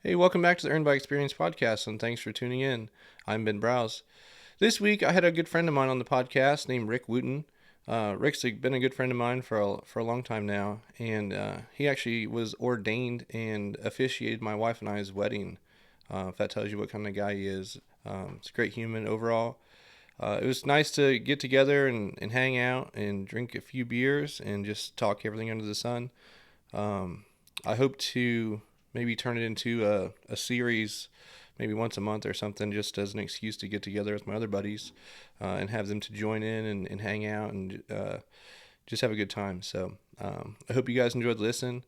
Hey, welcome back to the Earned by Experience podcast, and thanks for tuning in. I'm Ben Browse. This week, I had a good friend of mine on the podcast named Rick Wooten. Rick's been a good friend of mine for a long time now, and he actually was ordained and officiated my wife and I's wedding. If that tells you what kind of guy he is, it's a great human overall. It was nice to get together and hang out and drink a few beers and just talk everything under the sun. I hope to maybe turn it into a series, maybe once a month or something, just as an excuse to get together with my other buddies and have them to join in and hang out and just have a good time. So I hope you guys enjoyed the listen.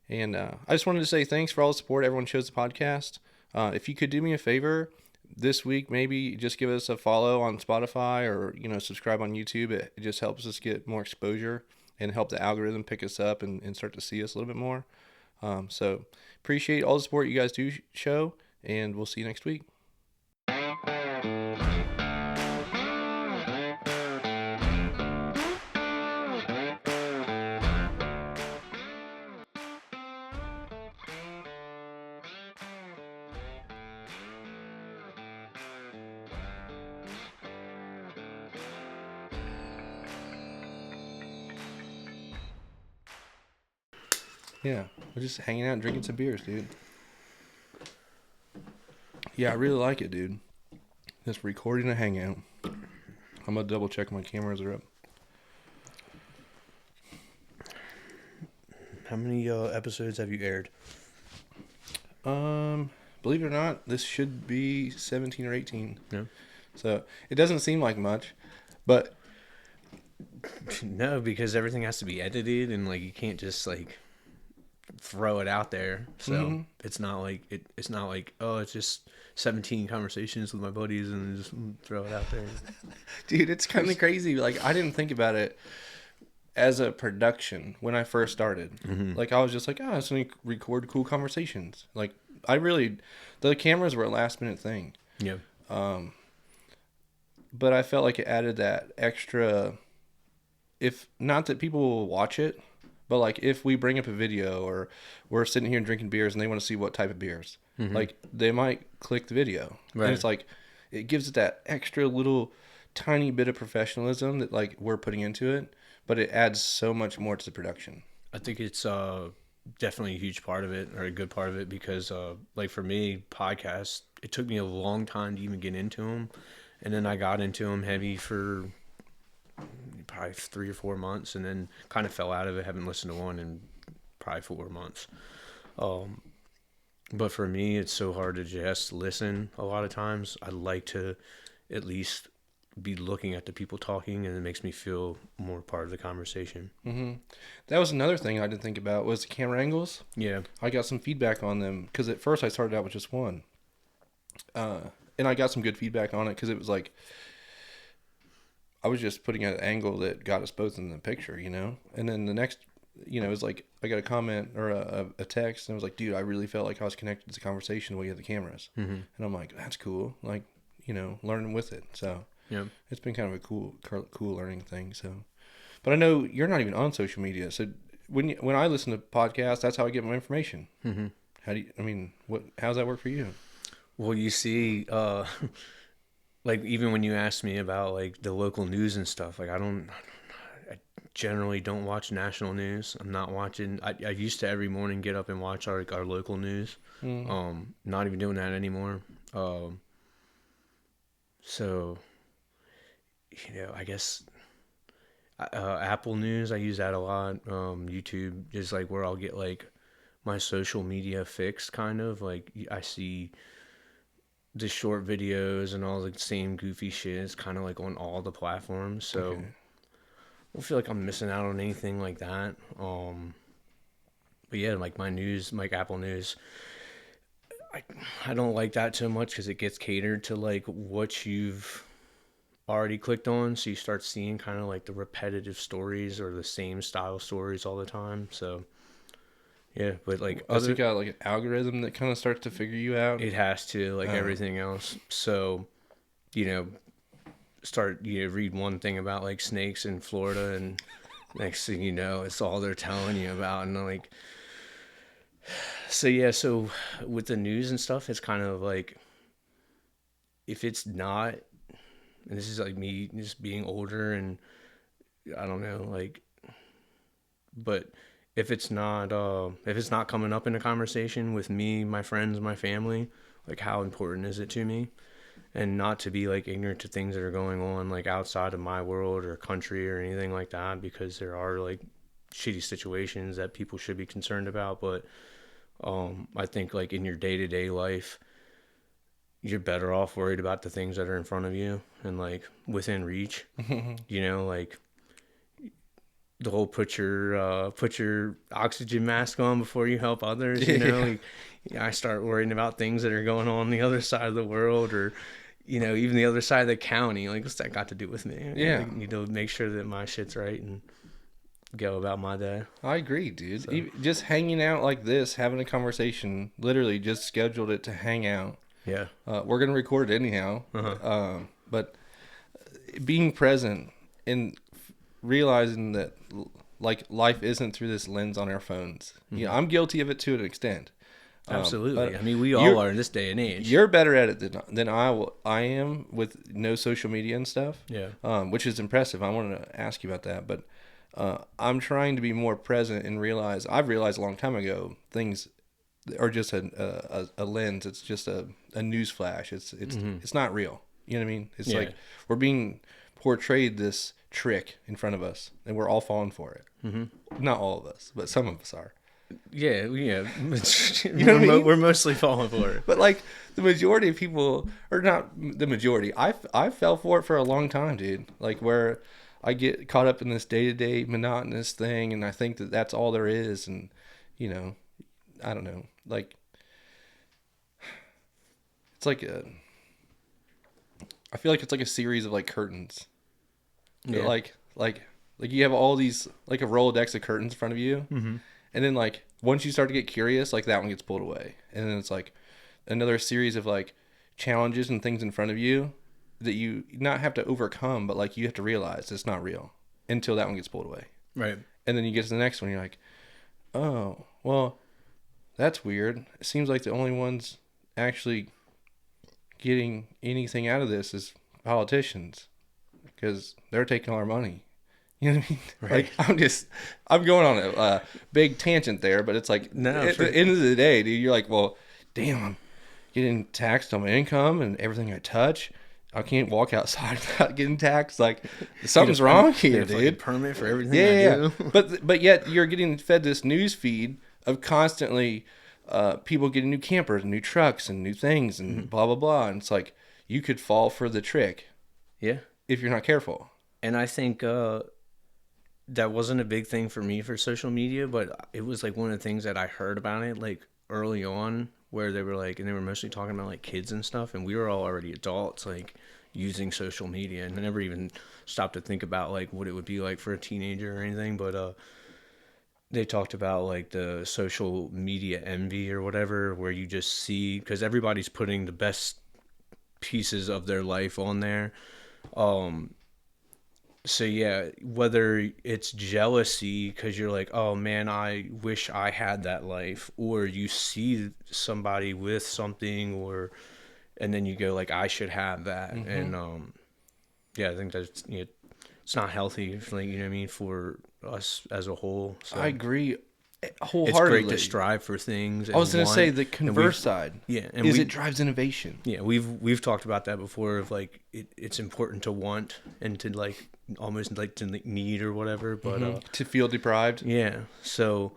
And I just wanted to say thanks for all the support everyone shows the podcast. If you could do me a favor this week, maybe just give us a follow on Spotify or subscribe on YouTube. It just helps us get more exposure and help the algorithm pick us up and start to see us a little bit more. So appreciate all the support you guys do show, and we'll see you next week. Yeah, we're just hanging out and drinking some beers, dude. Yeah, I really like it, dude. Just recording a hangout. I'm gonna double check my cameras are up. How many episodes have you aired? Believe it or not, this should be 17 or 18. No. So it doesn't seem like much, but No, because everything has to be edited and you can't just throw it out there. So it's not like it's not like, oh, it's just 17 conversations with my buddies and just throw it out there. dude, it's kind of crazy. I didn't think about it as a production when I first started. I was just like, oh, I just want to record cool conversations. The cameras were a last minute thing. Yeah. But I felt like it added that extra, if not that people will watch it, but if we bring up a video or we're sitting here and drinking beers and they want to see what type of beers, they might click the video. Right. And it's it gives it that extra little tiny bit of professionalism that we're putting into it, but it adds so much more to the production. I think it's definitely a huge part of it, or a good part of it, because for me, podcasts, it took me a long time to even get into them. And then I got into them heavy for probably 3 or 4 months, and then kind of fell out of it. Haven't listened to one in probably 4 months. But for me, it's so hard to just listen a lot of times. I like to at least be looking at the people talking, and it makes me feel more part of the conversation. That was another thing I didn't think about was the camera angles. Yeah. I got some feedback on them because at first I started out with just one. And I got some good feedback on it because it was I was just putting at an angle that got us both in the picture, And then the next, it was I got a comment or a text, and it was like, dude, I really felt like I was connected to the conversation when you had the cameras. And I'm like, that's cool. Learning with it. So Yeah. it's been kind of a cool learning thing. So, but I know you're not even on social media. So when I listen to podcasts, that's how I get my information. How's that work for you? Well, you see, even when you asked me about the local news and stuff, I generally don't watch national news. I'm not watching. I used to every morning get up and watch our local news. Not even doing that anymore. So, I guess Apple News, I use that a lot. YouTube is where I'll get my social media fix, kind of. I see the short videos and all the same goofy shit. It's kind of on all the platforms. So Okay. I don't feel like I'm missing out on anything like that. But yeah, my news, Apple News, I don't like that too much because it gets catered to what you've already clicked on. So you start seeing kind of the repetitive stories or the same style stories all the time. So yeah, but Does it got an algorithm that kind of starts to figure you out? it has to, everything else. So, read one thing about snakes in Florida, and next thing you know, it's all they're telling you about. And So yeah, so with the news and stuff, it's kind of like if it's not, and this is like me just being older and I don't know, like, but if it's not coming up in a conversation with me, my friends, my family, like how important is it to me? And not to be like ignorant to things that are going on like outside of my world or country or anything like that, because there are like shitty situations that people should be concerned about. But I think like in your day-to-day life, you're better off worried about the things that are in front of you and like within reach. You know, like the whole put your oxygen mask on before you help others. You know, Yeah. like, I start worrying about things that are going on the other side of the world, or even the other side of the county. Like, what's that got to do with me? Yeah. I need to make sure that my shit's right and go about my day. I agree, dude. So Just hanging out like this, having a conversation, literally just scheduled it to hang out. yeah, We're going to record it anyhow. But being present and realizing that like life isn't through this lens on our phones. I'm guilty of it to an extent. absolutely. I mean, we you're all are in this day and age. you're better at it than I am with no social media and stuff. Yeah. Which is impressive. I wanted to ask you about that, but I'm trying to be more present and realize I've realized a long time ago things are just a lens. It's just a news flash. It's not real. You know what I mean? It's Yeah. like we're being portrayed this trick in front of us, and we're all falling for it. Not all of us, but some of us are. Yeah, yeah. You know what I mean? We're mostly falling for it. But like the majority of people, or not the majority, I fell for it for a long time, dude. Like where I get caught up in this day to day monotonous thing, and I think that that's all there is, and you know, I don't know, like it's like I feel like it's like a series of like curtains. Yeah. Like you have all these like a Rolodex of curtains in front of you, and then like once you start to get curious, like that one gets pulled away, and then it's like another series of like challenges and things in front of you that you not have to overcome, but like you have to realize it's not real until that one gets pulled away, Right. and then you get to the next one, you're like, oh well, that's weird. It seems like the only ones actually getting anything out of this is politicians because they're taking all our money. You know what I mean? Right. Like I'm going on a big tangent there, but it's like No, at the end of the day, dude, you're like, well, damn, I'm getting taxed on my income and everything I touch. I can't walk outside without getting taxed. Like something's wrong here, dude. Permit for everything Yeah, I do. but yet you're getting fed this news feed of constantly people getting new campers and new trucks and new things and blah blah blah. And it's like you could fall for the trick Yeah. if you're not careful. And I think that wasn't a big thing for me for social media, but it was like one of the things that I heard about it like early on, where they were like, and they were mostly talking about like kids and stuff, and we were all already adults, like using social media, and I never even stopped to think about like what it would be like for a teenager or anything. But they talked about like the social media envy or whatever, where you just see, because everybody's putting the best pieces of their life on there. So yeah, whether it's jealousy because you're like, oh man, I wish I had that life, or you see somebody with something, or and then you go like, I should have that. And yeah, I think that's it's not healthy, like, you know what I mean, for us as a whole. So I agree it's wholeheartedly. great to strive for things. I was going gonna to say the converse side. Yeah, and Is it drives innovation. yeah, we've talked about that before. Of like, it's important to want and to like almost like to need or whatever. But To feel deprived. yeah, so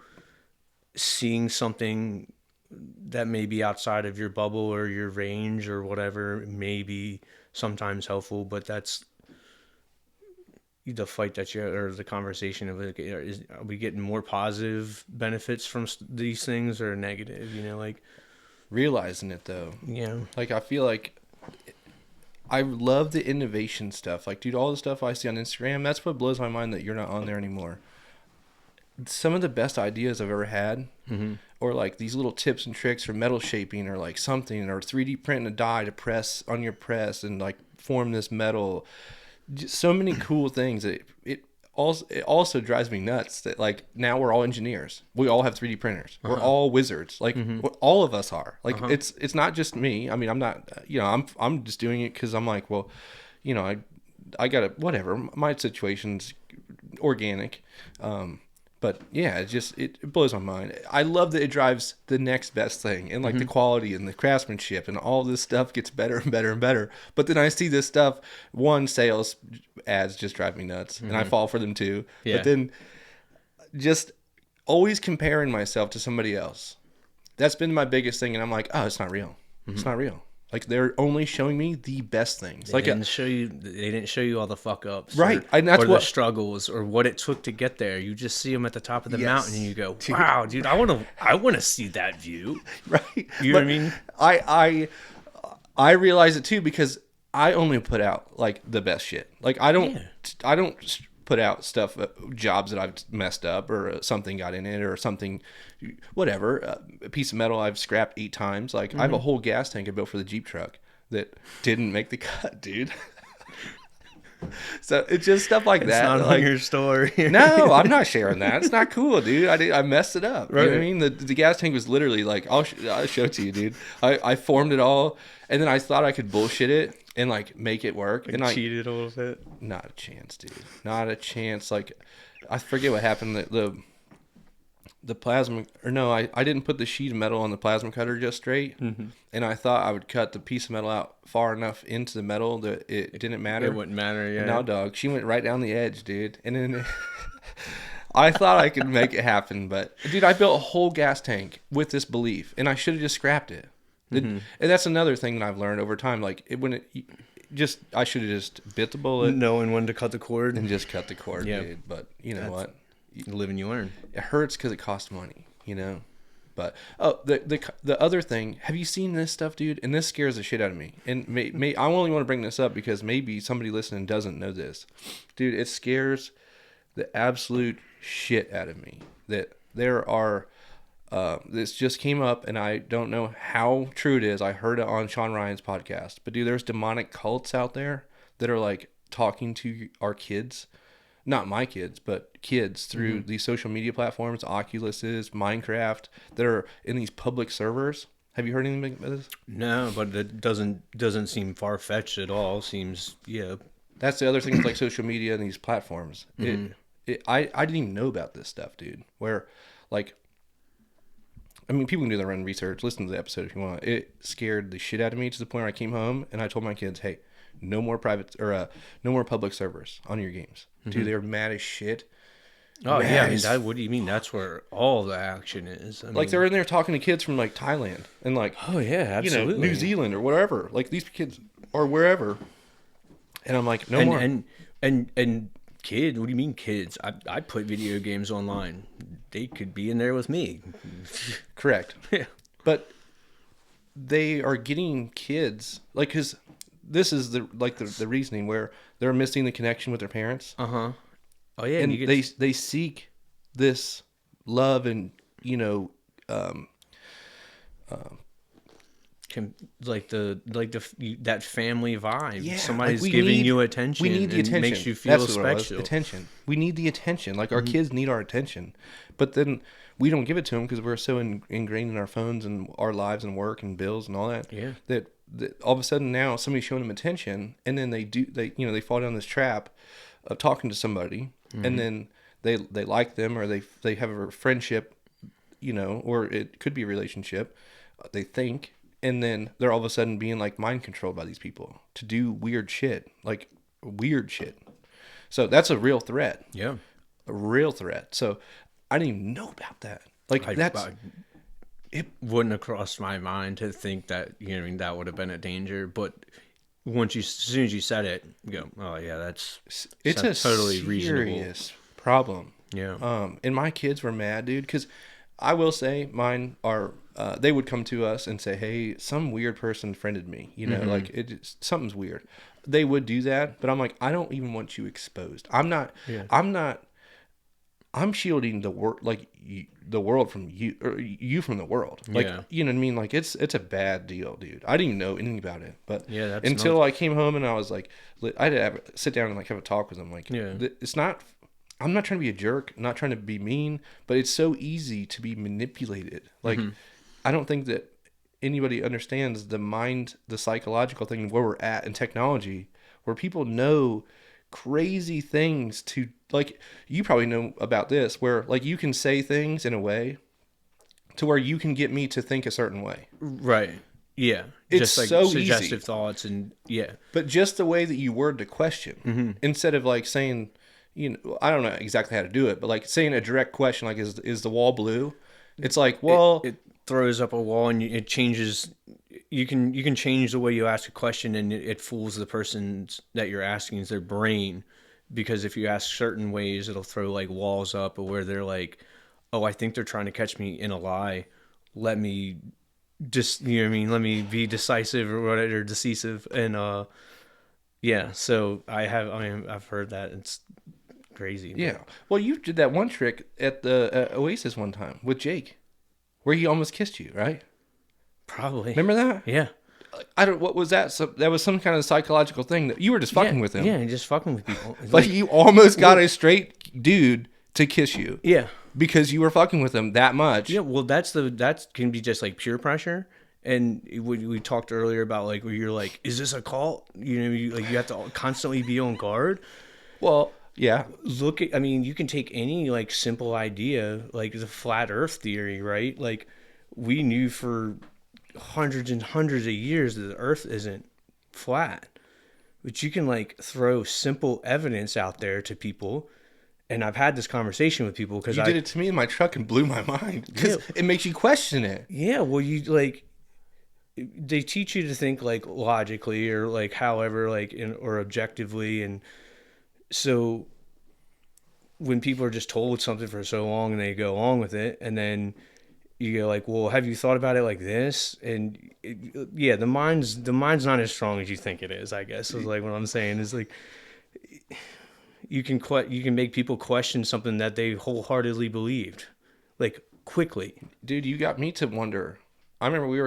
seeing something that may be outside of your bubble or your range or whatever may be sometimes helpful, but that's the fight that you, or the conversation of like, are we getting more positive benefits from these things or negative? Like Realizing it though. yeah, Like I feel like I love the innovation stuff. Like, dude, all the stuff I see on Instagram, that's what blows my mind that you're not on there anymore. Some of the best ideas I've ever had, or like these little tips and tricks for metal shaping, or like something, or 3D printing a die to press on your press and like form this metal. Just so many cool things. It it also drives me nuts that like now we're all engineers. We all have 3D printers. We're all wizards. Like all of us are. Like it's not just me. I mean, I'm not. I'm just doing it because I'm like, well, I got to whatever. My situation's organic. But yeah, it blows my mind. I love that it drives the next best thing, and like the quality and the craftsmanship and all this stuff gets better and better and better. But then I see this stuff, sales ads just drive me nuts, and I fall for them too. Yeah. But then just always comparing myself to somebody else. That's been my biggest thing, and I'm like, oh, it's not real. It's not real. Like they're only showing me the best things. They didn't show you all the fuck ups, right? And that's or the struggles, or what it took to get there. You just see them at the top of the mountain, and you go, "Wow, dude, I want to see that view." Right? You know what I mean? I realize it too because I only put out like the best shit. Like I don't put out stuff, jobs that I've messed up or something got in it or something, whatever, a piece of metal I've scrapped 8 times. Like I have a whole gas tank I built for the Jeep truck that didn't make the cut, dude. So it's just stuff like that. It's not like, on your story. No, I'm not sharing that. It's not cool, dude. I messed it up. Right. You know what I mean? The gas tank was literally like, I'll show it to you, dude. I formed it all, and then I thought I could bullshit it and like make it work. And I cheated a little bit. Not a chance, dude. Not a chance. Like I forget what happened. The plasma, or no, I didn't put the sheet of metal on the plasma cutter just straight, and I thought I would cut the piece of metal out far enough into the metal that it didn't matter. It wouldn't matter, yeah. No, dog. She went right down the edge, dude. And then I thought I could make it happen, but dude, I built a whole gas tank with this belief, and I should have just scrapped it. And that's another thing that I've learned over time. Like I should have just bit the bullet, knowing when to cut the cord, and just cut the cord, dude. But you know what? You live and you learn. It hurts because it costs money, But the other thing, have you seen this stuff, dude? And this scares the shit out of me. And I only want to bring this up because maybe somebody listening doesn't know this, dude. It scares the absolute shit out of me that there are. This just came up, and I don't know how true it is. I heard it on Sean Ryan's podcast, but dude, there's demonic cults out there that are like talking to our kids. Not my kids, but kids through these social media platforms, Oculuses, Minecraft, that are in these public servers. Have you heard anything about this? No, but it doesn't seem far-fetched at all. Seems, yeah. That's the other thing with like social media and these platforms. I didn't even know about this stuff, dude. Where, like, I mean, people can do their own research. Listen to the episode if you want. It scared the shit out of me to the point where I came home and I told my kids, hey, no more private or no more public servers on your games. Dude, they're mad as shit. Oh yeah, I mean, what do you mean? That's where all the action is. I mean, they're in there talking to kids from like Thailand and like, oh yeah, absolutely, New Zealand or whatever. Like these kids or wherever. And I'm like, no more. And kid, what do you mean kids? I put video games online. They could be in there with me. Correct. Yeah, but they are getting kids like because. This is the reasoning where they're missing the connection with their parents. Oh yeah, and they seek this love and that family vibe. Yeah, somebody's giving you attention. We need the attention. Makes you feel special. Attention. We need the attention. Like our kids need our attention, but then we don't give it to them because we're so ingrained in our phones and our lives and work and bills and all that. Yeah. That all of a sudden now somebody's showing them attention, and then they fall down this trap of talking to somebody, and then they like them or they have a friendship, or it could be a relationship. They think, and then they're all of a sudden being like mind controlled by these people to do weird shit. So that's a real threat. Yeah, a real threat. So I didn't even know about that. It wouldn't have crossed my mind to think that that would have been a danger, but as soon as you said it, you go, oh yeah, that's a totally serious problem. Yeah. And my kids were mad, dude, because I will say mine are. They would come to us and say, hey, some weird person friended me. Like something's weird. They would do that, but I'm like, I don't even want you exposed. I'm not. I'm shielding the the world from you, or you from the world. Like, you know what I mean? Like it's a bad deal, dude. I didn't even know anything about it, but until I came home and I was like, I had to sit down and like have a talk with them. Like, it's not I'm not trying to be a jerk, not trying to be mean, but it's so easy to be manipulated. Like, Mm-hmm. I don't think that anybody understands the mind, the psychological thing where we're at in technology, where people know crazy things to, like, you probably know about this, where, like, you can say things in a way to where you can get me to think a certain way. Right. Yeah. It's Just like so suggestive easy, thoughts and yeah. but just the way that you word the question, Mm-hmm. instead of like saying, you know, I don't know exactly how to do it, but like saying a direct question, like, is the wall blue? It's like, well, It throws up a wall and it changes. You can change the way you ask a question, and it fools the person that you're asking is their brain, because if you ask certain ways, it'll throw like walls up, or where they're like, oh, I think they're trying to catch me in a lie. Let me just, you know what I mean? Let me be decisive or whatever, decisive, and yeah. So I've heard that it's crazy, but yeah. Well, you did that one trick at the Oasis one time with Jake, where he almost kissed you, right? probably, Remember that? yeah. I don't. What was that? So that was some kind of psychological thing that you were just fucking with him. Yeah, just fucking with people. It's Like, like, you almost got a straight dude to kiss you yeah, because you were fucking with him that much. yeah. Well, that can be just like peer pressure. And we talked earlier about like where you're like, is this a cult? You know, you have to constantly be on guard. Well, yeah, Look at, I mean, you can take any like simple idea, like the flat Earth theory, right? Like we knew for hundreds and hundreds of years that the Earth isn't flat, but you can like throw simple evidence out there to people. And I've had this conversation with people because you did it to me in my truck and blew my mind because Yeah. it makes you question it. Yeah, well, you like they teach you to think like logically or like however like or objectively, and so when people are just told something for so long and they go along with it, and then you go like, well, have you thought about it like this? And yeah, the mind's not as strong as you think it is, I guess, is like what I'm saying is like you can make people question something that they wholeheartedly believed like quickly. Dude, you got me to wonder. I remember we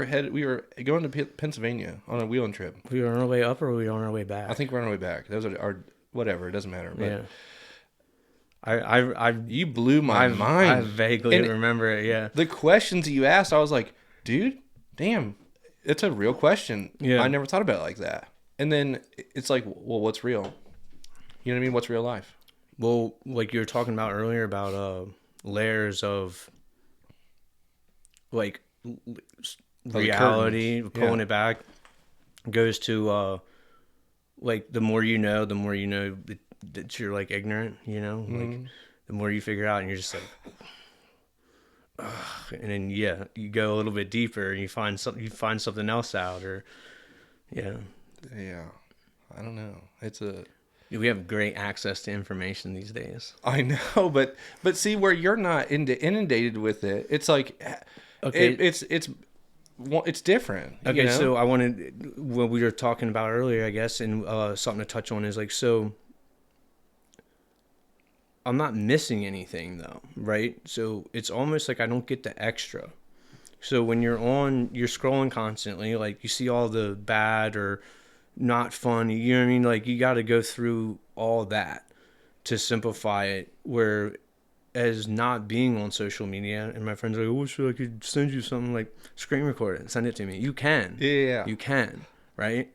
were going to Pennsylvania on a wheeling trip. We were on our way up or we were on our way back? I think we're on our way back. That was our whatever. It doesn't matter. But Yeah. I you blew my I mind. vaguely And remember it. Yeah. the questions you asked, I was like, dude, damn, it's a real question. Yeah. I never thought about it like that. And then it's like, well, what's real? You know what I mean? What's real life? Well, like you were talking about earlier about layers of like reality, curtains. pulling Yeah. it back goes to like the more you know that you're like ignorant, you know, like the more you figure out and you're just like ugh. And then yeah, you go a little bit deeper and you find something else out, or yeah. Yeah. I don't know. We have great access to information these days. I know, but see, where you're not inundated with it, it's like, Okay. it's different. Okay, you know? so I wanted, what we were talking about earlier, I guess, and something to touch on is like, so I'm not missing anything though, right? So it's almost like I don't get the extra. So when you're scrolling constantly, like you see all the bad or not funny, you know what I mean? Like you got to go through all that to simplify it. Where as not being on social media, and my friends are like, "Oh, sure, I could send you something like screen record it and send it to me." You can, Yeah. you can, right?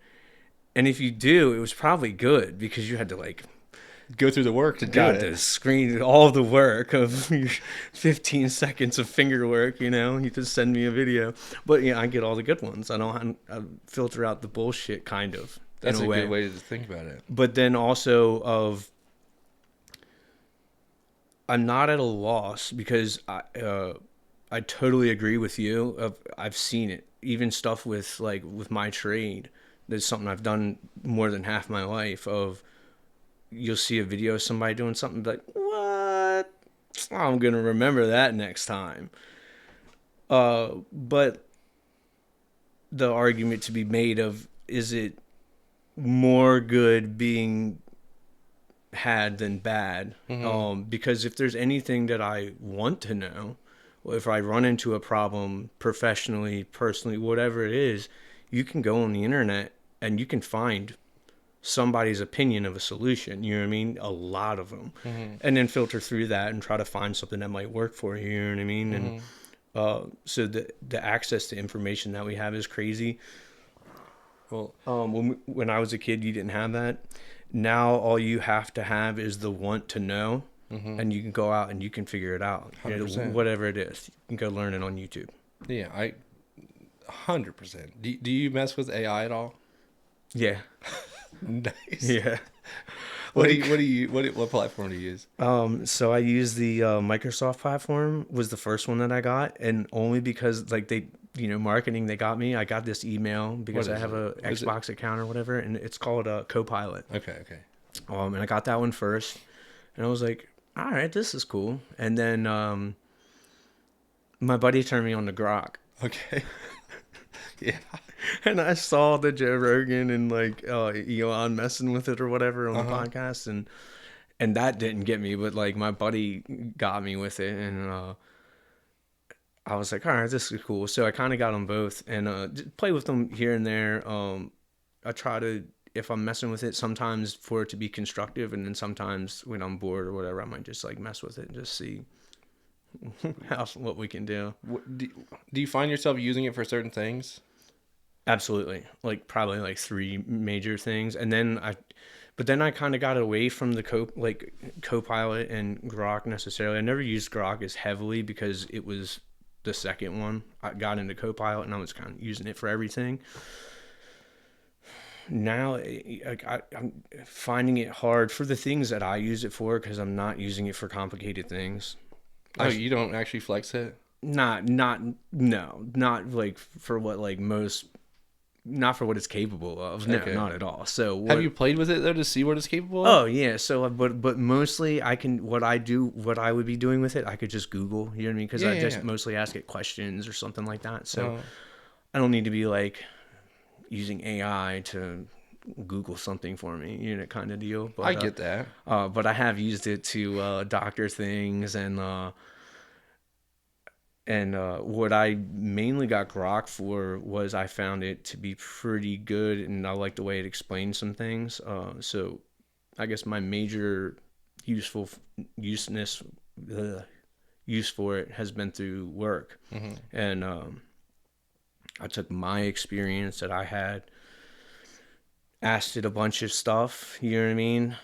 And if you do, it was probably good because you had to like Go through the work to do got it. to screen all the work of your 15 seconds of finger work, you know. You just send me a video, but yeah, I get all the good ones. I filter out the bullshit, kind of. That's in a a way. good way to think about it. But then also I'm not at a loss because I totally agree with you. I've seen it, even stuff with my trade. That's something I've done more than half my life. Of you'll see a video of somebody doing something like, what? I'm gonna remember that next time. But the argument to be made of, is it more good being had than bad? Because if there's anything that I want to know, or if I run into a problem professionally, personally, whatever it is, you can go on the internet and you can find somebody's opinion of a solution. You know what I mean? A lot of them, and then filter through that and try to find something that might work for you. You know what I mean? And so the access to information that we have is crazy. Well, When I was a kid, you didn't have that. Now all you have to have is the want to know, and you can go out and you can figure it out. You know, 100%. whatever it is, you can go learn it on YouTube. yeah, 100%. Do you mess with AI at all? Yeah, Nice. yeah. What platform do you use? So I used the Microsoft platform was the first one that I got, and only because like they, marketing, they got me. I got this email because What I is have a it? Is it- Xbox account or whatever, and it's called Copilot. Okay. And I got that one first, and I was like, all right, this is cool. And then my buddy turned me on to Grok. Okay. Yeah. And I saw the Joe Rogan and like Elon messing with it or whatever on the podcast, and that didn't get me, but like my buddy got me with it, and I was like, all right, this is cool. So I kind of got them both and just play with them here and there. I try to, if I'm messing with it, sometimes for it to be constructive, and then sometimes when I'm bored or whatever, I might just like mess with it and just see what we can do. Do you find yourself using it for certain things? Absolutely. Like probably like three major things. And then I kind of got away from the Copilot and Grok necessarily. I never used Grok as heavily because it was the second one. I got into Copilot and I was kind of using it for everything. Now I'm finding it hard for the things that I use it for because I'm not using it for complicated things. Oh, you don't actually flex it? Not like for what like most, not for what it's capable of. No, Okay. not at all. So Have you played with it though to see what it's capable of? Oh yeah. So but mostly what I would be doing with it, I could just Google. You know what I mean? Because I just mostly ask it questions or something like that. So I don't need to be like using AI to Google something for me, kind of deal. But, I get that. But I have used it to doctor things and what I mainly got Grok for was I found it to be pretty good, and I like the way it explains some things. So I guess my major use for it has been through work. And I took my experience that I had, asked it a bunch of stuff, you know what I mean,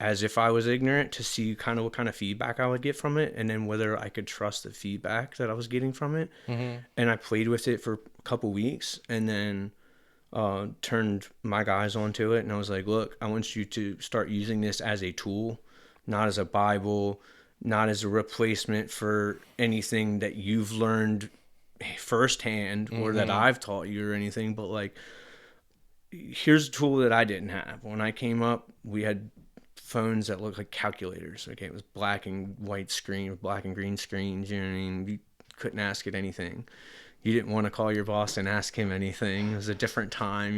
as if I was ignorant, to see kind of what kind of feedback I would get from it, and then whether I could trust the feedback that I was getting from it. And I played with it for a couple weeks, and then turned my guys onto it, and I was like, look, I want you to start using this as a tool, not as a Bible, not as a replacement for anything that you've learned firsthand or that I've taught you or anything, but like, here's a tool that I didn't have. When I came up, we had phones that looked like calculators. Okay, it was black and white screen, black and green screens. You know what I mean? You couldn't ask it anything. You didn't want to call your boss and ask him anything. It was a different time,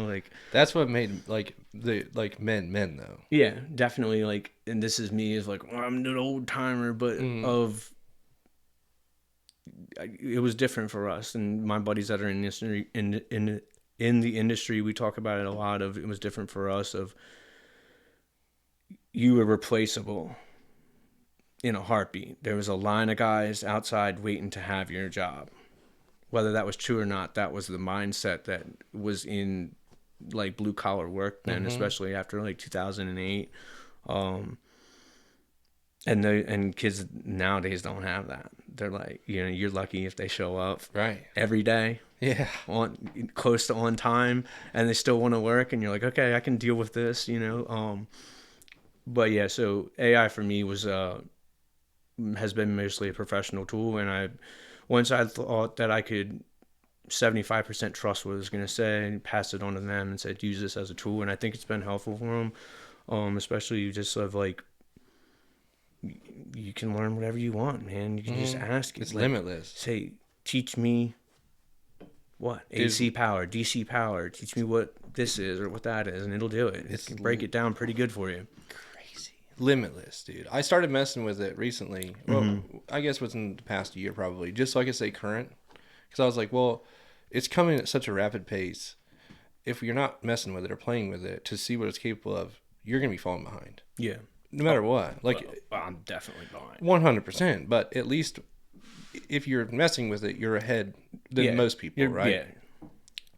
like that's what made men though. Yeah, definitely. Like, and this is me as like, well, I'm an old timer, but it was different for us and my buddies that are in this in the industry. We talk about it a lot. Of it was different for us. Of you were replaceable in a heartbeat. There was a line of guys outside waiting to have your job. Whether that was true or not, that was the mindset that was in like blue collar work then, especially after like 2008. And kids nowadays don't have that. They're like, you're lucky if they show up every day. Yeah. Close to on time, and they still want to work, and you're like, okay, I can deal with this, But yeah, so AI for me has been mostly a professional tool, and once I thought that I could 75% trust what I was going to say and pass it on to them and said, use this as a tool. And I think it's been helpful for them, especially just of like, you can learn whatever you want, man. You can just ask. It's like, limitless. Say, teach me what? AC power, DC power. Teach me what this is or what that is, and it'll do it. It can break it down pretty good for you. Crazy. Limitless, dude. I started messing with it recently. Well, I guess within the past year probably, just so I could stay current. Because I was like, well, it's coming at such a rapid pace. if you're not messing with it or playing with it to see what it's capable of, you're gonna be falling behind. Yeah. No matter what. Like, well, I'm definitely behind. 100%. But at least if you're messing with it, you're ahead than most people, right? Yeah.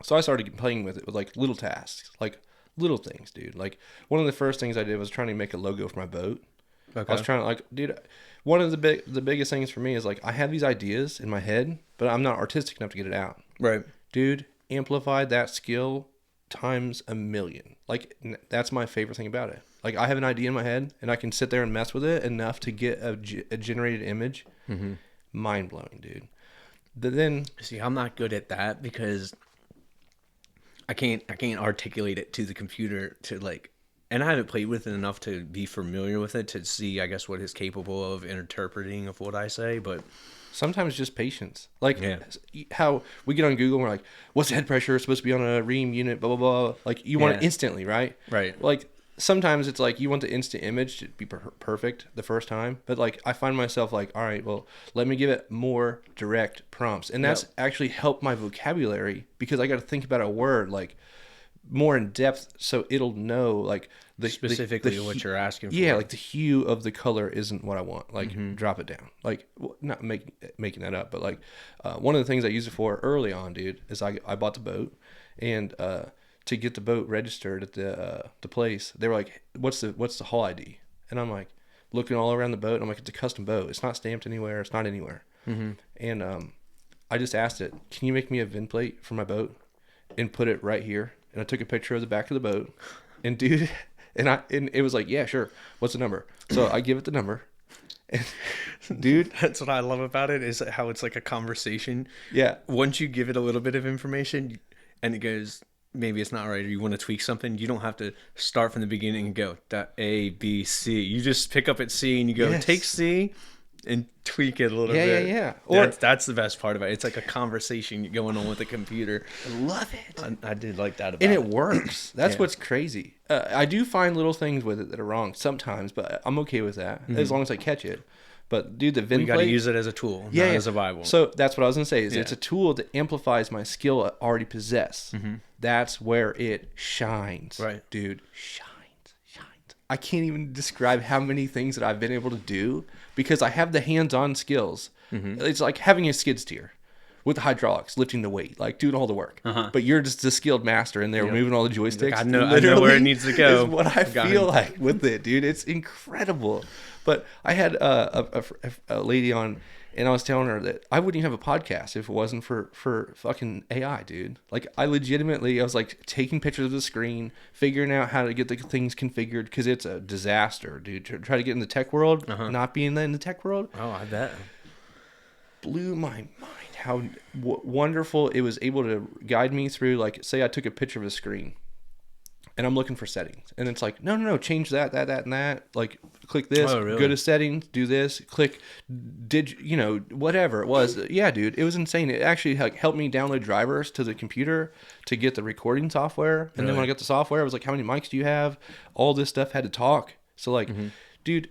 So I started playing with it with like little tasks, like little things, dude. Like one of the first things I did was trying to make a logo for my boat. Okay. I was trying to like, dude, one of the biggest things for me is like I have these ideas in my head, but I'm not artistic enough to get it out. Right. Dude, amplified that skill times a million. Like that's my favorite thing about it. Like I have an idea in my head and I can sit there and mess with it enough to get a generated image. Mm-hmm. Mind blowing, dude. But then see, I'm not good at that because I can't articulate it to the computer to like, and I haven't played with it enough to be familiar with it to see, I guess, what it's capable of interpreting of what I say. But sometimes just patience. Like how we get on Google and we're like, what's the head pressure? It's supposed to be on a ream unit, blah, blah, blah. Like you want it instantly, right? Right. Like sometimes it's like you want the instant image to be perfect the first time. But like I find myself like, all right, well, let me give it more direct prompts. And that's actually helped my vocabulary because I got to think about a word like more in depth so it'll know like specifically what you're asking for. Yeah, like the hue of the color isn't what I want. Like drop it down. Like not making that up, but like one of the things I used it for early on, dude, is I bought the boat and to get the boat registered at the place, they were like, what's the hull ID? And I'm like looking all around the boat and I'm like, it's a custom boat. It's not stamped anywhere. It's not anywhere. And I just asked it, can you make me a VIN plate for my boat and put it right here? And I took a picture of the back of the boat, and dude, and it was like, yeah, sure. What's the number? So I give it the number, and dude, that's what I love about it is how it's like a conversation. Yeah. Once you give it a little bit of information, and it goes, maybe it's not right, or you want to tweak something, you don't have to start from the beginning and go A, B, C. You just pick up at C and you go take C. And tweak it a little bit. Yeah. Or that's the best part about it. It's like a conversation going on with the computer. I love it. I did like that about it. And it works. That's what's crazy. I do find little things with it that are wrong sometimes, but I'm okay with that as long as I catch it. But dude, the VIN plate, you got to use it as a tool, not as a Bible. So that's what I was gonna say. Is it's a tool that amplifies my skill I already possess. That's where it shines, right, dude. Shines. I can't even describe how many things that I've been able to do because I have the hands-on skills. It's like having a skid steer with the hydraulics, lifting the weight, like doing all the work. But you're just a skilled master in there, moving all the joysticks. Like, I know where it needs to go. Is what I feel like with it, dude. It's incredible. But I had a lady on, and I was telling her that I wouldn't even have a podcast if it wasn't for fucking AI, dude. Like I was like taking pictures of the screen, figuring out how to get the things configured because it's a disaster, dude. To try to get in the tech world, not being in the tech world. Oh, I bet. Blew my mind how wonderful it was able to guide me through. Like, say I took a picture of a screen and I'm looking for settings, and it's like, no, change that, and that. Like, click this, go to settings, do this, click, whatever it was. Yeah, dude, it was insane. It actually helped me download drivers to the computer to get the recording software. And then when I got the software, I was like, how many mics do you have? All this stuff had to talk. So like, dude,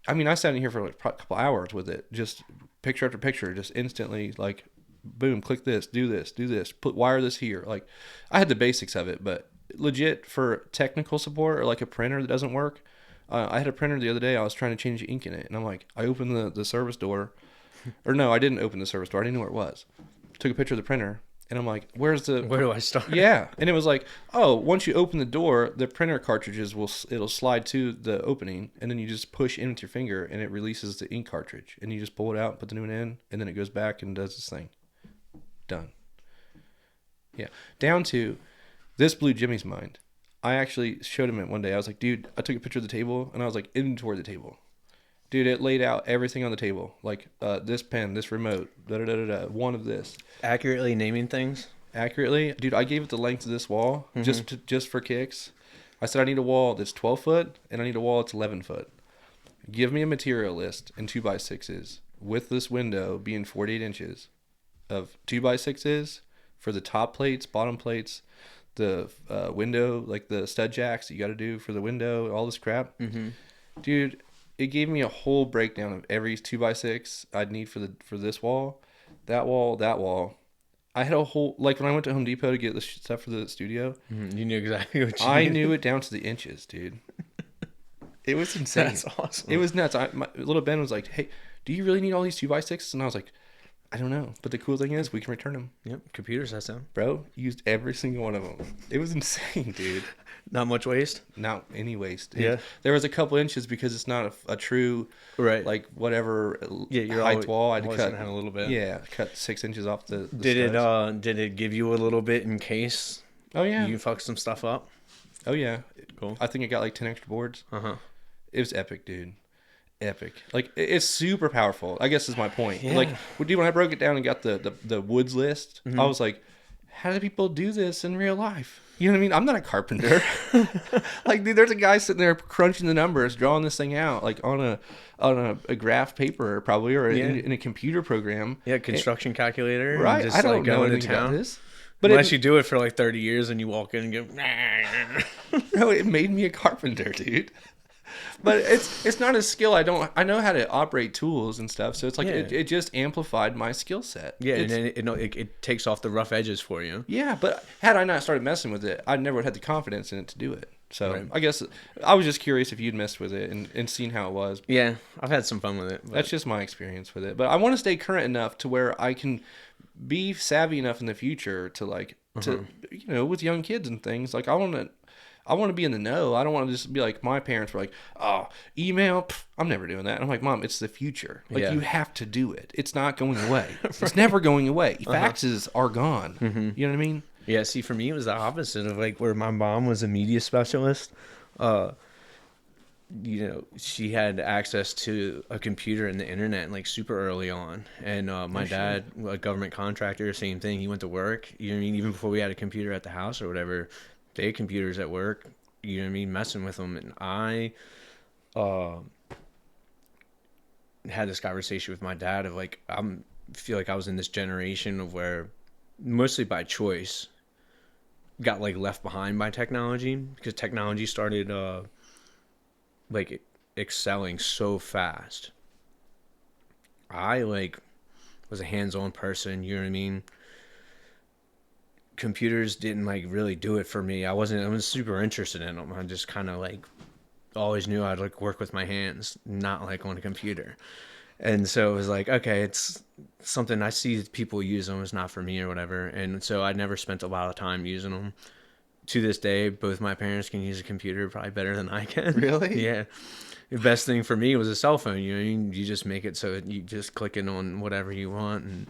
I mean, I sat in here for like a couple hours with it, just picture after picture, just instantly like, boom, click this, do this, wire this here. Like, I had the basics of it, but legit for technical support or like a printer that doesn't work. I had a printer the other day. I was trying to change the ink in it, and I'm like, I opened the service door, or no, I didn't open the service door. I didn't know where it was. Took a picture of the printer, and I'm like, where do I start? Yeah, and it was like, oh, once you open the door, the printer cartridges it'll slide to the opening, and then you just push in with your finger, and it releases the ink cartridge, and you just pull it out, put the new one in, and then it goes back and does this thing. Done. Yeah, down to. This blew Jimmy's mind. I actually showed him it one day. I was like, dude, I took a picture of the table, and I was like, inventory the table. Dude, it laid out everything on the table. Like, this pen, this remote, one of this. Accurately naming things? Accurately? Dude, I gave it the length of this wall, just for kicks. I said, I need a wall that's 12 foot, and I need a wall that's 11 foot. Give me a material list in 2x6s, with this window being 48 inches of 2x6s for the top plates, bottom plates, the window, like the stud jacks that you got to do for the window, all this crap. Dude, it gave me a whole breakdown of every 2x6 I'd need for this wall, that wall. I had a whole, like when I went to Home Depot to get the stuff for the studio, You knew exactly what you I needed. knew it down to the inches, dude. It was insane. That's awesome. It was nuts. My little Ben was like, "Hey, do you really need all these 2x6s?" And I was like, "I don't know." But the cool thing is, we can return them. Yep, computers, that's them. Bro, used every single one of them. It was insane, dude. Not much waste. Not any waste. Yeah. There was a couple inches because it's not a true, Right. like whatever Yeah, you're height always, wall. I'd always cut gonna have a little bit. Yeah, cut 6 inches off the Did studs. did it give you a little bit in case Oh yeah. you fuck some stuff up? Oh yeah. Cool. I think it got like 10 extra boards. Uh-huh. It was epic, dude. Epic. Like it's super powerful. I guess is my point. Yeah. Like, dude, when I broke it down and got the woods list, Mm-hmm. I was like, how do people do this in real life? You know what I mean? I'm not a carpenter. Like, dude, there's a guy sitting there crunching the numbers, drawing this thing out, like on a graph paper probably, or in a computer program. Yeah, construction calculator. and Right. Just I don't like know going to anything about town. this. But Unless you do it for like 30 years and you walk in and go, no, it made me a carpenter, dude. But it's not a skill. I know how to operate tools and stuff. So it's like Yeah. it just amplified my skill set. yeah, and It's- then it takes off the rough edges for you. yeah. But had I not started messing with it, I never would have had the confidence in it to do it. So Right. I guess I was just curious if you'd messed with it and seen how it was. Yeah, I've had some fun with it. But That's just my experience with it. But I want to stay current enough to where I can be savvy enough in the future to like to with young kids and things. Like I want to be in the know. I don't want to just be like my parents were like, "Oh, email, pff, I'm never doing that." And I'm like, "Mom, it's the future. Like Yeah. you have to do it. It's not going away. It's never going away. Faxes are gone." You know what I mean? Yeah, see, for me, it was the opposite of like where my mom was a media specialist. She had access to a computer and the internet like super early on. And my dad, a government contractor, same thing. He went to work. You know what I mean? Even before we had a computer at the house or whatever, they had computers at work. You know what I mean? Messing with them. And I had this conversation with my dad of like, feel like I was in this generation of where, mostly by choice, got like left behind by technology because technology started like excelling so fast. I like was a hands-on person, you know what I mean? Computers didn't like really do it for me. I was super interested in them. I just kind of like always knew I'd like work with my hands, not like on a computer. And so it was like, okay, it's something I see people use them. It's not for me or whatever. And so I never spent a lot of time using them. To this day, both my parents can use a computer probably better than I can. Really? Yeah. The best thing for me was a cell phone. You just make it so you just click it on whatever you want and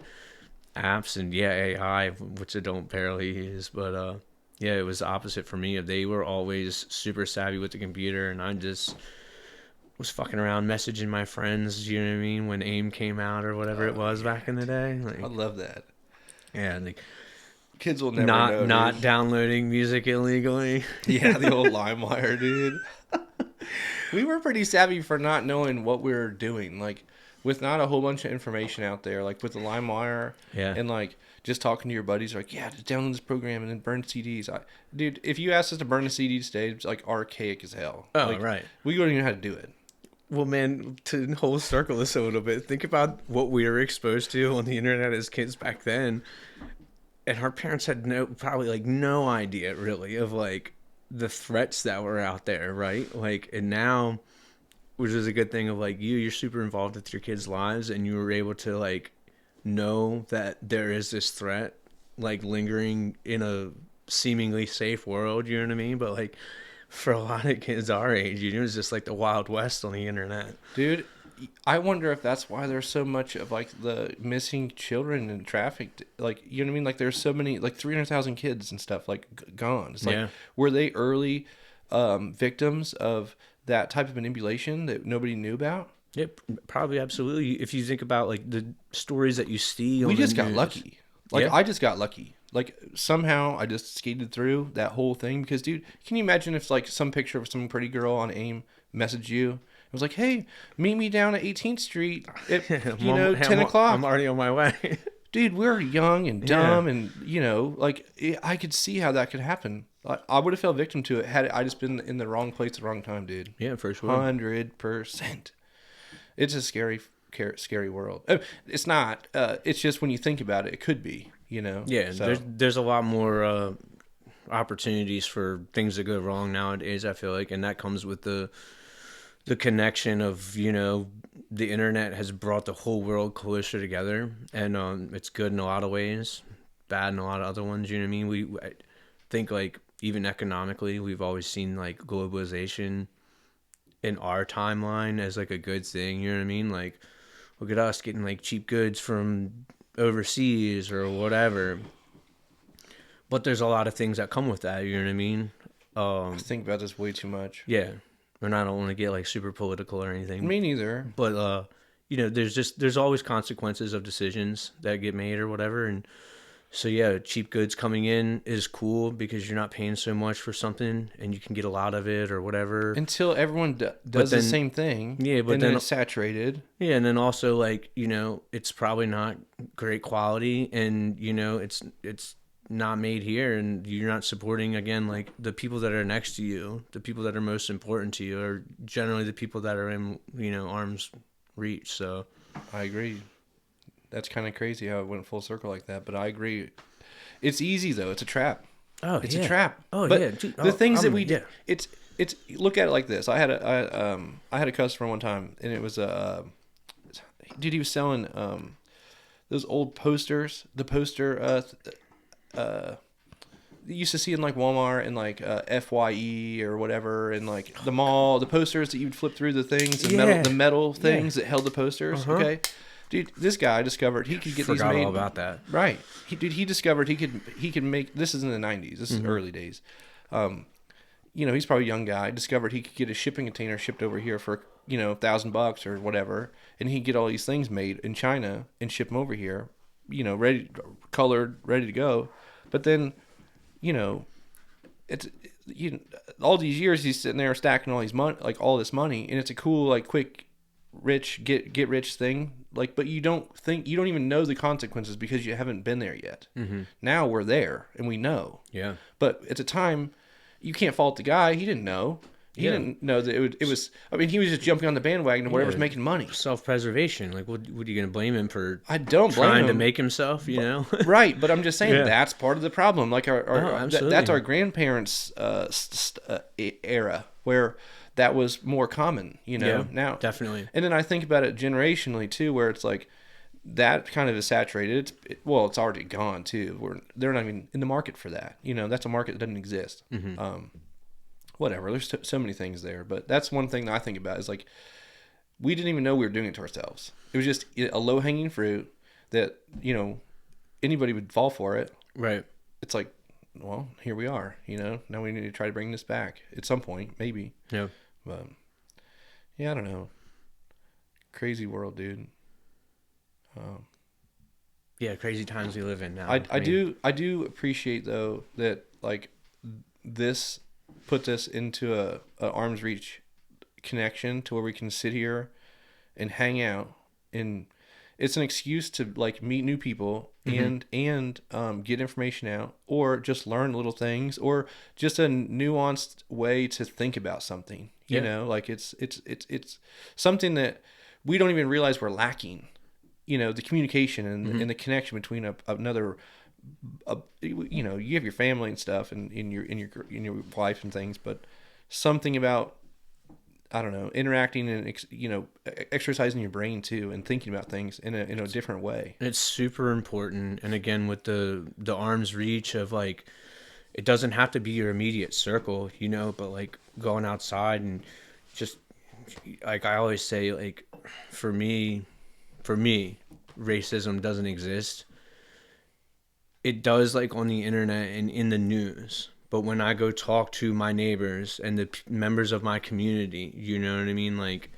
apps and AI, which I don't barely use. But yeah, it was the opposite for me. They were always super savvy with the computer, and I just was fucking around messaging my friends. You know what I mean? When AIM came out or whatever it was back in the day. Like, I love that. yeah, like Kids will never know. not Dude. downloading music illegally. Yeah, the old LimeWire, dude. We were pretty savvy for not knowing what we were doing. Like, with not a whole bunch of information out there, like with the LimeWire, Yeah. and like just talking to your buddies, like, yeah, just download this program and then burn CDs. Dude, if you asked us to burn a CD today, it's like archaic as hell. Oh, like, right. We wouldn't even know how to do it. Well, man, to whole circle this a little bit, think about what we were exposed to on the internet as kids back then. And our parents had probably no idea really of like the threats that were out there, right? Like, and now, which is a good thing of like you're super involved with your kids' lives and you were able to like know that there is this threat like lingering in a seemingly safe world, you know what I mean? But like for a lot of kids our age, it was just like the Wild West on the internet. Dude, I wonder if that's why there's so much of like the missing children and trafficked. Like, you know what I mean? Like there's so many, like 300,000 kids and stuff like gone. It's like, Yeah. were they early victims of that type of manipulation that nobody knew about? Yeah, probably, absolutely. If you think about like the stories that you see, We on just the got news. lucky. Like, Yeah. I just got lucky. Like, somehow I just skated through that whole thing. Because, dude, can you imagine if, like, some picture of some pretty girl on AIM messaged you? It was like, hey, meet me down at 18th Street at, 10 o'clock. I'm already on my way. Dude, we're young and dumb. And, I could see how that could happen. I would have fell victim to it had I just been in the wrong place at the wrong time, dude. Yeah, for sure. 100%. It's a scary world. It's not. It's just when you think about it, it could be. you know? Yeah, So there's a lot more opportunities for things to go wrong nowadays, I feel like, and that comes with the connection of, the internet has brought the whole world closer together, and it's good in a lot of ways, bad in a lot of other ones. You know what I mean? I think, like, even economically, we've always seen like globalization in our timeline as like a good thing. You know what I mean? Like, look at us getting like cheap goods from overseas or whatever. But there's a lot of things that come with that. You know what I mean? I think about this way too much. Yeah, and I don't want to get like super political or anything. Me neither. But there's always consequences of decisions that get made or whatever. And so yeah, cheap goods coming in is cool because you're not paying so much for something and you can get a lot of it or whatever. Until everyone does the same thing. Yeah, but and then it's saturated. Yeah, and then also, like, it's probably not great quality, and it's not made here, and you're not supporting, again, like, the people that are next to you, the people that are most important to you are generally the people that are in arm's reach. So I agree. That's kind of crazy how it went full circle like that, but I agree. It's easy though. It's a trap. Oh, it's yeah. a trap. Oh, but yeah. Dude, the things that we yeah. it's look at it like this. I had a customer one time, and it was dude, he was selling those old posters. The poster you used to see in like Walmart and like FYE or whatever, and like the mall, the posters that you would flip through, the things, the metal things that held the posters. Okay, dude, this guy discovered he could get these made. All about that. Right, he discovered he could make. This is in the 90s. This is early days. He's probably a young guy. Discovered he could get a shipping container shipped over here for $1,000 or whatever, and he'd get all these things made in China and ship them over here. Ready, colored, ready to go. But then, it's all these years he's sitting there stacking all these money, like all this money, and it's a cool, like, quick, rich get rich thing. Like, but you don't even know the consequences because you haven't been there yet. Mm-hmm. Now we're there and we know. Yeah. But at the time, you can't fault the guy. He didn't know. He didn't know that it was. I mean, he was just jumping on the bandwagon of whatever's making money. Self-preservation. Like, what are you going to blame him for? I don't blame him. Trying to make himself, Right, but I'm just saying that's part of the problem. Like that's our grandparents' era where that was more common. Yeah, now definitely. And then I think about it generationally too, where it's like that kind of is saturated. It's already gone too. They're not even in the market for that. That's a market that doesn't exist. Mm-hmm. Whatever. There's so many things there, but that's one thing that I think about is like we didn't even know we were doing it to ourselves. It was just a low hanging fruit that anybody would fall for it. Right. It's like, well, here we are. Now we need to try to bring this back at some point, maybe. Yeah. But yeah, I don't know. Crazy world, dude. Yeah, crazy times we live in now. I do appreciate though that like this puts us into a arm's reach connection to where we can sit here and hang out, and it's an excuse to like meet new people and get information out, or just learn little things, or just a nuanced way to think about something. Like it's something that we don't even realize we're lacking. The communication and the connection between another. You have your family and stuff, and in your wife and things, but something about, I don't know, interacting and exercising your brain too, and thinking about things in a different way. It's super important, and again, with the arm's reach of like, it doesn't have to be your immediate circle, but like going outside and just like I always say, like for me, racism doesn't exist. It does, like, on the internet and in the news. But when I go talk to my neighbors and the members of my community, you know what I mean? Like,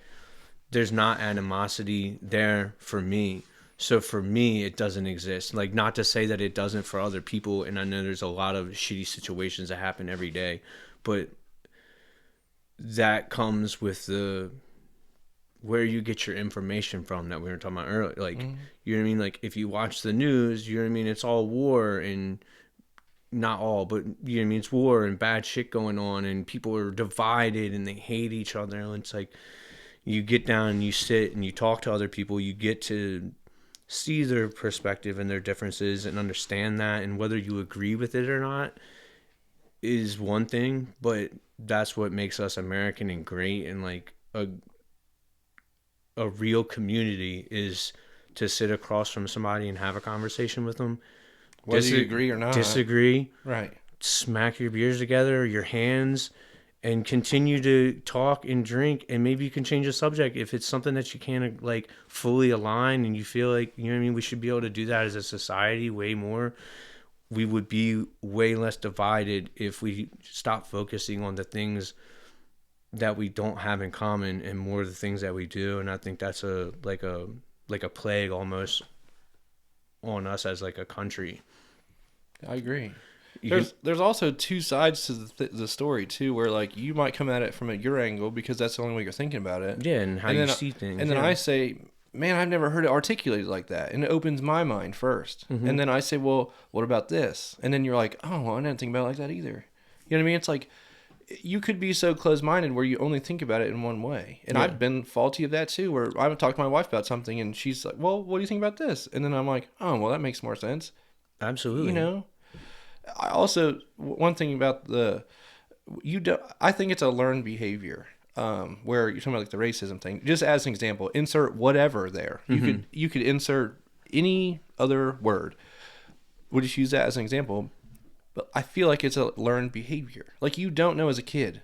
there's not animosity there for me. So for me, it doesn't exist. Like, not to say that it doesn't for other people. And I know there's a lot of shitty situations that happen every day. But that comes with where you get your information from that we were talking about earlier. Like, you know what I mean? Like, if you watch the news, you know what I mean? It's all war, and not all, but you know what I mean? It's war and bad shit going on, and people are divided and they hate each other. And it's like, you get down and you sit and you talk to other people, you get to see their perspective and their differences and understand that, and whether you agree with it or not is one thing, but that's what makes us American and great, and like a real community is to sit across from somebody and have a conversation with them. Whether you agree or not. Disagree. Right. Smack your beers together, your hands, and continue to talk and drink, and maybe you can change the subject if it's something that you can't like fully align and you feel like, you know what I mean, we should be able to do that as a society way more. We would be way less divided if we stop focusing on the things that we don't have in common and more of the things that we do. And I think that's a plague almost on us as like a country. I agree. There's also two sides to the story too, where like you might come at it from your angle because that's the only way you're thinking about it. Yeah, and how you see things. And then I say, man, I've never heard it articulated like that, and it opens my mind 1st. Mm-hmm. And then I say, well, what about this? And then you're like, oh, well, I didn't think about it like that either. You know what I mean? It's like you could be so close-minded where you only think about it in one way. And I've been faulty of that too, where I would talk to my wife about something and she's like, well, what do you think about this? And then I'm like, oh, well, that makes more sense. Absolutely. You know? I also, one thing about I think it's a learned behavior, where you're talking about like the racism thing. Just as an example, insert whatever there. You could insert any other word. We'll just use that as an example. But I feel like it's a learned behavior. Like you don't know as a kid.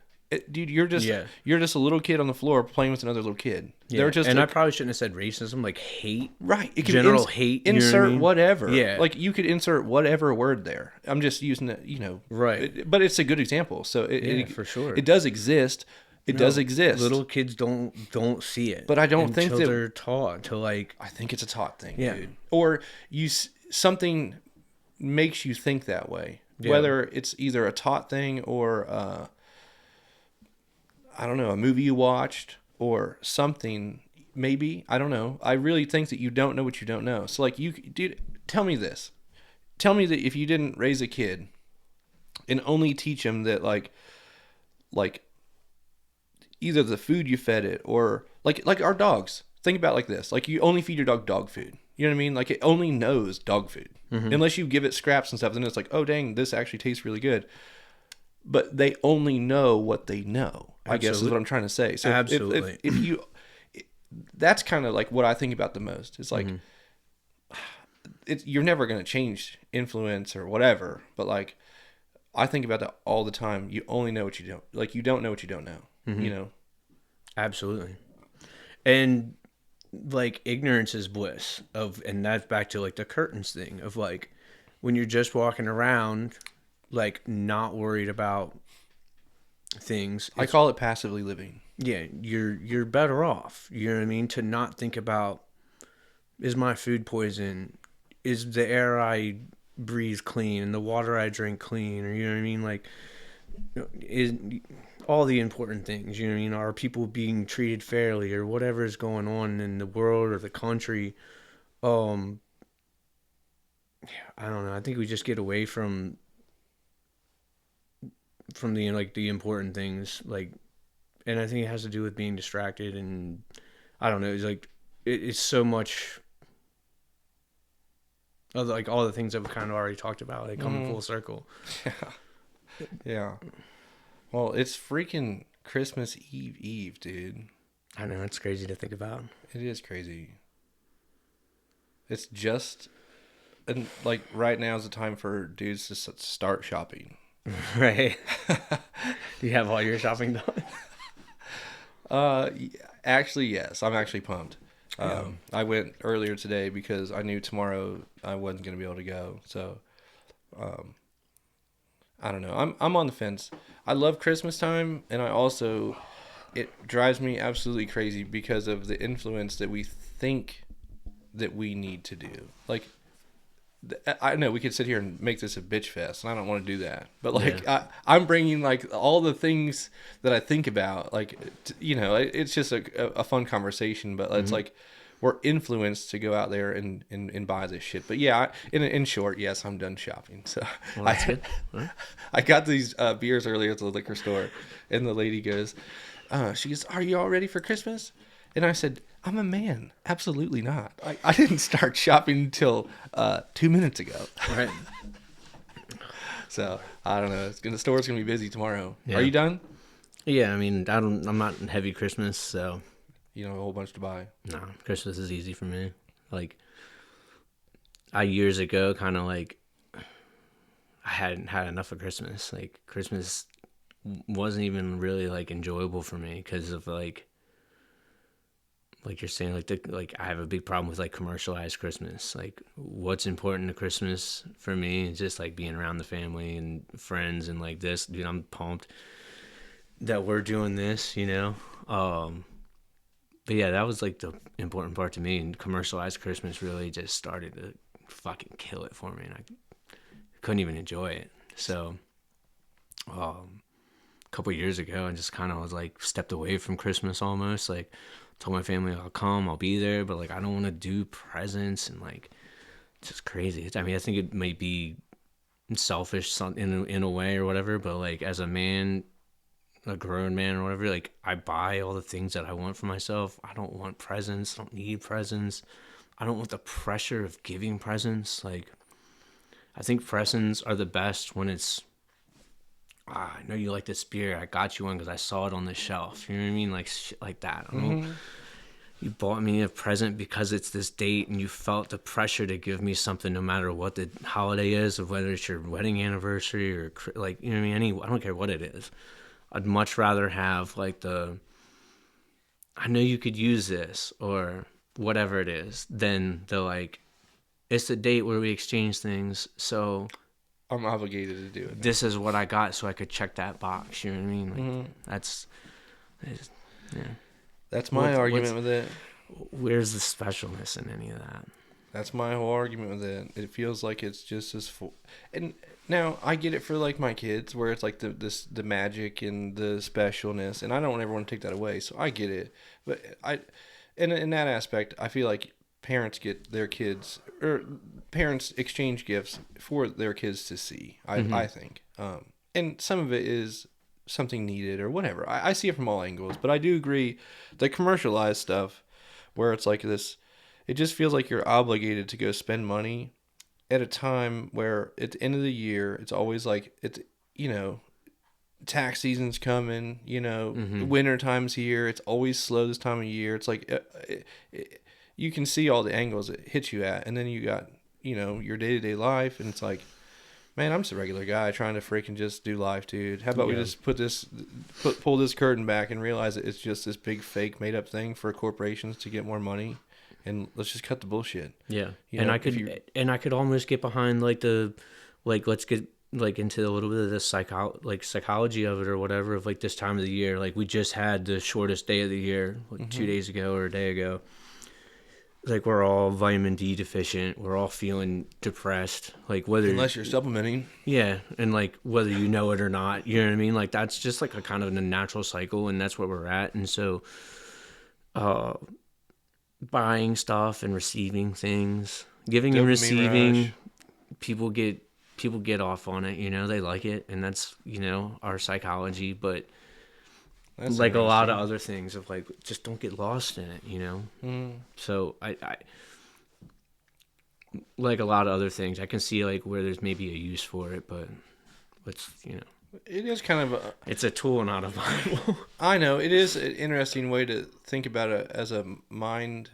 Dude, you're just a little kid on the floor playing with another little kid. Yeah. They're just and I probably shouldn't have said racism, like hate. Right. It can general hate. Insert you know what I mean? whatever. Yeah. Like you could insert whatever word there. I'm just using it, you know. Right. But it's a good example. So for sure. It does exist. It does exist. Little kids don't see it. But I don't think that they're taught to like. I think it's a taught thing, Yeah. dude. Or something makes you think that way. Yeah. Whether it's either a taught thing or I don't know, a movie you watched or something, maybe. I don't know. I really think that you don't know what you don't know. So, like, dude, tell me this. Tell me that if you didn't raise a kid and only teach him that, like either the food you fed it or, like our dogs. Think about it like this. Like, you only feed your dog food. You know what I mean? Like, it only knows dog food. Mm-hmm. Unless you give it scraps and stuff, then it's like, oh, dang, this actually tastes really good. But they only know what they know, I guess is what I'm trying to say. So absolutely. If that's kind of like what I think about the most. It's like, you're never going to change influence or whatever. But like, I think about that all the time. You only know what you don't. Like, you don't know what you don't know, you know? Absolutely. And like ignorance is bliss and that's back to like the curtains thing of like, when you're just walking around, like not worried about things. I call it passively living. Yeah, you're better off. You know what I mean? To not think about, is my food poison? Is the air I breathe clean and the water I drink clean? Or you know what I mean? Like, is all the important things. You know what I mean? Are people being treated fairly or whatever is going on in the world or the country? I don't know. I think we just get away from the like the important things, like, and I think it has to do with being distracted, and I don't know, it's like it's so much of like all the things that we kind of already talked about, like coming full circle. Yeah. Well, it's freaking Christmas Eve, dude. I know, it's crazy to think about. It is crazy. It's just, and like right now is the time for dudes to start shopping. Right. Do you have all your shopping done? Actually, yes. I'm actually pumped. I went earlier today because I knew tomorrow I wasn't going to be able to go. So, I don't know. I'm on the fence. I love Christmas time, and it drives me absolutely crazy because of the influence that we think that we need to do. Like, I know we could sit here and make this a bitch fest, and I don't want to do that. But like, I'm bringing like all the things that I think about. Like, you know, it's just a fun conversation. But it's like we're influenced to go out there and buy this shit. But yeah, in short, yes, I'm done shopping. So well, that's good. I got these beers earlier at the liquor store, and the lady goes, she goes, "Are you all ready for Christmas?" And I said, I'm a man. Absolutely not. I didn't start shopping until 2 minutes ago. Right. So I don't know. The store's gonna be busy tomorrow. Yeah. Are you done? Yeah, I mean, I'm not in heavy Christmas, so You don't have a whole bunch to buy. no, Christmas is easy for me. Like, I years ago kind of like I hadn't had enough of Christmas. Like, Christmas wasn't even really like enjoyable for me because of like you're saying, like I have a big problem with like commercialized Christmas. Like, what's important to Christmas for me is just like being around the family and friends and like this. Dude, I'm pumped that we're doing this, you know. But yeah, that was like the important part to me. And commercialized Christmas really just started to fucking kill it for me, and I couldn't even enjoy it. So, a couple years ago, I just kind of was like stepped away from Christmas almost. Like, told my family I'll come, I'll be there, but like I don't want to do presents and like it's just crazy. I mean, I think it might be selfish in a way or whatever, but like as a man, a grown man or whatever, like I buy all the things that I want for myself. I don't want presents. I don't need presents. I don't want the pressure of giving presents. Like, I think presents are the best when it's, I know you like this beer. I got you one because I saw it on the shelf. You know what I mean? Like shit like that. I don't know. You bought me a present because it's this date and you felt the pressure to give me something no matter what the holiday is, or whether it's your wedding anniversary or like, you know what I mean? I don't care what it is. I'd much rather have like I know you could use this or whatever it is than the like, it's the date where we exchange things. So I'm obligated to do it. This is what I got so I could check that box. You know what I mean? Like, yeah. That's my argument with it. Where's the specialness in any of that? That's my whole argument with it. It feels like it's just as full. And now I get it for like my kids, where it's like the magic and the specialness, and I don't ever want to take that away. So I get it, but in that aspect, I feel like parents get their kids, or parents exchange gifts for their kids to see. I think, and some of it is something needed or whatever. I see it from all angles, but I do agree the commercialized stuff, where it's like this. It just feels like you're obligated to go spend money at a time where at the end of the year, it's always like, it's, you know, tax season's coming, you know, winter time's here. It's always slow this time of year. It's like, you can see all the angles it hits you at. And then you got, you know, your day-to-day life. And it's like, man, I'm just a regular guy trying to freaking just do life, dude. How about we just pull this curtain back and realize that it's just this big fake made up thing for corporations to get more money. And let's just cut the bullshit. Yeah, you and know, I could almost get behind like let's get like into a little bit of the psychology of it or whatever, of like this time of the year. Like, we just had the shortest day of the year, like 2 days ago or a day ago. Like, we're all vitamin D deficient. We're all feeling depressed. Like, unless you're supplementing. Yeah, and like whether you know it or not, you know what I mean? Like, that's just like a kind of a natural cycle, and that's where we're at. And so, buying stuff and receiving things, giving and receiving, rush. people get off on it, you know, they like it, and that's, you know, our psychology. But that's like a lot of other things of like, just don't get lost in it, you know. So I like a lot of other things, I can see like where there's maybe a use for it, but let's, you know, it is kind of it's a tool, not a Bible. I know it is an interesting way to think about it as a mind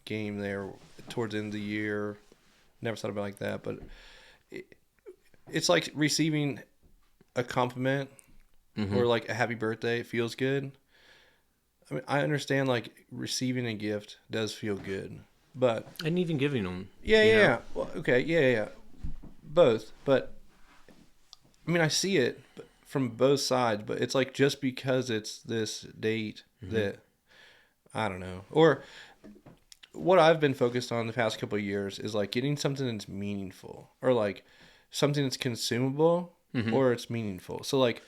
game there towards the end of the year. Never thought about it like that, but it's like receiving a compliment or like a happy birthday. It feels good. I mean, I understand like receiving a gift does feel good, but and even giving them. Yeah. Well, okay. Yeah. Both, but I mean, I see it from both sides, but it's like just because it's this date that I don't know. Or what I've been focused on the past couple of years is like getting something that's meaningful, or like something that's consumable, or it's meaningful. So like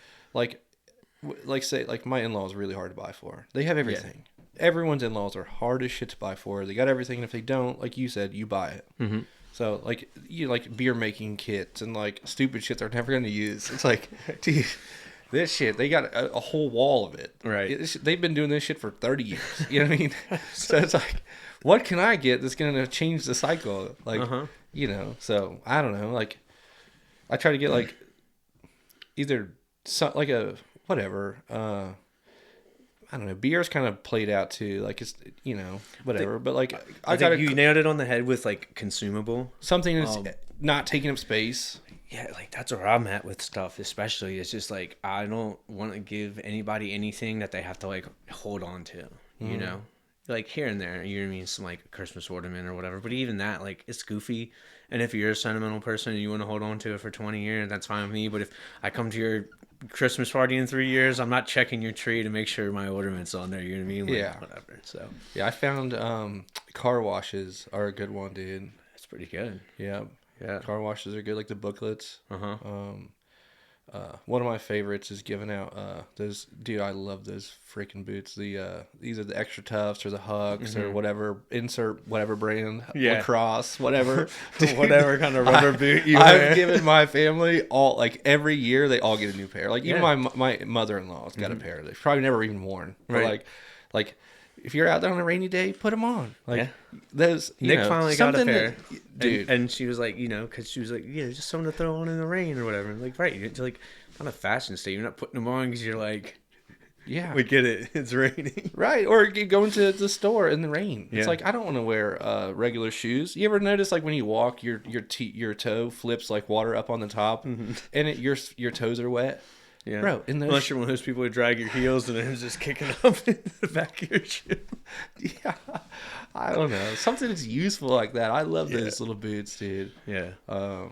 say like my in-laws are really hard to buy for. They have everything. Yeah. Everyone's in-laws are hard as shit to buy for. They got everything, and if they don't, like you said, you buy it. So like you like beer making kits and like stupid shit they're never gonna use. It's like, dude, This shit, they got a whole wall of it. Right. They've been doing this shit for 30 years. You know what I mean? So it's like, what can I get that's going to change the cycle? Like, you know, so I don't know. Like, I try to get like either like a whatever. I don't know. Beer's kind of played out too. Like it's, you know, whatever. But like, I think you nailed it on the head with like consumable. Something that's not taking up space. Yeah, like that's where I'm at with stuff, especially. It's just like I don't want to give anybody anything that they have to like hold on to, you know? Like here and there, you know what I mean? Some like Christmas ornament or whatever. But even that, like, it's goofy. And if you're a sentimental person and you want to hold on to it for 20 years, that's fine with me. But if I come to your Christmas party in 3 years, I'm not checking your tree to make sure my ornament's on there, you know what I mean? Like, yeah. Whatever. So yeah, I found car washes are a good one, dude. It's pretty good. Yeah. Yeah. Car washes are good, like the booklets. One of my favorites is giving out those. Dude, I love those freaking boots. The either the Extra Toughs or the Hucks or whatever. Insert whatever brand. Yeah. Lacrosse, whatever. Dude, whatever kind of rubber boot you wear. I've given my family all, like, every year they all get a new pair. Like even my mother-in-law's got a pair. They've probably never even worn. But Right. like if you're out there on a rainy day, put them on. Like those. Nick finally got a pair, dude. and she was like, you know, because she was like, yeah, just something to throw on in the rain or whatever. Like, right, it's like not a fashion statement. You're not putting them on because you're like, yeah, we get it, it's raining, right? Or go into the store in the rain. It's Yeah. like I don't want to wear regular shoes. You ever notice like when you walk, your toe flips like water up on the top, and your toes are wet. Yeah, bro. Unless you're one of those people who drag your heels and it's just kicking up in the back of your shoe. Yeah, I don't know, something that's useful like that. I love those little boots, dude. Yeah. I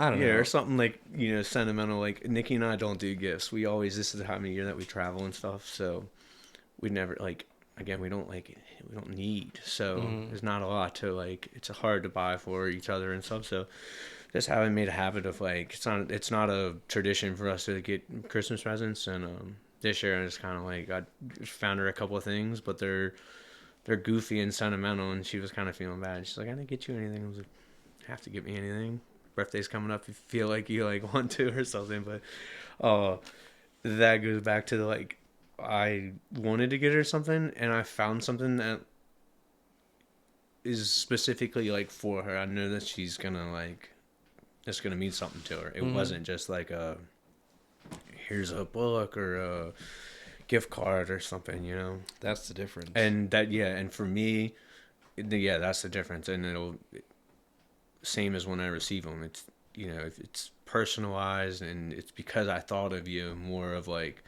don't know. Yeah, or something like, you know, sentimental. Like Nikki and I don't do gifts. We always, this is the time of year that we travel and stuff. So we never, like, again, we don't need. So there's not a lot to, like, it's hard to buy for each other and stuff. So just having made a habit of, like, it's not a tradition for us to get Christmas presents. And this year I just kind of like, I found her a couple of things, but they're goofy and sentimental. And she was kind of feeling bad. She's like, I didn't get you anything. I was like, have to get me anything. Birthday's coming up, you feel like you like want to or something, but that goes back to the, like, I wanted to get her something and I found something that is specifically like for her. I know that she's gonna like, it's gonna mean something to her. It wasn't just like here's a book or a gift card or something, you know. That's the difference. And that, and for me, that's the difference. And it'll, same as when I receive them, it's, you know, if it's personalized and it's because I thought of you more of like,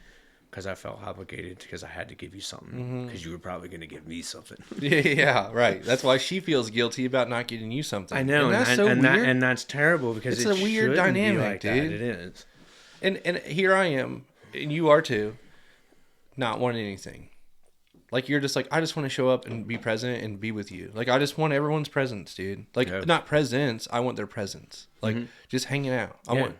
because I felt obligated because I had to give you something because you were probably going to give me something. Yeah, right. That's why she feels guilty about not getting you something. I know, and that's weird. And that's terrible because it's a weird dynamic, like dude. That. It is. And here I am, and you are too, not wanting anything. Like, you're just like, I just want to show up and be present and be with you. Like, I just want everyone's presence, dude. Like, not presents. I want their presence. Like, just hanging out. I want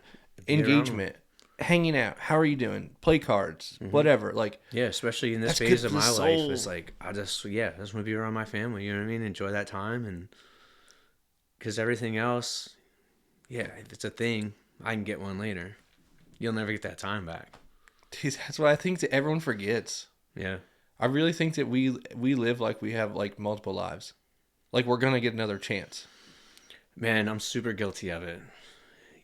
engagement. Hanging out. How are you doing? Play cards. Whatever. Like, yeah, especially in this phase of my life. It's like, I just want to be around my family. You know what I mean? Enjoy that time. And because everything else, if it's a thing, I can get one later. You'll never get that time back. Dude, that's what I think that everyone forgets. Yeah. I really think that we live like we have like multiple lives. Like we're going to get another chance. Man, I'm super guilty of it.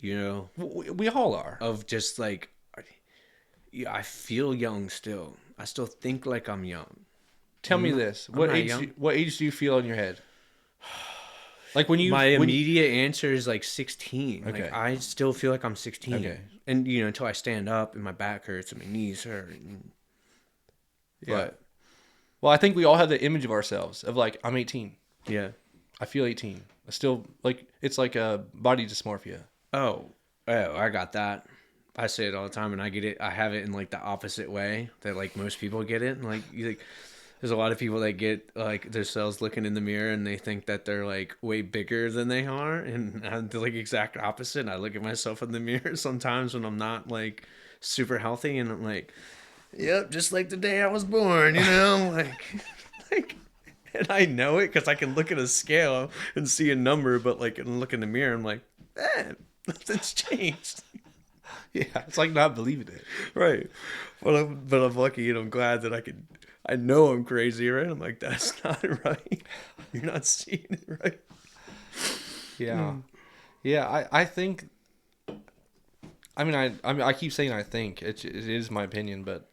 You know? We all are. Of just like, I feel young still. I still think like I'm young. Tell me this. What age do you feel in your head? Like my immediate answer is like 16. Okay. Like I still feel like I'm 16. Okay. And you know, until I stand up and my back hurts and my knees hurt. Well, I think we all have the image of ourselves of like, I'm 18. Yeah. I feel 18. I still, like, it's like a body dysmorphia. Oh, I got that. I say it all the time and I get it. I have it in like the opposite way that like most people get it. And like, there's a lot of people that get like themselves looking in the mirror and they think that they're like way bigger than they are. And I'm the like exact opposite. I look at myself in the mirror sometimes when I'm not like super healthy and I'm like, yep, just like the day I was born, you know, like, and I know it because I can look at a scale and see a number, but like, and look in the mirror, I'm like, nothing's changed. Yeah, it's like not believing it. Right. But I'm lucky and I'm glad that I know I'm crazy, right? I'm like, that's not right. You're not seeing it right. Yeah. Yeah, I think I keep saying I think it is my opinion, but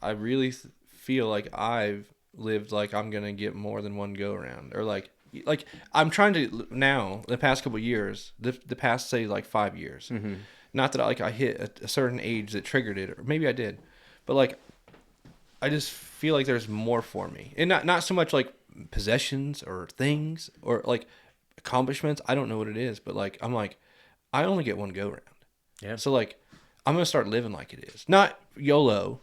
I really feel like I've lived like I'm gonna get more than one go around, or like I'm trying to now the past couple of years, the past say like 5 years, not that I hit a certain age that triggered it, or maybe I did, but like I just feel like there's more for me, and not so much like possessions or things or like accomplishments. I don't know what it is, but like I'm like I only get one go round. Yeah. So like I'm gonna start living like it is. Not YOLO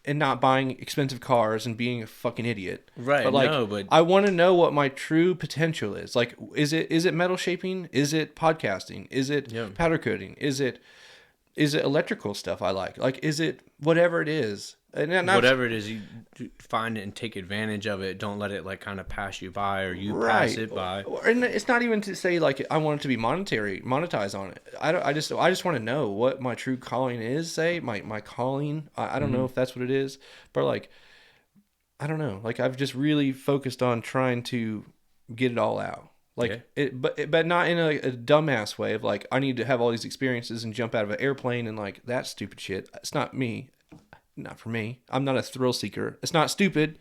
and not buying expensive cars and being a fucking idiot. Right. But like No, but I wanna know what my true potential is. Like is it metal shaping? Is it podcasting? Is it yeah. powder coating? Is it electrical stuff I like? Like is it whatever it is? And not Whatever it is, you find it and take advantage of it. Don't let it like kind of pass you by or you pass it by. And it's not even to say like I want it to be monetized on it. I just want to know what my true calling is. Say my calling. I don't know if that's what it is, but like I don't know. Like I've just really focused on trying to get it all out. Like but not in a dumbass way of like I need to have all these experiences and jump out of an airplane and like that stupid shit. It's not me. Not for me. I'm not a thrill seeker. It's not stupid.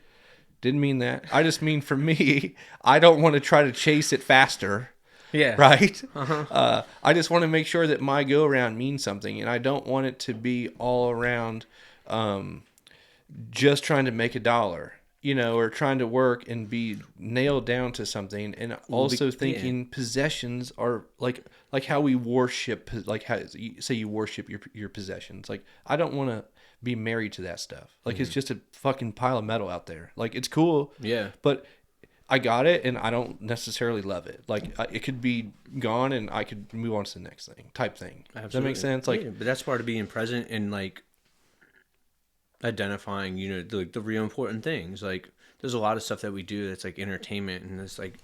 Didn't mean that. I just mean for me, I don't want to try to chase it faster. Yeah. Right? I just want to make sure that my go around means something, and I don't want it to be all around just trying to make a dollar, or trying to work and be nailed down to something. And also thinking possessions are like how we worship, like how say you worship your possessions. Like I don't want to be married to that stuff. Like it's just a fucking pile of metal out there. Like it's cool. Yeah. But I got it and I don't necessarily love it. Like it could be gone and I could move on to the next thing type thing. Absolutely. Does that make sense? Like, but that's part of being present and like identifying, the real important things. Like there's a lot of stuff that we do that's like entertainment and it's like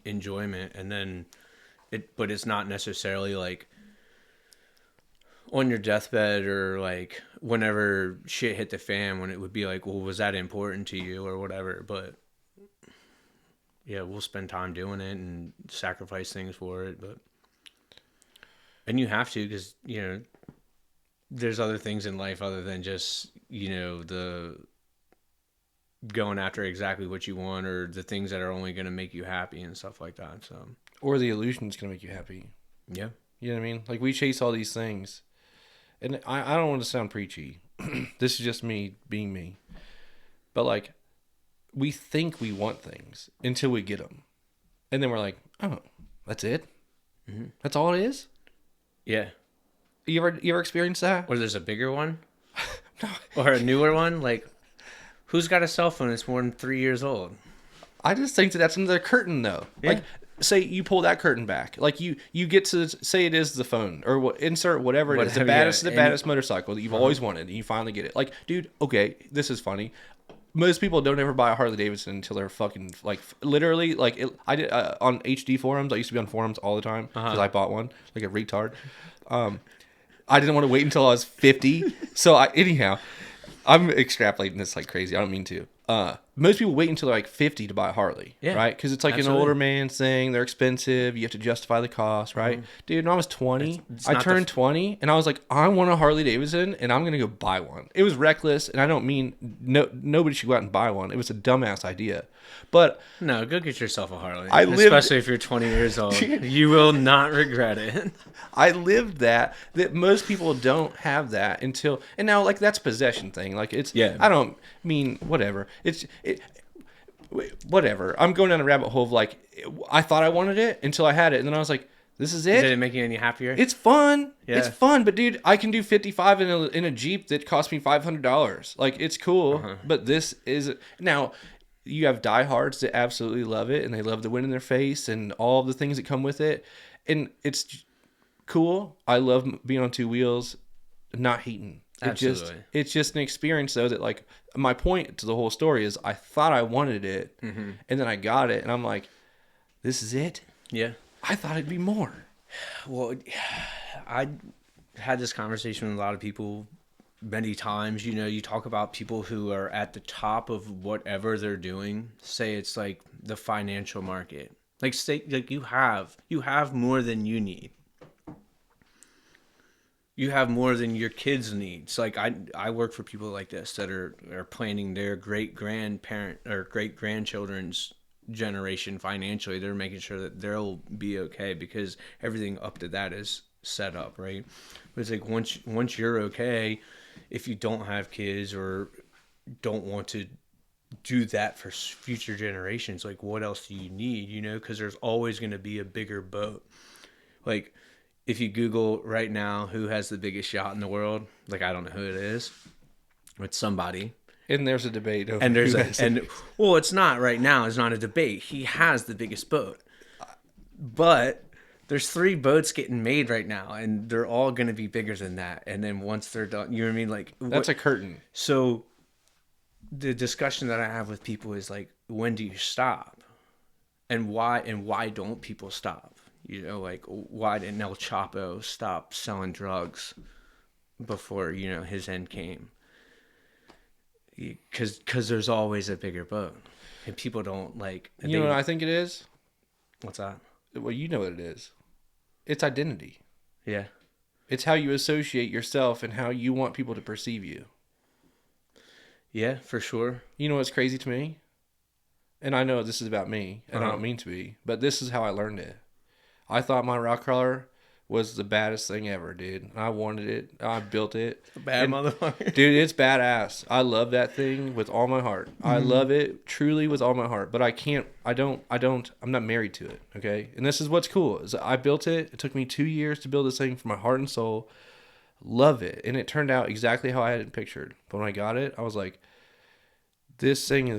enjoyment, and then but it's not necessarily like on your deathbed or like whenever shit hit the fan when it would be like, well, was that important to you or whatever? But yeah, we'll spend time doing it and sacrifice things for it. And you have to, because there's other things in life other than just the going after exactly what you want or the things that are only going to make you happy and stuff like that. So, or the illusion is going to make you happy. Yeah. You know what I mean? Like we chase all these things. And I don't want to sound preachy. This is just me being me. But like, we think we want things until we get them. And then we're like, oh, that's it? Mm-hmm. That's all it is? Yeah. You ever experienced that? Or there's a bigger one? No. Or a newer one? Like, who's got a cell phone that's more than 3 years old? I just think that's another curtain, though. Yeah. Like, say you pull that curtain back. Like, you get to say it is the phone or insert whatever it is. The baddest motorcycle that you've always wanted, and you finally get it. Like, dude, okay, this is funny. Most people don't ever buy a Harley Davidson until they're fucking like literally like I did on HD forums. I used to be on forums all the time because I bought one like a retard. I didn't want to wait until I was 50. So anyhow, I'm extrapolating this like crazy. I don't mean to. Most people wait until they're like 50 to buy a Harley, right? Because it's like an older man's thing. They're expensive. You have to justify the cost, right? Dude, when I was 20, I turned 20, and I was like, I want a Harley Davidson, and I'm going to go buy one. It was reckless, and I don't mean nobody should go out and buy one. It was a dumbass idea. But no, go get yourself a Harley. Especially if you're 20 years old. You will not regret it. I lived that most people don't have that until, and now like that's a possession thing. Like it's, I don't mean whatever. Whatever. I'm going down a rabbit hole of like, I thought I wanted it until I had it. And then I was like, this is it. Did it make you any happier? It's fun. Yeah. It's fun. But dude, I can do 55 in a Jeep that cost me $500. Like it's cool. But this is now you have diehards that absolutely love it and they love the wind in their face and all of the things that come with it. And it's cool. I love being on two wheels, not hating. It's just an experience though that like my point to the whole story is I thought I wanted it and then I got it and I'm like, this is it? Yeah. I thought it'd be more. Well, had this conversation with a lot of people many times. You know, you talk about people who are at the top of whatever they're doing. Say it's like the financial market. Like say like you have more than you need. You have more than your kids' needs. Like I work for people like this that are planning their great grandparent or great grandchildren's generation financially. They're making sure that they'll be okay because everything up to that is set up, right? But it's like once you're okay, if you don't have kids or don't want to do that for future generations, like what else do you need? You know, because there's always going to be a bigger boat. Like if you Google right now who has the biggest yacht in the world, like I don't know who it is. It's somebody. And there's a debate over And there's who a has and it. well, it's not right now. It's not a debate. He has the biggest boat, but there's 3 boats getting made right now, and they're all going to be bigger than that. And then once they're done, you know what I mean? Like That's a curtain. so. The discussion that I have with people is like, when do you stop, and why don't people stop? You know, like why didn't El Chapo stop selling drugs before his end came? Because there's always a bigger boat, and people don't like. You know what I think it is? What's that? Well, you know what it is. It's identity. Yeah. It's how you associate yourself and how you want people to perceive you. Yeah, for sure. You know what's crazy to me? And I know this is about me, and I don't mean to be, but this is how I learned it. I thought my rock crawler was the baddest thing ever, dude. I wanted it. I built it. Bad motherfucker. Dude, it's badass. I love that thing with all my heart. I love it truly with all my heart, but I'm not married to it, okay? And this is what's cool. Is I built it. It took me 2 years to build this thing from my heart and soul. Love it. And it turned out exactly how I had it pictured. But when I got it, I was like, this thing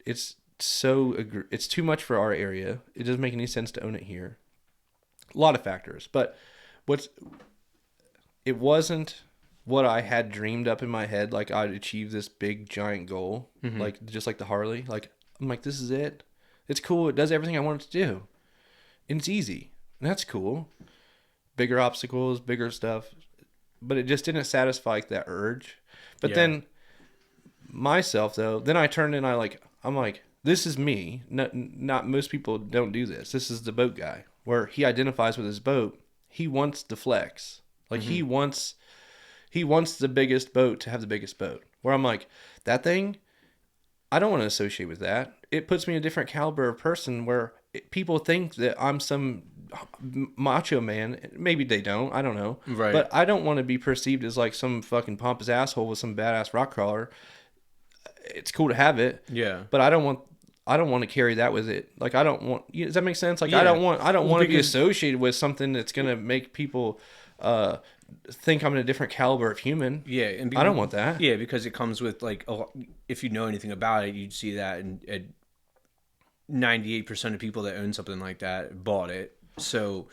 it's too much for our area. It doesn't make any sense to own it here. A lot of factors. But it wasn't what I had dreamed up in my head. Like I'd achieve this big giant goal. Like just like the Harley. Like I'm like, this is it. It's cool. It does everything I want it to do. And it's easy. And that's cool. Bigger obstacles, bigger stuff. But it just didn't satisfy that urge. But then myself though, then I turned and I'm like, this is me. Not most people don't do this. This is the boat guy where he identifies with his boat. He wants the flex. Like he wants the biggest boat to have the biggest boat. Where I'm like, that thing, I don't want to associate with that. It puts me in a different caliber of person where people think that I'm some macho man. Maybe they don't. I don't know. Right. But I don't want to be perceived as like some fucking pompous asshole with some badass rock crawler. It's cool to have it. Yeah. But I don't want to carry that with it. Like I don't want. Does that make sense? Like I don't want to be associated with something that's gonna make people think I'm in a different caliber of human. Yeah, and I don't want that. Yeah, because it comes with like, if you know anything about it, you'd see that, and 98% of people that own something like that bought it. So,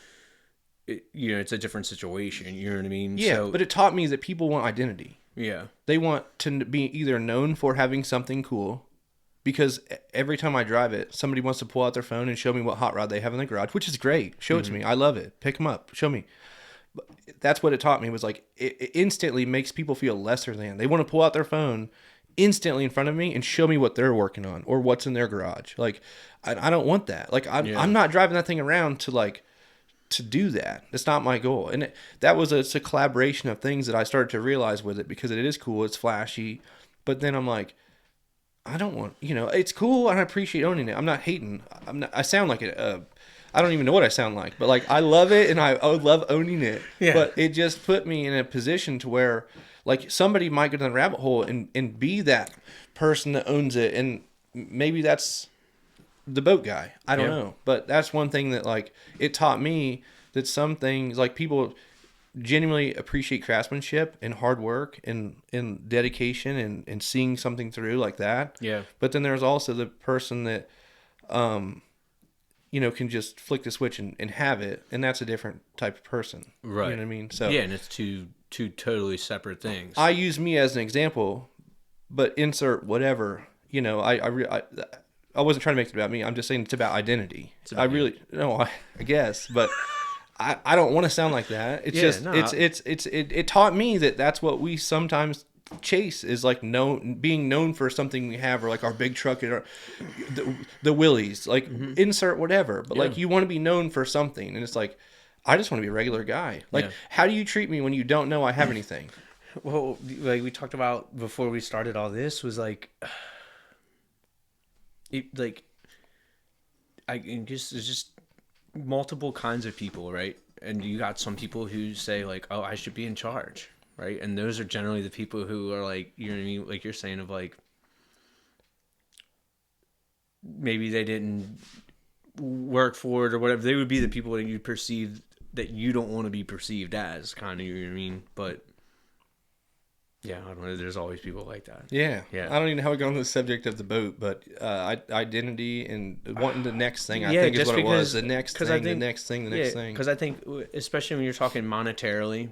it's a different situation. You know what I mean? Yeah, so, but it taught me that people want identity. Yeah. They want to be either known for having something cool, because every time I drive it, somebody wants to pull out their phone and show me what hot rod they have in the garage, which is great. Show it to me. I love it. Pick them up. Show me. But that's what it taught me, was like, it instantly makes people feel lesser than. They want to pull out their phone instantly in front of me and show me what they're working on or what's in their garage. Like, I don't want that. Like, I'm not driving that thing around to do that. It's not my goal. And it's a collaboration of things that I started to realize with it, because it is cool. It's flashy. But then I'm like, I don't want, it's cool and I appreciate owning it. I'm not hating. I sound like I don't even know what I sound like, but like I love it and I love owning it. Yeah. But it just put me in a position to where like somebody might go down the rabbit hole and be that person that owns it. And maybe that's the boat guy. I don't know. But that's one thing that like it taught me, that some things like people genuinely appreciate craftsmanship and hard work and dedication and seeing something through like that. Yeah. But then there's also the person that can just flick the switch and have it, and that's a different type of person. Right. You know what I mean? So yeah, and it's two totally separate things. I use me as an example, but insert whatever. I wasn't trying to make it about me. I'm just saying it's about identity. I guess, but I don't want to sound like that. It's Yeah, just no, it taught me that that's what we sometimes chase is like being known for something we have, or like our big truck or the Willies, like insert whatever. But yeah, like you want to be known for something, and it's like I just want to be a regular guy. Like yeah. how do you treat me when you don't know I have anything? Well, like we talked about before we started all this was like, like I guess there's just multiple kinds of people, right? And you got some people who say like, "Oh, I should be in charge," right? And those are generally the people who are like, you know what I mean? Like you're saying of like maybe they didn't work for it or whatever. They would be the people that you perceive that you don't want to be perceived as, kind of. You know what I mean? But yeah, I don't know. There's always people like that. Yeah. Yeah. I don't even know how we got on the subject of the boat, but identity and wanting the next thing, I Yeah, think is just what it was. because The next thing, I think, the next thing, the yeah, next thing. because I think especially when you're talking monetarily,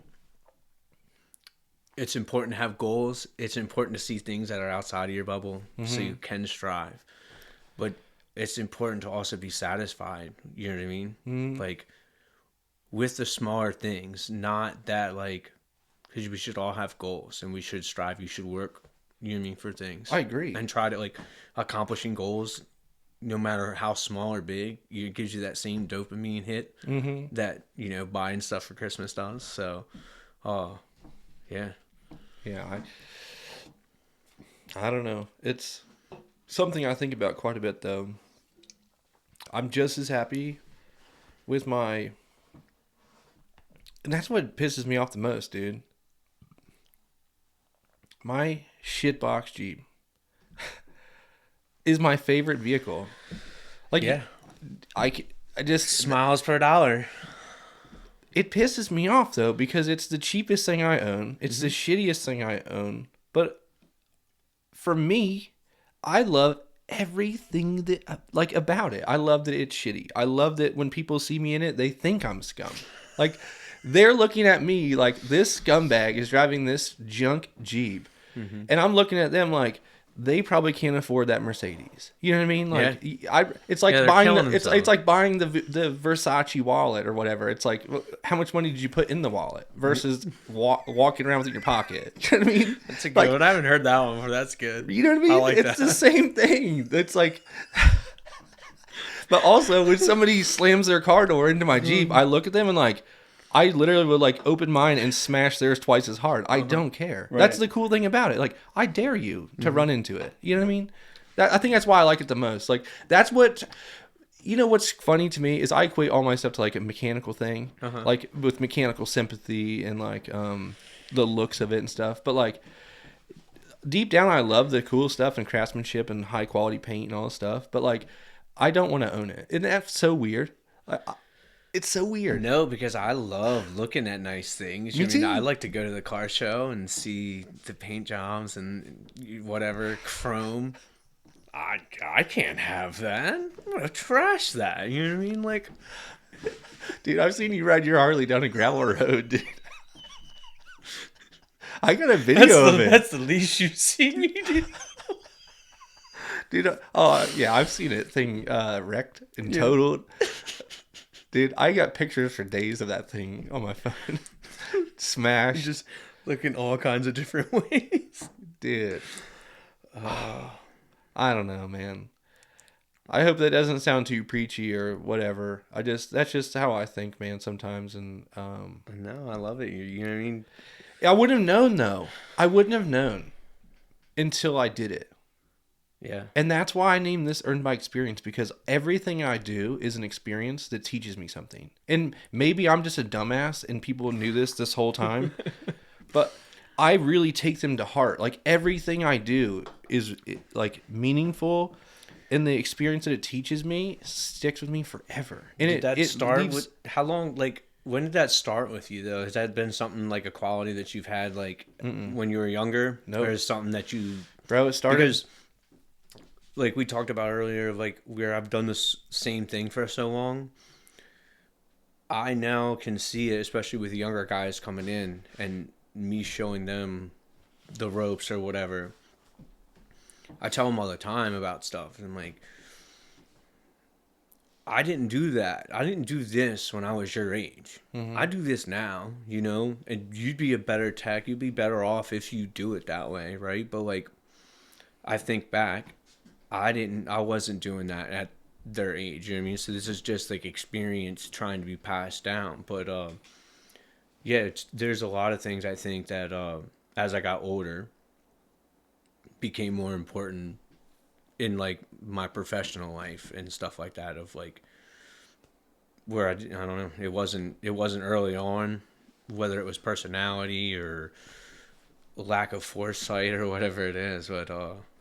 it's important to have goals. It's important to see things that are outside of your bubble so you can strive. But it's important to also be satisfied. You know what I mean? Like with the smaller things, not that like, because we should all have goals and we should strive. You should work, you know what I mean, for things. I agree. And try to like accomplishing goals, no matter how small or big. It gives you that same dopamine hit that, you know, buying stuff for Christmas does. So, yeah. Yeah, I don't know. It's something I think about quite a bit, though. I'm just as happy with my, and that's what pisses me off the most, dude. My shitbox Jeep is my favorite vehicle. Like, Yeah. I just Smiles per dollar. it pisses me off though because it's the cheapest thing I own. It's the shittiest thing I own. But for me, I love everything that like about it. I love that it's shitty. I love that when people see me in it, they think I'm scum. Like they're looking at me like this scumbag is driving this junk Jeep, and I'm looking at them like they probably can't afford that Mercedes. You know what I mean? Like it's like Yeah, they're buying killing it's themselves. like buying the Versace wallet or whatever. It's like how much money did you put in the wallet versus walking around with it in your pocket? You know what I mean? That's a good Like, one. I haven't heard that one before. That's good. you know what I mean? I like It's that. the same thing. It's like, but also when somebody slams their car door into my Jeep, I look at them and like, I literally would like open mine and smash theirs twice as hard. I don't care. That's the cool thing about it. Like, I dare you to run into it. You know what I mean? I think that's why I like it the most. Like, that's what. You know what's funny to me is I equate all my stuff to like a mechanical thing, like with mechanical sympathy and like the looks of it and stuff. But like deep down, I love the cool stuff and craftsmanship and high quality paint and all this stuff. But like, I don't want to own it. Isn't that so weird? It's so weird. No, because I love looking at nice things. Me I mean, I too. like to go to the car show and see the paint jobs and whatever chrome. I can't have that. I'm gonna trash that. You know what I mean? Like, Dude, I've seen you ride your Harley down a gravel road, dude. I got a video of it. that's the least you've seen me do. Dude, oh, yeah, I've seen it thing wrecked and totaled. Dude, I got pictures for days of that thing on my phone. Smashed. Just looking all kinds of different ways. Dude. I don't know, man. I hope that doesn't sound too preachy or whatever. That's just how I think, man, sometimes. And No, I love it. You know what I mean? I wouldn't have known, though. I wouldn't have known until I did it. Yeah. And that's why I named this Earned by Experience, because everything I do is an experience that teaches me something. And maybe I'm just a dumbass and people knew this whole time, but I really take them to heart. Like everything I do is like meaningful, and the experience that it teaches me sticks with me forever. And Did that start leaves- with how long? Like, when did that start with you though? Has that been something like a quality that you've had like when you were younger? Nope. Or is something that you Bro, it started. because like we talked about earlier, of like where I've done this same thing for so long. I now can see it, especially with younger guys coming in and me showing them the ropes or whatever. I tell them all the time about stuff, and I'm like, I didn't do that. I didn't do this when I was your age. Mm-hmm. I do this now, and you'd be a better tech. You'd be better off if you do it that way, right? But like, I think back, I wasn't doing that at their age. You know what I mean? So this is just like experience trying to be passed down. But yeah, there's a lot of things I think that as I got older became more important in like my professional life and stuff like that. Of like where I don't know, it wasn't early on, whether it was personality or lack of foresight or whatever it is. But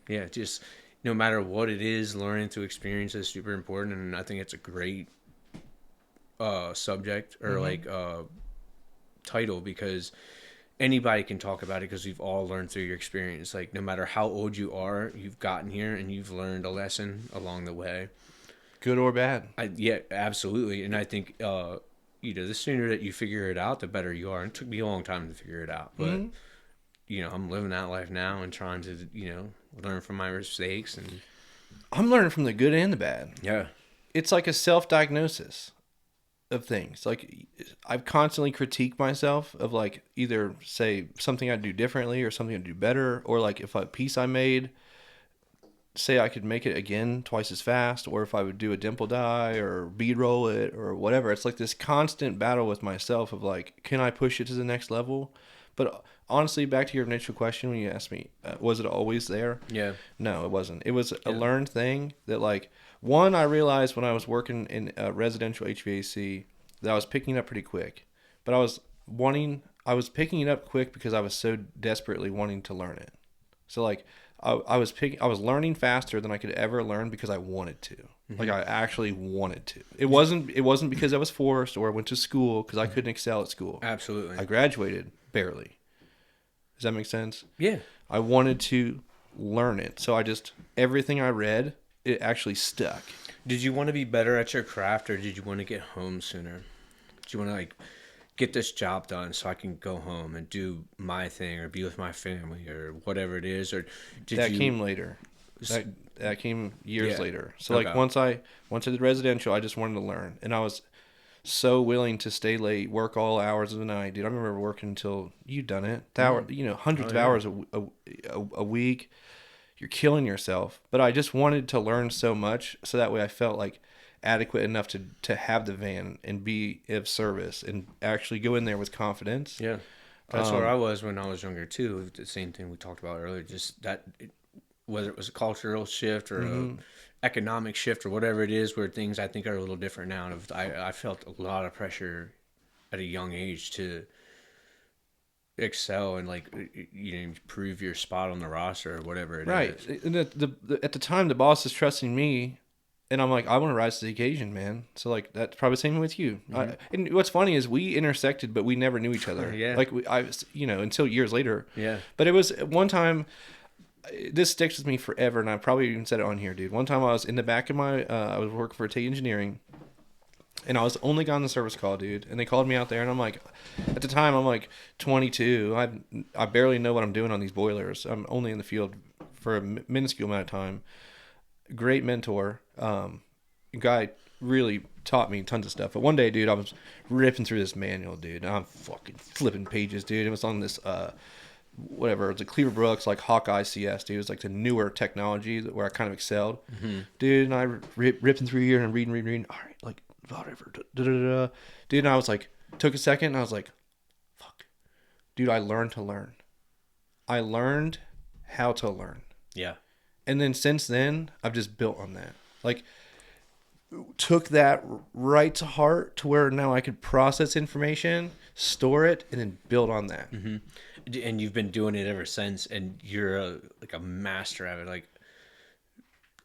yeah, just no matter what it is, learning through experience is super important, and I think it's a great subject or Mm-hmm. like title because anybody can talk about it because we've all learned through your experience. Like no matter how old you are, you've gotten here and you've learned a lesson along the way. Good or bad. Yeah, absolutely. And I think the sooner that you figure it out, the better you are. And it took me a long time to figure it out, but Mm-hmm. I'm living that life now and trying to learn from my mistakes and I'm learning from the good and the bad. yeah. It's like a self-diagnosis of things. Like I've constantly critiqued myself of like either say something I'd do differently or something I'd do better, or like if a piece I made, say I could make it again twice as fast, or if I would do a dimple die or bead roll it or whatever. It's like this constant battle with myself of like, can I push it to the next level? But honestly, back to your initial question when you asked me, was it always there? Yeah. No, it wasn't. It was a Yeah. learned thing that, like, one, I realized when I was working in residential HVAC that I was picking it up pretty quick. But I was picking it up quick because I was so desperately wanting to learn it. So, like, I was learning faster than I could ever learn because I wanted to. Like, I actually wanted to. It wasn't because I was forced or I went to school because I couldn't excel at school. Absolutely. I graduated barely. Does that make sense? Yeah. I wanted to learn it. So everything I read, it actually stuck. Did you want to be better at your craft or did you want to get home sooner? Do you want to like get this job done so I can go home and do my thing or be with my family or whatever it is? Or did That you? came later. That that came years Yeah. later. So like Okay. once I did residential, I just wanted to learn, and I was so willing to stay late, work all hours of the night, dude. I remember working until you done it, Oh hundreds of yeah. hours a week. You're killing yourself. But I just wanted to learn so much, so that way I felt like adequate enough to have the van and be of service and actually go in there with confidence. Yeah. That's where I was when I was younger too. The same thing we talked about earlier. Just that, whether it was a cultural shift or a Mm-hmm. economic shift or whatever it is, where things I think are a little different now. And I felt a lot of pressure at a young age to excel and like prove your spot on the roster or whatever it Right. is. And at the time, the boss is trusting me, and I'm like, I want to rise to the occasion, man. So like that's probably the same with you. And what's funny is we intersected, but we never knew each other. Yeah. Like until years later. Yeah. But it was one time. This sticks with me forever, and I probably even said it on here, dude. One time I was in the back of my, I was working for T Engineering, and I was only got on the service call, dude. And they called me out there, and I'm like, at the time, I'm like 22. I barely know what I'm doing on these boilers. I'm only in the field for a minuscule amount of time. Great mentor, guy really taught me tons of stuff. But one day, dude, I was ripping through this manual, dude. And I'm fucking flipping pages, dude. It was on this whatever, it's a Cleaver Brooks like Hawkeye CS, dude. It was like the newer technology where I kind of excelled, dude. And I ripping through here and reading. All right, like whatever, dude. And I was like, took a second, and I was like, fuck, dude. I learned to learn. I learned how to learn, Yeah. and then since then, I've just built on that. Like, took that right to heart to where now I could process information, store it, and then build on that. And you've been doing it ever since, and you're like a master at it. Like,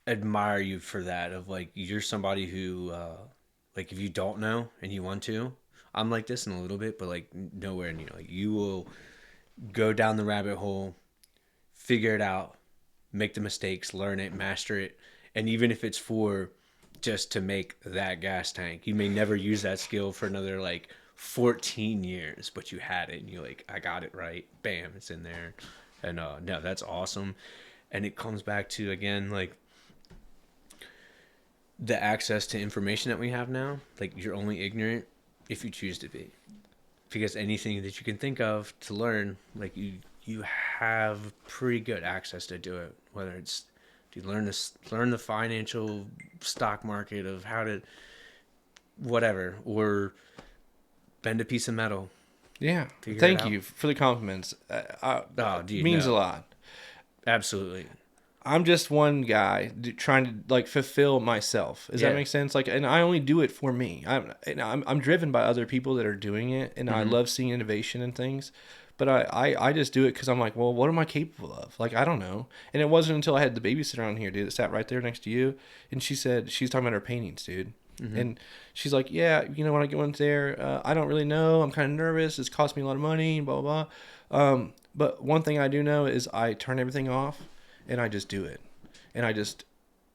admire you for that. Of like, you're somebody who, like, if you don't know and you want to, I'm like this in a little bit, but like nowhere near. Like, you will go down the rabbit hole, figure it out, make the mistakes, learn it, master it, and even if it's for just to make that gas tank, you may never use that skill for another like 14 years, but you had it and you're like, I got it right, bam, it's in there. And no, that's awesome. And it comes back to, again, like, the access to information that we have now, like you're only ignorant if you choose to be. Because anything that you can think of to learn, like you have pretty good access to do it. Whether it's to learn the financial stock market of how to whatever, or bend a piece of metal, Yeah. figure it Thank out. you for the compliments. Oh, dude, Means a no, lot. absolutely, I'm just one guy trying to like fulfill myself. Does that yeah. make sense? Like, and I only do it for me. I'm driven by other people that are doing it, and I Mm-hmm. love seeing innovation and things. But I just do it because I'm like, well, what am I capable of? Like, I don't know. And it wasn't until I had the babysitter on here, dude, that sat right there next to you, and she said she's talking about her paintings, dude. Mm-hmm. And she's like, yeah, when I go in there, I don't really know. I'm kind of nervous. It's cost me a lot of money, blah blah blah. But one thing I do know is I turn everything off and I just do it, and I just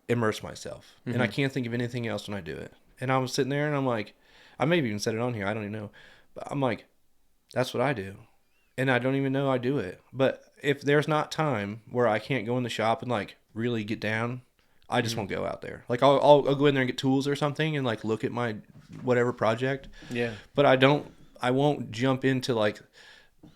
immerse myself, and I Mm-hmm. can't think of anything else when I do it. And I was sitting there, and I'm like, I maybe even said it on here. I don't even know, but I'm like, that's what I do, and I don't even know I do it. But if there's not time where I can't go in the shop and like really get down, I just Mm-hmm. won't go out there. Like I'll go in there and get tools or something and like look at my whatever project, Yeah. but I won't jump into like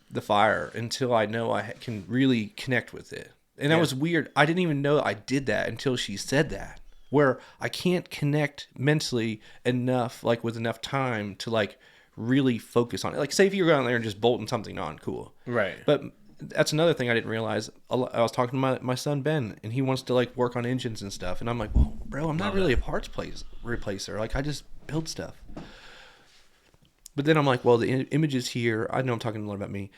the fire until I know I can really connect with it. And that Yeah. was weird. I didn't even know I did that until she said that. Where I can't connect mentally enough, like with enough time to like really focus on it. Like, say if you're going there and just bolting something on, cool. Right. But that's another thing I didn't realize. I was talking to my son Ben, and he wants to like work on engines and stuff. And I'm like, well, bro, I'm not Love really a that. parts replacer. Like, I just build stuff. But then I'm like, well, the images here. I know I'm talking a lot about me.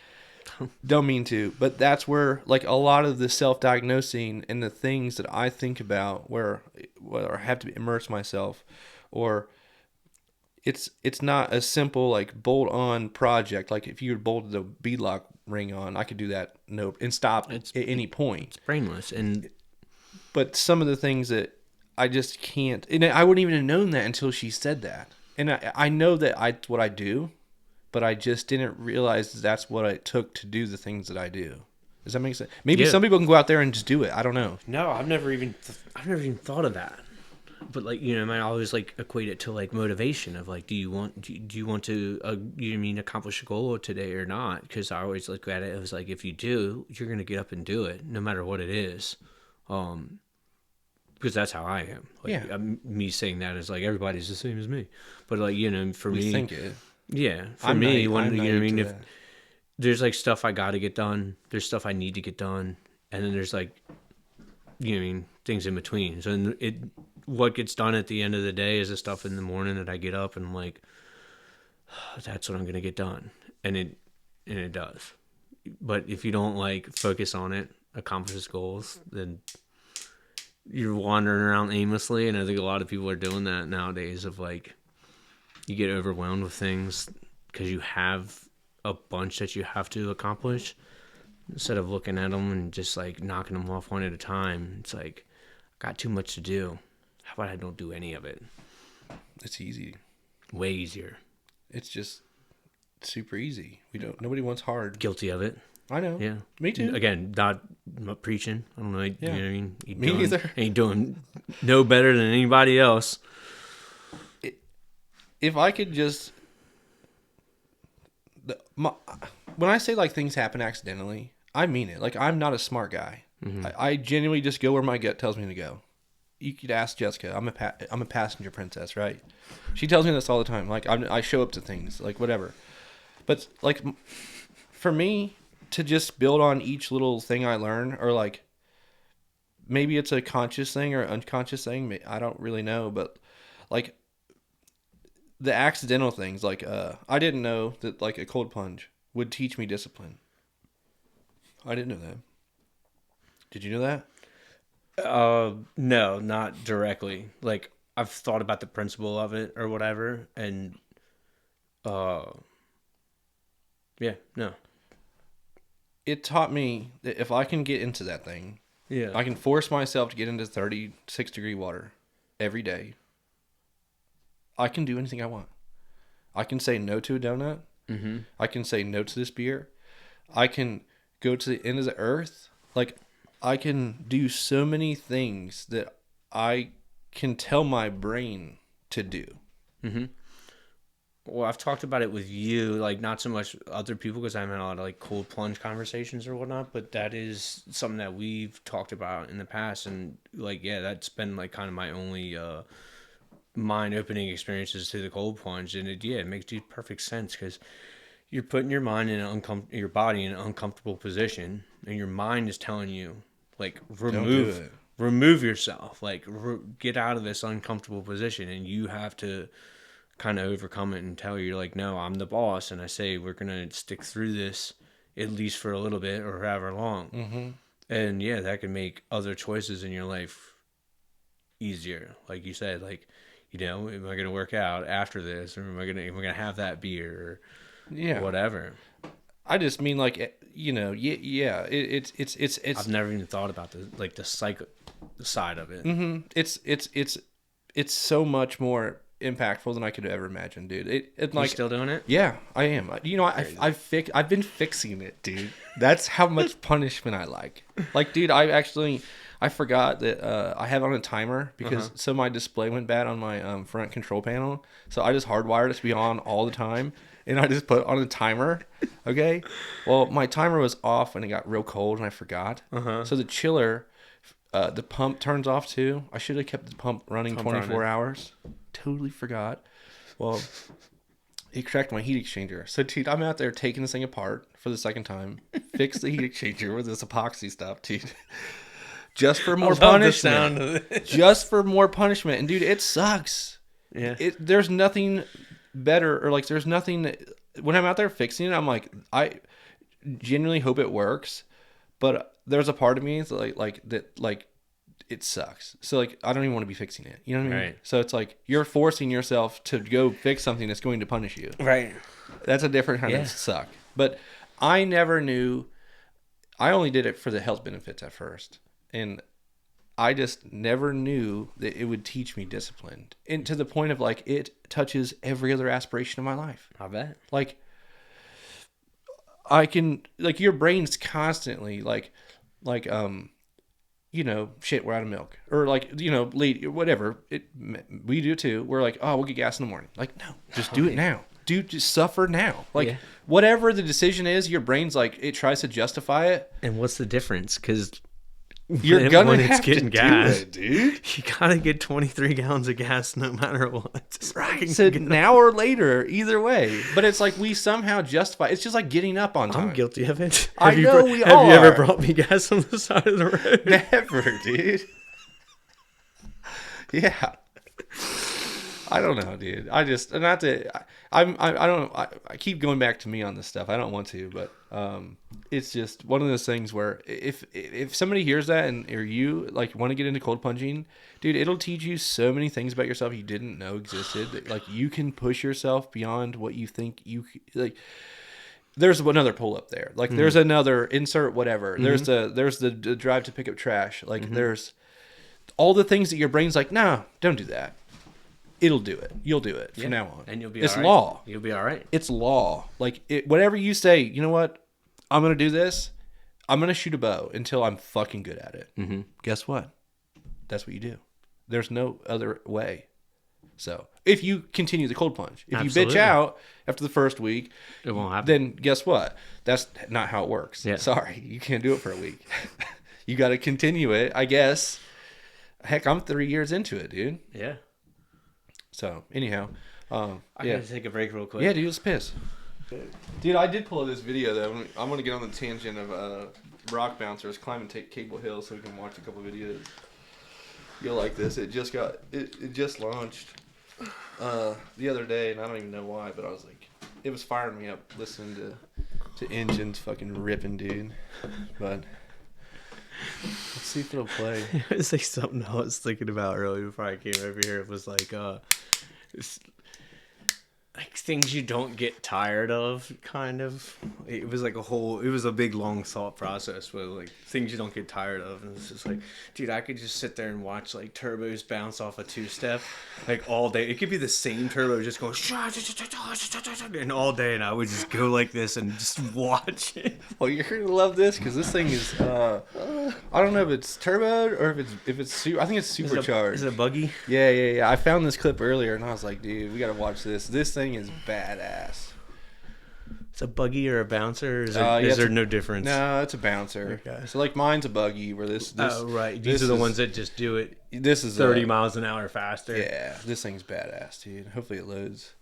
Don't mean to, but that's where like a lot of the self-diagnosing and the things that I think about where I have to immerse myself, or it's not a simple like bolt-on project. Like if you had bolted the beadlock ring on, I could do that and stop It's at any point. it's brainless, and But some of the things that I just can't, and I wouldn't even have known that until she said that. And I know that what I do, but I just didn't realize that's what it took to do the things that I do. Does that make sense? Maybe yeah. some people can go out there and just do it. I don't know. No, I've never even thought of that. But like I always like equate it to like motivation of like, do you want to accomplish a goal today or not? Because I always look at it as like, if you do, you're gonna get up and do it no matter what it is. Because that's how I am. Like Yeah, me saying that is like everybody's the same as me, but like for we me, think it. yeah, for me, when I'm naive to if that. there's like stuff I got to get done, there's stuff I need to get done, and then there's like things in between. So what gets done at the end of the day is the stuff in the morning that I get up and I'm like, that's what I'm gonna get done, and it does. But if you don't like focus on it, accomplish its goals, then you're wandering around aimlessly. And I think a lot of people are doing that nowadays. Of like, you get overwhelmed with things because you have a bunch that you have to accomplish, instead of looking at them and just like knocking them off one at a time. It's like, I got too much to do. How about I don't do any of it? It's easy. Way easier. It's just super easy. Nobody wants hard. Guilty of it. I know. Yeah. Me too. Again, not preaching. I don't know. You Yeah. know what I mean? Me neither. Ain't doing no better than anybody else. If I could just, when I say like things happen accidentally, I mean it. Like, I'm not a smart guy. Mm-hmm. I genuinely just go where my gut tells me to go. You could ask Jessica. I'm a passenger princess, right? She tells me this all the time. Like, I show up to things, like whatever. But like, for me to just build on each little thing I learn, or like maybe it's a conscious thing or unconscious thing. I don't really know, but like the accidental things, like I didn't know that like a cold plunge would teach me discipline. I didn't know that. Did you know that? No, not directly. Like, I've thought about the principle of it or whatever, and uh, yeah, no, It taught me that if I can get into that thing, yeah, I can force myself to get into 36-degree water every day. I can do anything I want. I can say no to a donut. mm-hmm. I can say no to this beer. I can go to the end of the earth. Like, I can do so many things that I can tell my brain to do. Well, I've talked about it with you, like not so much other people because I'm in a lot of like cold plunge conversations or whatnot, but that is something that we've talked about in the past, and like yeah, that's been like kind of my only mind opening experiences to the cold plunge, and it makes perfect sense because you're putting your mind in your body in an uncomfortable position, and your mind is telling you like Don't do it. remove yourself, like get out of this uncomfortable position, and you have to kind of overcome it and tell you like, no, I'm the boss, and I say we're gonna stick through this at least for a little bit or however long. And yeah, that can make other choices in your life easier, like you said, like, you know, am I gonna work out after this, or am I gonna have that beer or whatever. I just mean like, you know, it's I've never even thought about the psych side of it. It's so much more impactful than I could ever imagine, dude. It like, you still doing it? Yeah, I am. You know, I've been fixing it, dude. That's how much punishment I like. Like, dude, I forgot that I have it on a timer because so my display went bad on my front control panel. So I just hardwired it to be on all the time, and I just put it on a timer. Okay. Well, my timer was off and it got real cold, and I forgot. So the chiller, the pump turns off too. I should have kept the pump running 24 hours. Totally forgot. Well, it cracked my heat exchanger. So, dude, I'm out there taking this thing apart for the second time. Fix the heat exchanger with this epoxy stuff, dude. Just for more punishment. Just for more punishment. And, dude, it sucks. Yeah. There's nothing better, or like there's nothing. When I'm out there fixing it, I'm like, I genuinely hope it works. But there's a part of me that's like it sucks. So like, I don't even want to be fixing it. You know what I mean? Right. So it's like you're forcing yourself to go fix something that's going to punish you. Right. That's a different kind of suck. But I never knew. I only did it for the health benefits at first, and I just never knew that it would teach me discipline, and to the point of like it touches every other aspiration of my life. I bet. Like, I can, like, your brain's constantly like you know, shit, we're out of milk, or like, you know, late, whatever. We do too. We're like, oh, we'll get gas in the morning. Like, no, just do it now. Dude, just suffer now. Like, whatever the decision is, your brain's like, it tries to justify it. And what's the difference? Because you're gonna when have it's getting to gas, do it, dude. You gotta get 23 gallons of gas no matter what. Right. So now or later, either way. But it's like we somehow justify. It's just like getting up on time. I'm guilty of it. I know we all Have you ever are. brought me gas on the side of the road? Never, dude. Yeah. I don't know, dude. I just, not that I don't. I keep going back to me on this stuff. I don't want to, but it's just one of those things where if somebody hears that or you like want to get into cold plunging, dude, it'll teach you so many things about yourself you didn't know existed. That, like, you can push yourself beyond what you think you like. There's another pull up there. Like, there's another insert whatever. There's the drive to pick up trash. Like, there's all the things that your brain's like, no, don't do that. It'll do it. You'll do it from now on. And you'll be it's all right. law. You'll be all right. It's law. Like, whatever you say, you know what? I'm going to do this. I'm going to shoot a bow until I'm fucking good at it. Guess what? That's what you do. There's no other way. So if you continue the cold plunge, if you bitch out after the first week, it won't happen. Then guess what? That's not how it works. Yeah. Sorry. You can't do it for a week. You got to continue it, I guess. Heck, I'm 3 years into it, dude. Yeah. So, anyhow, I gotta take a break real quick. Yeah, dude, let's piss. Dude, I did pull this video, though. I'm going to get on the tangent of rock bouncers climbing Cable Hill so we can watch a couple videos. You'll like this. It just launched the other day, and I don't even know why, but I was like, it was firing me up listening to engines fucking ripping, dude. But let's see if it'll play. It's like something I was thinking about earlier before I came over here. It was like, it's like things you don't get tired of, kind of. It was like it was a big long thought process, but like things you don't get tired of. And it's just like, dude, I could just sit there and watch like turbos bounce off a two-step like all day. It could be the same turbo just going and all day, and I would just go like this and just watch it. Well, you're going to love this because this thing is I don't know if it's turboed or if it's I think it's supercharged. Is it a buggy? Yeah. I found this clip earlier and I was like, dude, we gotta watch this. This thing is badass. It's a buggy or a bouncer? Is there no difference? No, it's a bouncer. Okay. So like mine's a buggy where this oh right. These are the ones that just do it. This is 30 miles an hour faster. Yeah, this thing's badass, dude. Hopefully it loads.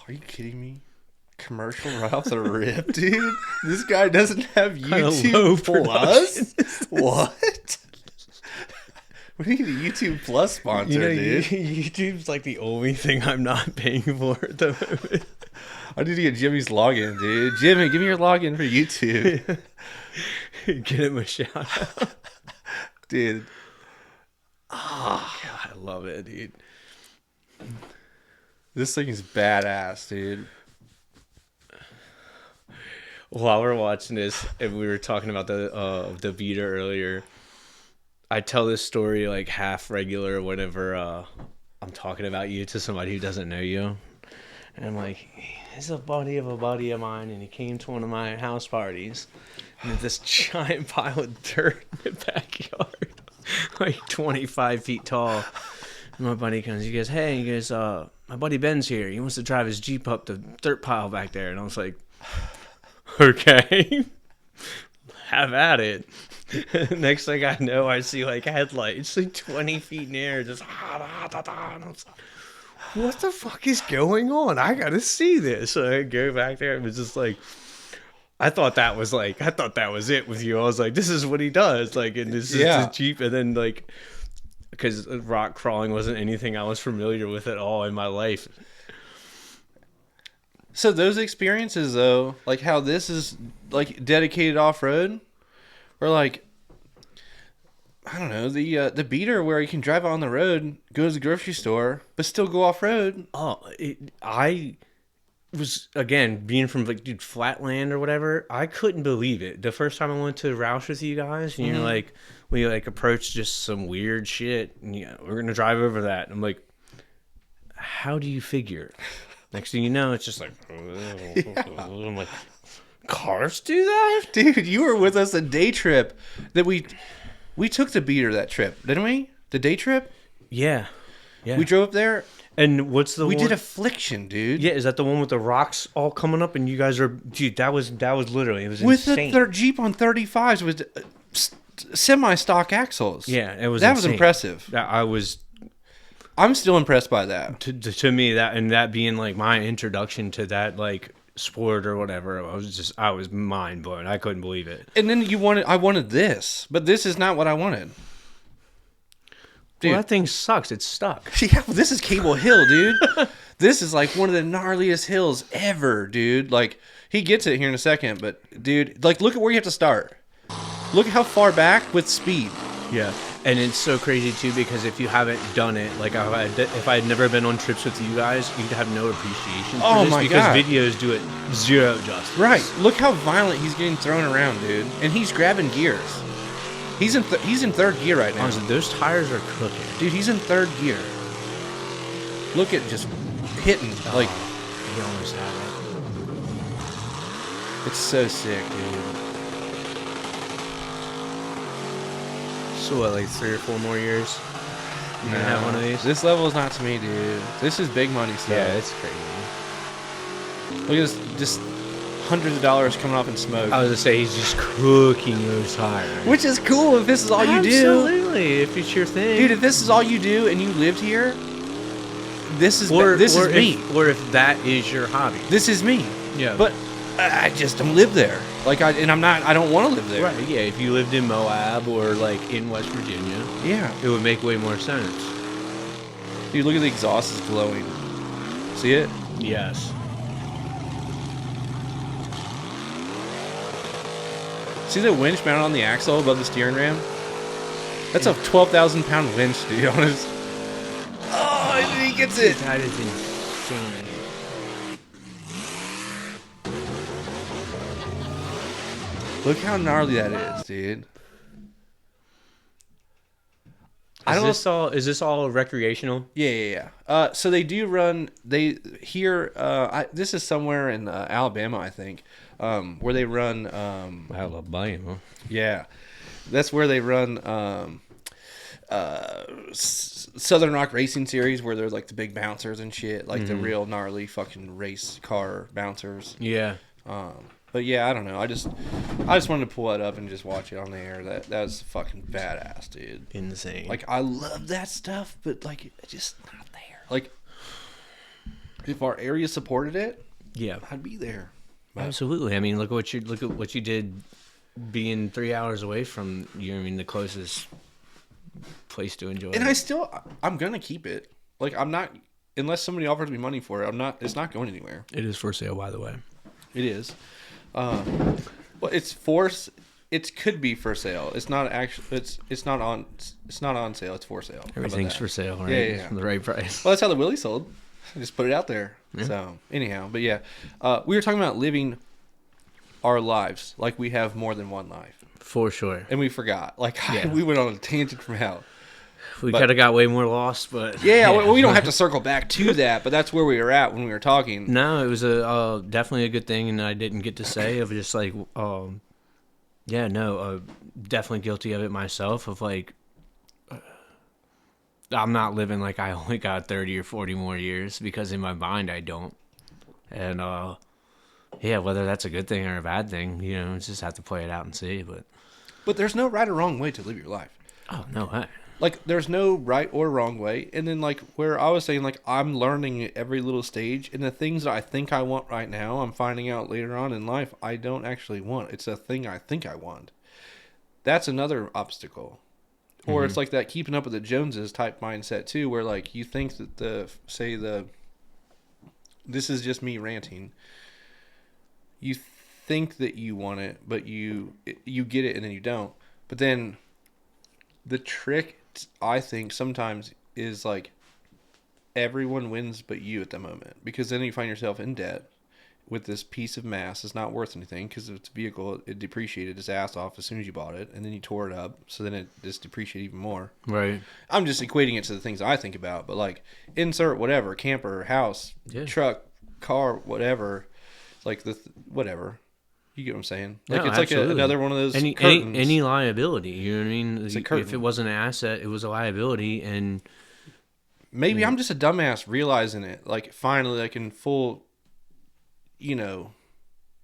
Are you kidding me? Commercial right off the rip, dude. This guy doesn't have YouTube Plus. What? We need a YouTube Plus sponsor, dude. YouTube's like the only thing I'm not paying for at the moment. I need to get Jimmy's login, dude. Jimmy, give me your login for YouTube. Get him a shout out. Dude. Oh, God, I love it, dude. This thing is badass, dude. While we're watching this, and we were talking about the beater earlier, I tell this story like half regular whenever I'm talking about you to somebody who doesn't know you. And I'm like, he's a buddy of mine, and he came to one of my house parties. And there's this giant pile of dirt in the backyard, like 25 feet tall. And my buddy comes, he goes, hey, my buddy Ben's here. He wants to drive his Jeep up the dirt pile back there. And I was like, okay, have at it. Next thing I know, I see like headlights like 20 feet in the air, just and I was like, what the fuck is going on? I gotta see this. So I go back there. It was just like, I thought that was it with you. I was like, this is what he does. Like, and this is his Jeep. And then like, because rock crawling wasn't anything I was familiar with at all in my life. So those experiences though, like how this is like dedicated off-road, or like, I don't know, the beater where you can drive on the road, go to the grocery store, but still go off-road. Oh, I was, again, being from like, dude, Flatland or whatever, I couldn't believe it. The first time I went to Roush with you guys, and you're like, we like approached just some weird shit, and we're going to drive over that. And I'm like, how do you figure? Next thing you know, it's just like, I'm like, cars do that? Dude, you were with us a day trip that we took the beater that trip, didn't we? The day trip? Yeah. We drove up there. And what's the We one? did Affliction, dude. Yeah, is that the one with the rocks all coming up and you guys are, dude, that was literally, it was with insane. With the Jeep on 35s with semi-stock axles. Yeah, it was That insane. was impressive. I'm still impressed by that. To me, that being like my introduction to that like sport or whatever, I was mind blown. I couldn't believe it. And then I wanted this, but this is not what I wanted. Dude. Well, that thing sucks. It's stuck. Yeah, this is Cable Hill, dude. This is like one of the gnarliest hills ever, dude. Like, he gets it here in a second, but dude, like, look at where you have to start. Look at how far back with speed. Yeah. And it's so crazy too, because if you haven't done it, like if I had never been on trips with you guys, you'd have no appreciation for this, because videos do it zero justice. Right. Look how violent he's getting thrown around, dude. And he's grabbing gears. He's in third gear right now. Honestly, those tires are cooking. Dude, he's in third gear. Look at just hitting. Like, he almost had it. It's so sick, dude. So what, like 3 or 4 more years? You gonna have one of these? This level is not to me, dude. This is big money stuff. Yeah, it's crazy. Look at this, just hundreds of dollars coming off in smoke. I was gonna say, he's just cooking those tires. Which is cool if this is all you do. Absolutely, if it's your thing. Dude, if this is all you do and you lived here, this is me. Or if that is your hobby. This is me. Yeah. But I just don't live there. Like, I don't want to live there. Right, yeah. If you lived in Moab or, like, in West Virginia, yeah, it would make way more sense. Dude, look at the exhaust is glowing. See it? Yes. See the winch mounted on the axle above the steering ram? That's a 12,000-pound winch, dude, honest. Oh, he gets it. That is insane. Look how gnarly that is, dude. I don't know. Is this all recreational? Yeah. So they do run. They here. This is somewhere in Alabama, I think, where they run. Alabama. Yeah, that's where they run. Southern Rock Racing Series, where there's like the big bouncers and shit, like the real gnarly fucking race car bouncers. Yeah. But yeah, I don't know. I just wanted to pull it up and just watch it on the air. That was fucking badass, dude. Insane. Like I love that stuff, but like it's just not there. Like if our area supported it, yeah, I'd be there. But, absolutely. I mean, look at what you did, being 3 hours away from you. I mean, the closest place to enjoy. And it. I'm gonna keep it. Like I'm not, unless somebody offers me money for it. I'm not. It's not going anywhere. It is for sale, by the way. It is. Well, it could be for sale. It's not actually. It's not on. It's not on sale. It's for sale. Everything's for sale, right? Yeah. The right price. Well, that's how the Willie sold. I just put it out there. Yeah. So anyhow, but yeah, we were talking about living our lives like we have more than one life, For sure. and we forgot. Like Yeah. we went on a tangent from hell. We could have got way more lost, but Yeah, well, we don't have to circle back to that, but that's where we were at when we were talking. No, it was a definitely a good thing, and I didn't get to say of just like, definitely guilty of it myself. Of like, I'm not living like I only got 30 or 40 more years, because in my mind I don't. And whether that's a good thing or a bad thing, just have to play it out and see. But there's no right or wrong way to live your life. Oh no way. Like there's no right or wrong way. And then like where I was saying, like I'm learning at every little stage, and the things that I think I want right now, I'm finding out later on in life I don't actually want. It's a thing I think I want. That's another obstacle. Or it's like that keeping up with the Joneses type mindset too, where like you think that this is just me ranting. You think that you want it, but you get it and then you don't. But then the trick, I think, sometimes is like everyone wins but you at the moment, because then you find yourself in debt with this piece of mass that's not worth anything, because its vehicle, it depreciated its ass off as soon as you bought it, and then you tore it up, so then it just depreciated even more. Right. I'm just equating it to the things I think about, but like insert whatever, camper, house, truck, car, whatever, like whatever. You get what I'm saying? Like No, it's like another one of those curtains. Any liability. You know what I mean? It's a If it wasn't an asset, it was a liability, and maybe I'm just a dumbass realizing it. Like finally, like in full,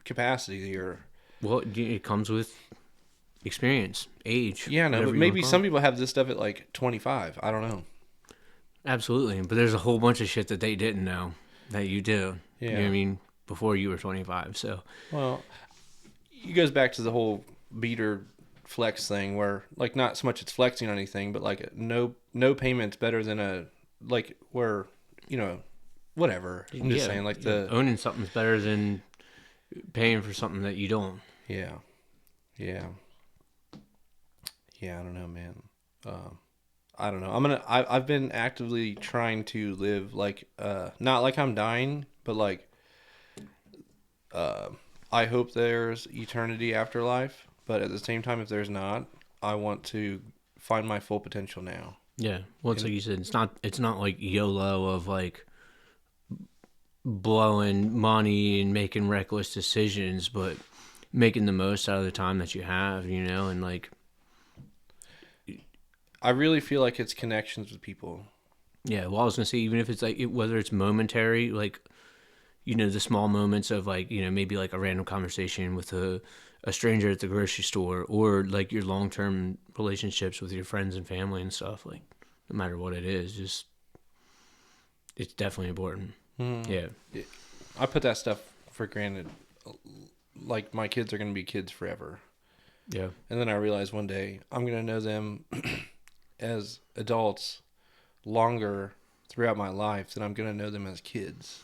capacity here. well, it comes with experience, age. Yeah, no, but maybe some people have this stuff at like 25. I don't know. Absolutely, but there's a whole bunch of shit that they didn't know that you do. Yeah. You know what I mean? Before you were 25, so. Well, it goes back to the whole beater flex thing, where like not so much it's flexing on anything, but like no payment's better than whatever. I'm just saying, like owning something's better than paying for something that you don't. Yeah. I don't know, man. I don't know. I've been actively trying to live like not like I'm dying, but like I hope there's eternity after life, but at the same time, if there's not, I want to find my full potential now. Yeah. Well, it's like you said, it's not like YOLO of like blowing money and making reckless decisions, but making the most out of the time that you have, and like. I really feel like it's connections with people. Yeah. Well, I was gonna say, even if it's like whether it's momentary, like. The small moments of like, maybe like a random conversation with a stranger at the grocery store, or like your long-term relationships with your friends and family and stuff, like no matter what it is, just it's definitely important. Yeah. I put that stuff for granted. Like my kids are going to be kids forever. Yeah. And then I realized one day I'm going to know them as adults longer throughout my life than I'm going to know them as kids.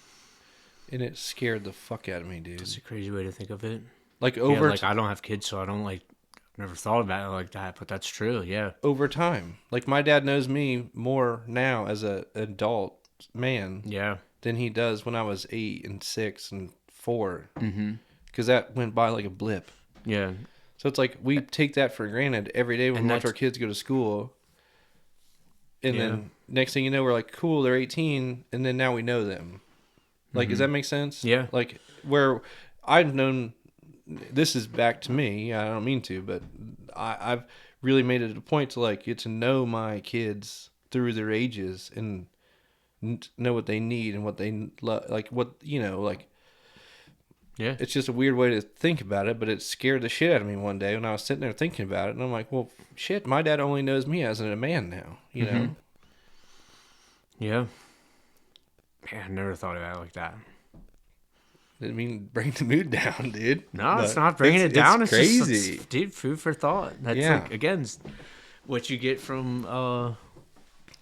And it scared the fuck out of me, dude. That's a crazy way to think of it. Like I don't have kids, so I don't never thought about it like that, but that's true. Yeah. Over time. Like my dad knows me more now as an adult man. Yeah. Than he does when I was 8 and 6 and 4. Mm-hmm. Because that went by like a blip. Yeah. So it's like we take that for granted every day when we watch our kids go to school. And Yeah. then next thing you know, we're like, cool, they're 18, and then now we know them. Like, does that make sense? Yeah. Like, where I've known, this is back to me. I don't mean to, but I've really made it a point to like get to know my kids through their ages and know what they need and what they like. What like. Yeah. It's just a weird way to think about it, but it scared the shit out of me one day when I was sitting there thinking about it, and I'm like, well, shit, my dad only knows me as a man now. You know. Yeah. Man, I never thought about it like that. Didn't mean bring the mood down, dude. No, But it's not bringing it down. It's crazy. just, dude, food for thought. That's Yeah. like, again, what you get from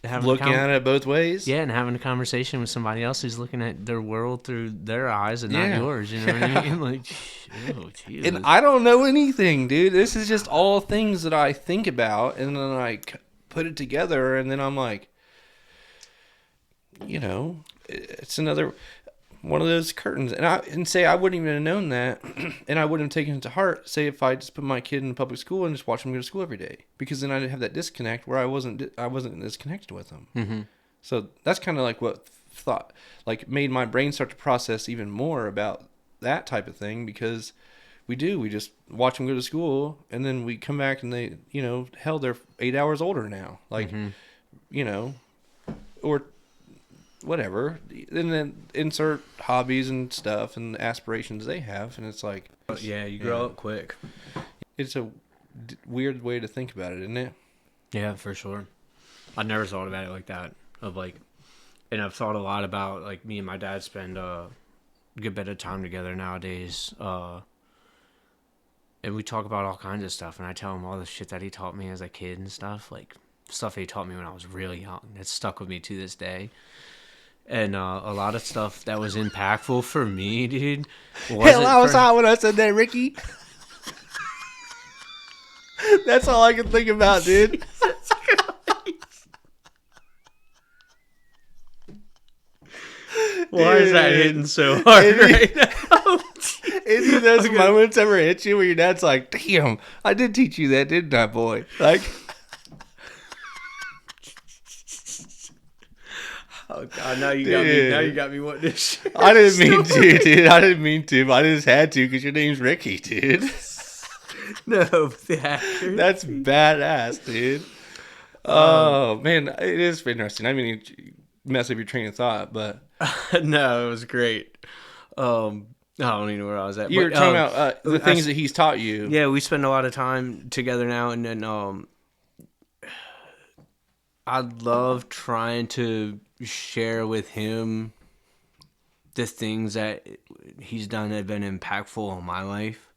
having Looking at it both ways. Yeah, and having a conversation with somebody else who's looking at their world through their eyes and not Yeah. yours. You know what I mean? Like, oh, Jesus. And I don't know anything, dude. This is just all things that I think about, and then I put it together, and then I'm like, it's another one of those curtains. And say I wouldn't even have known that, and I wouldn't have taken it to heart. Say if I just put my kid in public school and just watch him go to school every day, because then I'd have that disconnect where I wasn't disconnected with them. Mm-hmm. So that's kind of like what made my brain start to process even more about that type of thing, because we just watch them go to school, and then we come back and they, hell, they're 8 hours older now, like, or whatever, and then insert hobbies and stuff and aspirations they have, and it's like, Yeah, you grow up quick. it's a weird way to think about it, isn't it? Yeah, for sure. I never thought about it like that. And I've thought a lot about, like, me and my dad spend a good bit of time together nowadays. And we talk about all kinds of stuff, and I tell him all the shit that he taught me as a kid and stuff, like stuff he taught me when I was really young. It's stuck with me to this day. And a lot of stuff that was impactful for me, dude. Hell, I was hot when I said that, Ricky. That's all I can think about, dude. Why is that hitting so hard right now? Any of those moments ever hit you where your dad's like, damn, I did teach you that, didn't I, boy? Like, oh God, now you got me wanting this shit. I didn't mean to, dude. I didn't mean to, but I just had to because your name's Ricky, dude. No, but the actor. That's badass, dude. Oh, man, it is interesting. I mean, mess up your train of thought, but No, it was great. I don't even know where I was at. you were but, talking about the things that he's taught you. Yeah, we spend a lot of time together now, and then I love trying to share with him the things that he's done that have been impactful on my life,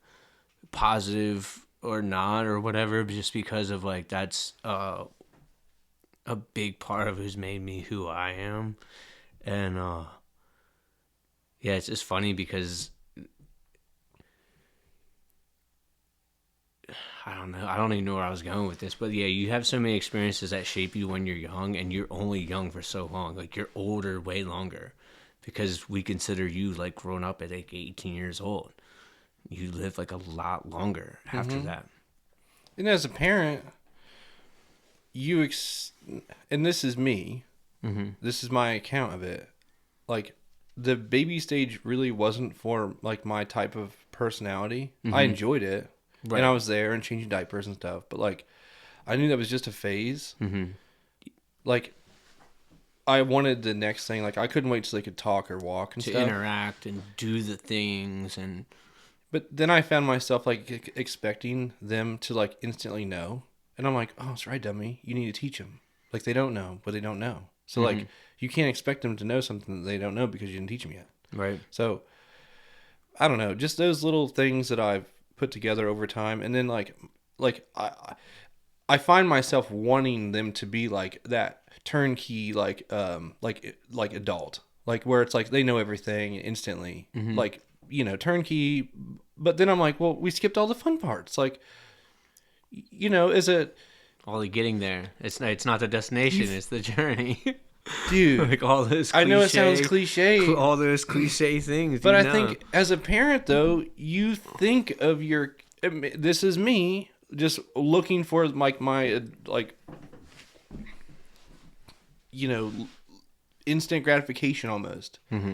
positive or not or whatever, just because of like that's a big part of who's made me who I am. And yeah, it's just funny because I don't know. I don't even know where I was going with this, but yeah, you have so many experiences that shape you when you're young, and you're only young for so long. Like, you're older way longer because we consider you like grown up at like 18 years old. You live like a lot longer after that. And as a parent, and this is me, this is my account of it. Like, the baby stage really wasn't for like my type of personality. I enjoyed it. Right. And I was there and changing diapers and stuff. But, like, I knew that was just a phase. Like, I wanted the next thing. Like, I couldn't wait till they could talk or walk and to stuff. Interact and do the things. But then I found myself, like, expecting them to, like, instantly know. And I'm like, oh, that's right, dummy. You need to teach them. Like, they don't know, but they don't know. So, like, you can't expect them to know something that they don't know because you didn't teach them yet. Right. So, I don't know. Just those little things that I've put together over time, and then like I find myself wanting them to be like that turnkey, like adult, like where it's like they know everything instantly, like, turnkey. But then I'm like, well, we skipped all the fun parts. Like, is it all the getting there? It's not the destination; it's the journey. Dude, like all those cliche, I know it sounds cliche, all those cliche things, but I think as a parent, though, you think of this is me just looking for like my like instant gratification almost. Mm-hmm.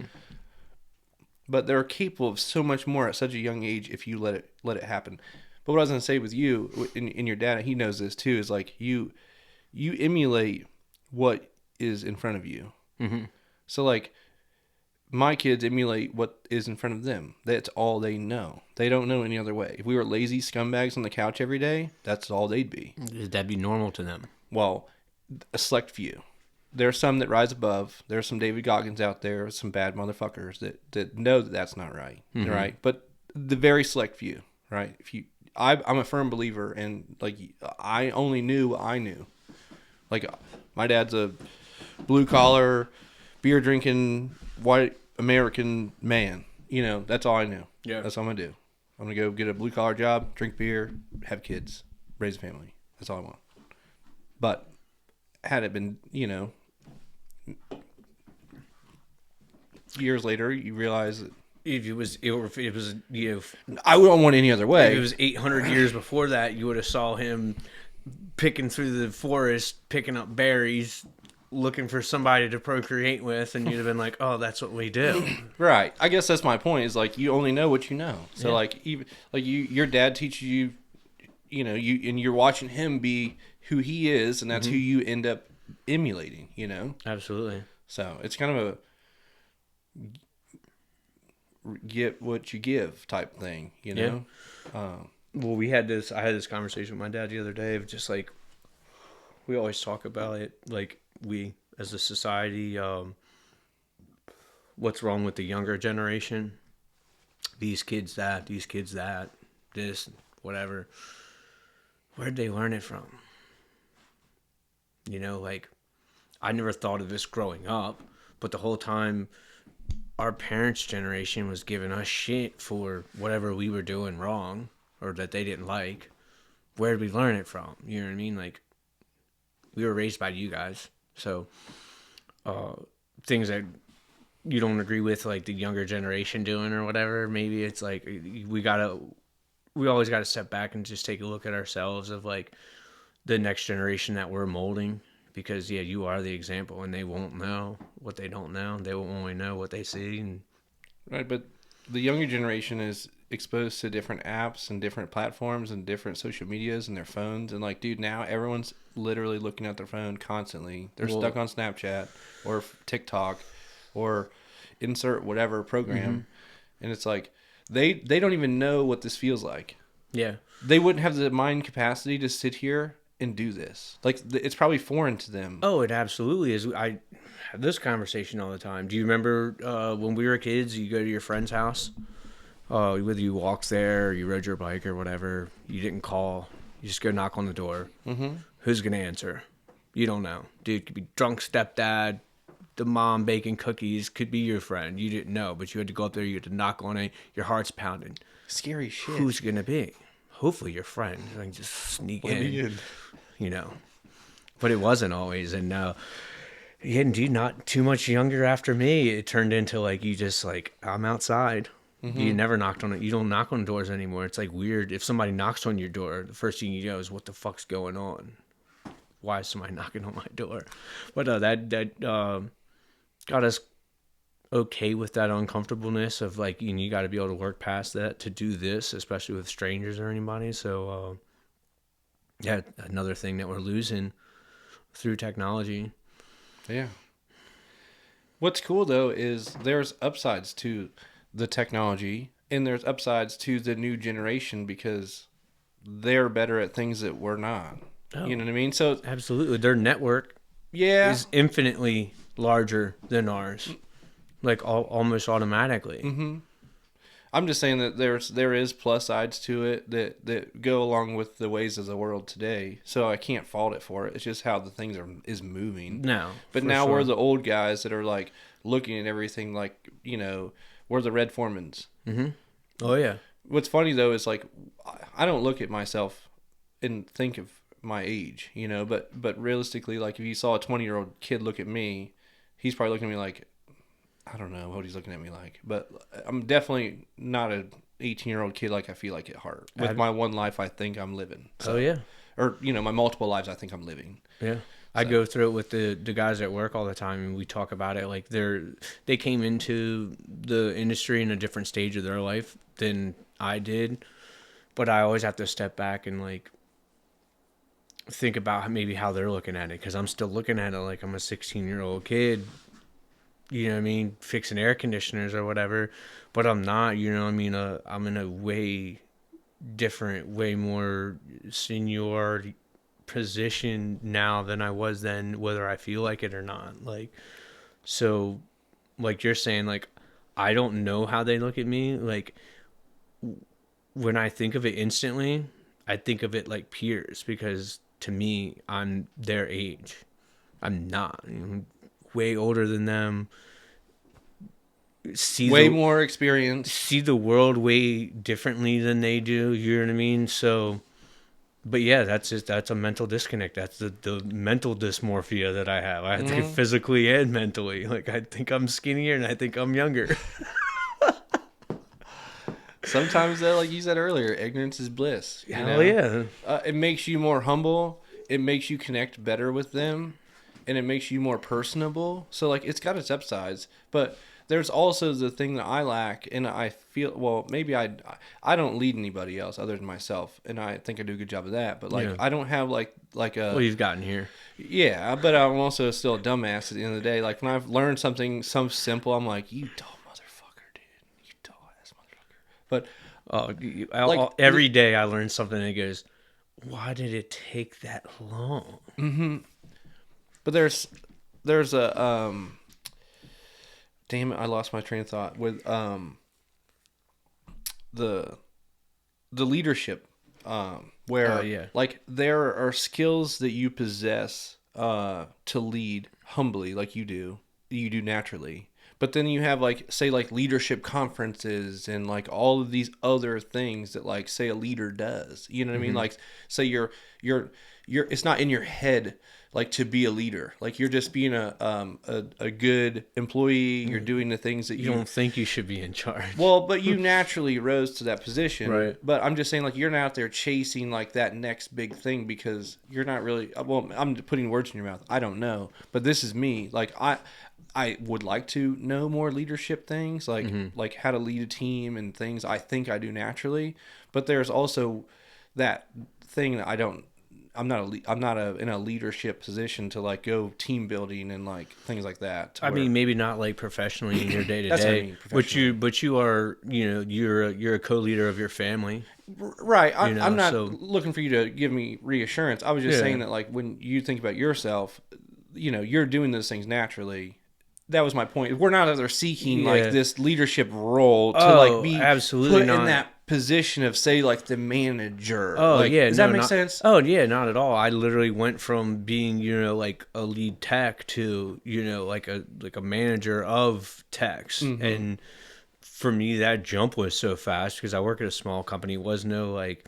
But they're capable of so much more at such a young age if you let it happen. But what I was going to say with you in your dad, he knows this too, is like you emulate what is in front of you. Mm-hmm. So like my kids emulate what is in front of them. That's all they know. They don't know any other way. If we were lazy scumbags on the couch every day, that's all they'd be. That'd be normal to them. Well, a select few. There are some that rise above. There are some David Goggins out there, some bad motherfuckers that know that that's not right, Mm-hmm. right? But the very select few, right? I'm a firm believer, and like I only knew what I knew. Like my dad's a blue collar, beer drinking white American man. That's all I knew. Yeah. That's all I'm gonna do. I'm gonna go get a blue collar job, drink beer, have kids, raise a family. That's all I want. But had it been, years later, you realize that If it was, I wouldn't want any other way. if it was 800 years before that, you would have saw him picking through the forest, picking up berries, looking for somebody to procreate with, and you'd have been like, "Oh, that's what we do." Right. I guess that's my point. Is like you only know what you know. So Yeah. like even like your dad teaches you, and you're watching him be who he is, and that's who you end up emulating. Absolutely. So it's kind of a get what you give type thing. Yeah. Well, I had this conversation with my dad the other day of just like, we always talk about it, like we as a society, what's wrong with the younger generation? These kids that, this, whatever. Where'd they learn it from? Like, I never thought of this growing up, but the whole time our parents' generation was giving us shit for whatever we were doing wrong or that they didn't like. Where did we learn it from? You know what I mean? Like, we were raised by you guys. So, things that you don't agree with, like the younger generation doing or whatever, maybe it's like we always got to step back and just take a look at ourselves of like the next generation that we're molding. Because, yeah, you are the example, and they won't know what they don't know. They will only know what they see. And Right, but the younger generation is exposed to different apps and different platforms and different social medias and their phones. And, like, dude, now everyone's literally looking at their phone constantly. They're stuck on Snapchat or TikTok or insert whatever program. And it's like they don't even know what this feels like. yeah, They wouldn't have the mind capacity to sit here and do this. Like, it's probably foreign to them. oh, it absolutely is. I have this conversation all the time. Do you remember when we were kids, you go to your friend's house, whether you walked there or you rode your bike or whatever, you didn't call. You just go knock on the door. Mm-hmm. Who's going to answer? You don't know. Dude, could be drunk stepdad, the mom baking cookies, could be your friend. You didn't know, but you had to go up there, you had to knock on it, your heart's pounding. Scary shit. Who's going to be? Hopefully your friend. I can just sneak in. But it wasn't always. And yeah, dude, not too much younger after me, it turned into like, you just like, I'm outside. You never knocked on it. You don't knock on doors anymore. It's like weird. If somebody knocks on your door, the first thing you know is what the fuck's going on? Why is somebody knocking on my door? But that got us okay with that uncomfortableness of like, you got to be able to work past that to do this, especially with strangers or anybody. So yeah, another thing that we're losing through technology. Yeah. What's cool though is there's upsides to the technology and there's upsides to the new generation because they're better at things that we're not. Oh, you know what I mean? So absolutely, their network is infinitely larger than ours, like almost automatically. I'm just saying that there is plus sides to it that go along with the ways of the world today. So I can't fault it for it. It's just how the things is moving. No, but now we're the old guys that are like looking at everything like we're the Red Foremans. Oh yeah. What's funny though is like I don't look at myself and think of my age, but realistically, like if you saw a 20-year-old kid look at me, he's probably looking at me like, I don't know what he's looking at me like, but I'm definitely not an 18-year-old kid like I feel like at heart. With my one life I think I'm living. So, oh yeah. Or, my multiple lives I think I'm living. Yeah. I So go through it with the guys at work all the time, and we talk about it. Like they came into the industry in a different stage of their life than I did, but I always have to step back and like think about maybe how they're looking at it, because I'm still looking at it like I'm a 16-year-old kid. You know what I mean? Fixing air conditioners or whatever, but I'm not. You know what I mean? I'm in a way different, way more senior position now than I was then, whether I feel like it or not. Like, so, like you're saying, like, I don't know how they look at me. Like, when I think of it instantly, I think of it like peers, because to me, I'm their age. I'm not. I'm way older than them. See way the more experience. see the world way differently than they do. You know what I mean? So, but yeah, that's a mental disconnect. That's the mental dysmorphia that I have. I think physically and mentally. Like, I think I'm skinnier and I think I'm younger. Sometimes, though, like you said earlier, ignorance is bliss. You Hell know, yeah. it makes you more humble. It makes you connect better with them, and it makes you more personable. So, like, it's got its upsides, but there's also the thing that I lack, and I feel well. Maybe I don't lead anybody else other than myself, and I think I do a good job of that. But like, Yeah. I don't have like Well, a you've gotten here. yeah. But I'm also still a dumbass at the end of the day. Like when I've learned something so simple, I'm like, you dumb motherfucker, dude. You dumb ass motherfucker. But Oh, like every day I learn something that goes, why did it take that long? but there's a damn it, I lost my train of thought with the the leadership Oh where yeah. like there are skills that you possess to lead humbly like you do naturally, but then you have like say like leadership conferences and like all of these other things that like say a leader does, you know what I mean, Mm-hmm. like say you're it's not in your head like to be a leader, like you're just being a good employee, you're doing the things that You don't think you should be in charge. well, but you naturally rose to that position. Right. But I'm just saying, like, you're not out there chasing like that next big thing because you're not really. Well, I'm putting words in your mouth. I don't know, but this is me. Like, I would like to know more leadership things, like how to lead a team and things. I think I do naturally, but there's also that thing that I don't. I'm not in a leadership position to like go team building and like things like that. To I where, mean, maybe not like professionally in your day to that's what I day, mean but professionally. you are, you're a co-leader of your family, Right. I'm not so looking for you to give me reassurance. I was just yeah. saying that, like, when you think about yourself, you're doing those things naturally. That was my point. We're not out there seeking, like, Yeah. this leadership role to, like, Oh, be absolutely put in not. that position of, say, like, the manager. Oh Like, yeah, does that no, make not. sense? Oh yeah, not at all. I literally went from being, like a lead tech to, like a manager of techs, Mm-hmm. and for me that jump was so fast because I work at a small company. It was no like,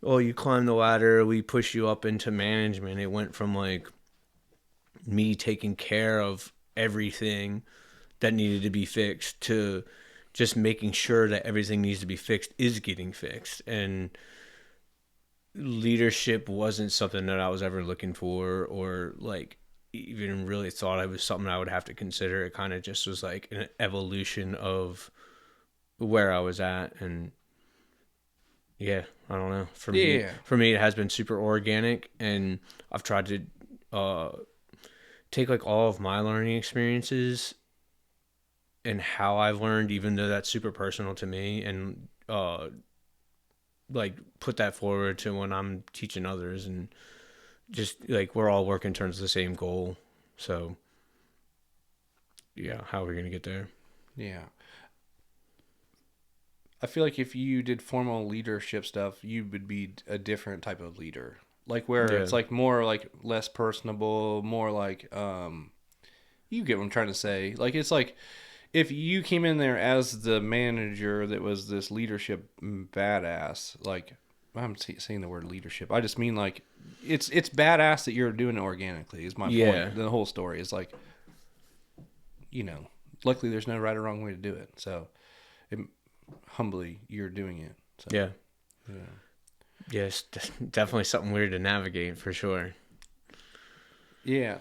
oh, you climb the ladder, we push you up into management. It went from like me taking care of everything that needed to be fixed to just making sure that everything needs to be fixed is getting fixed. And leadership wasn't something that I was ever looking for, or like even really thought I was something I would have to consider. It kind of just was like an evolution of where I was at. And yeah, I don't know. Yeah. For me, it has been super organic, and I've tried to uh, take like all of my learning experiences and how I've learned, even though that's super personal to me, and like put that forward to when I'm teaching others, and just like we're all working towards the same goal. So yeah, how are we gonna get there? Yeah. I feel like if you did formal leadership stuff, you would be a different type of leader. Like where Yeah. it's like more like less personable, more like you get what I'm trying to say. Like it's like if you came in there as the manager that was this leadership badass, like I'm saying the word leadership. I just mean like it's badass that you're doing it organically. Is my Yeah. point. The whole story is like, you know, luckily there's no right or wrong way to do it. So, it, humbly you're doing it. So, Yeah. yeah. Yes, definitely something weird to navigate for sure. Yeah.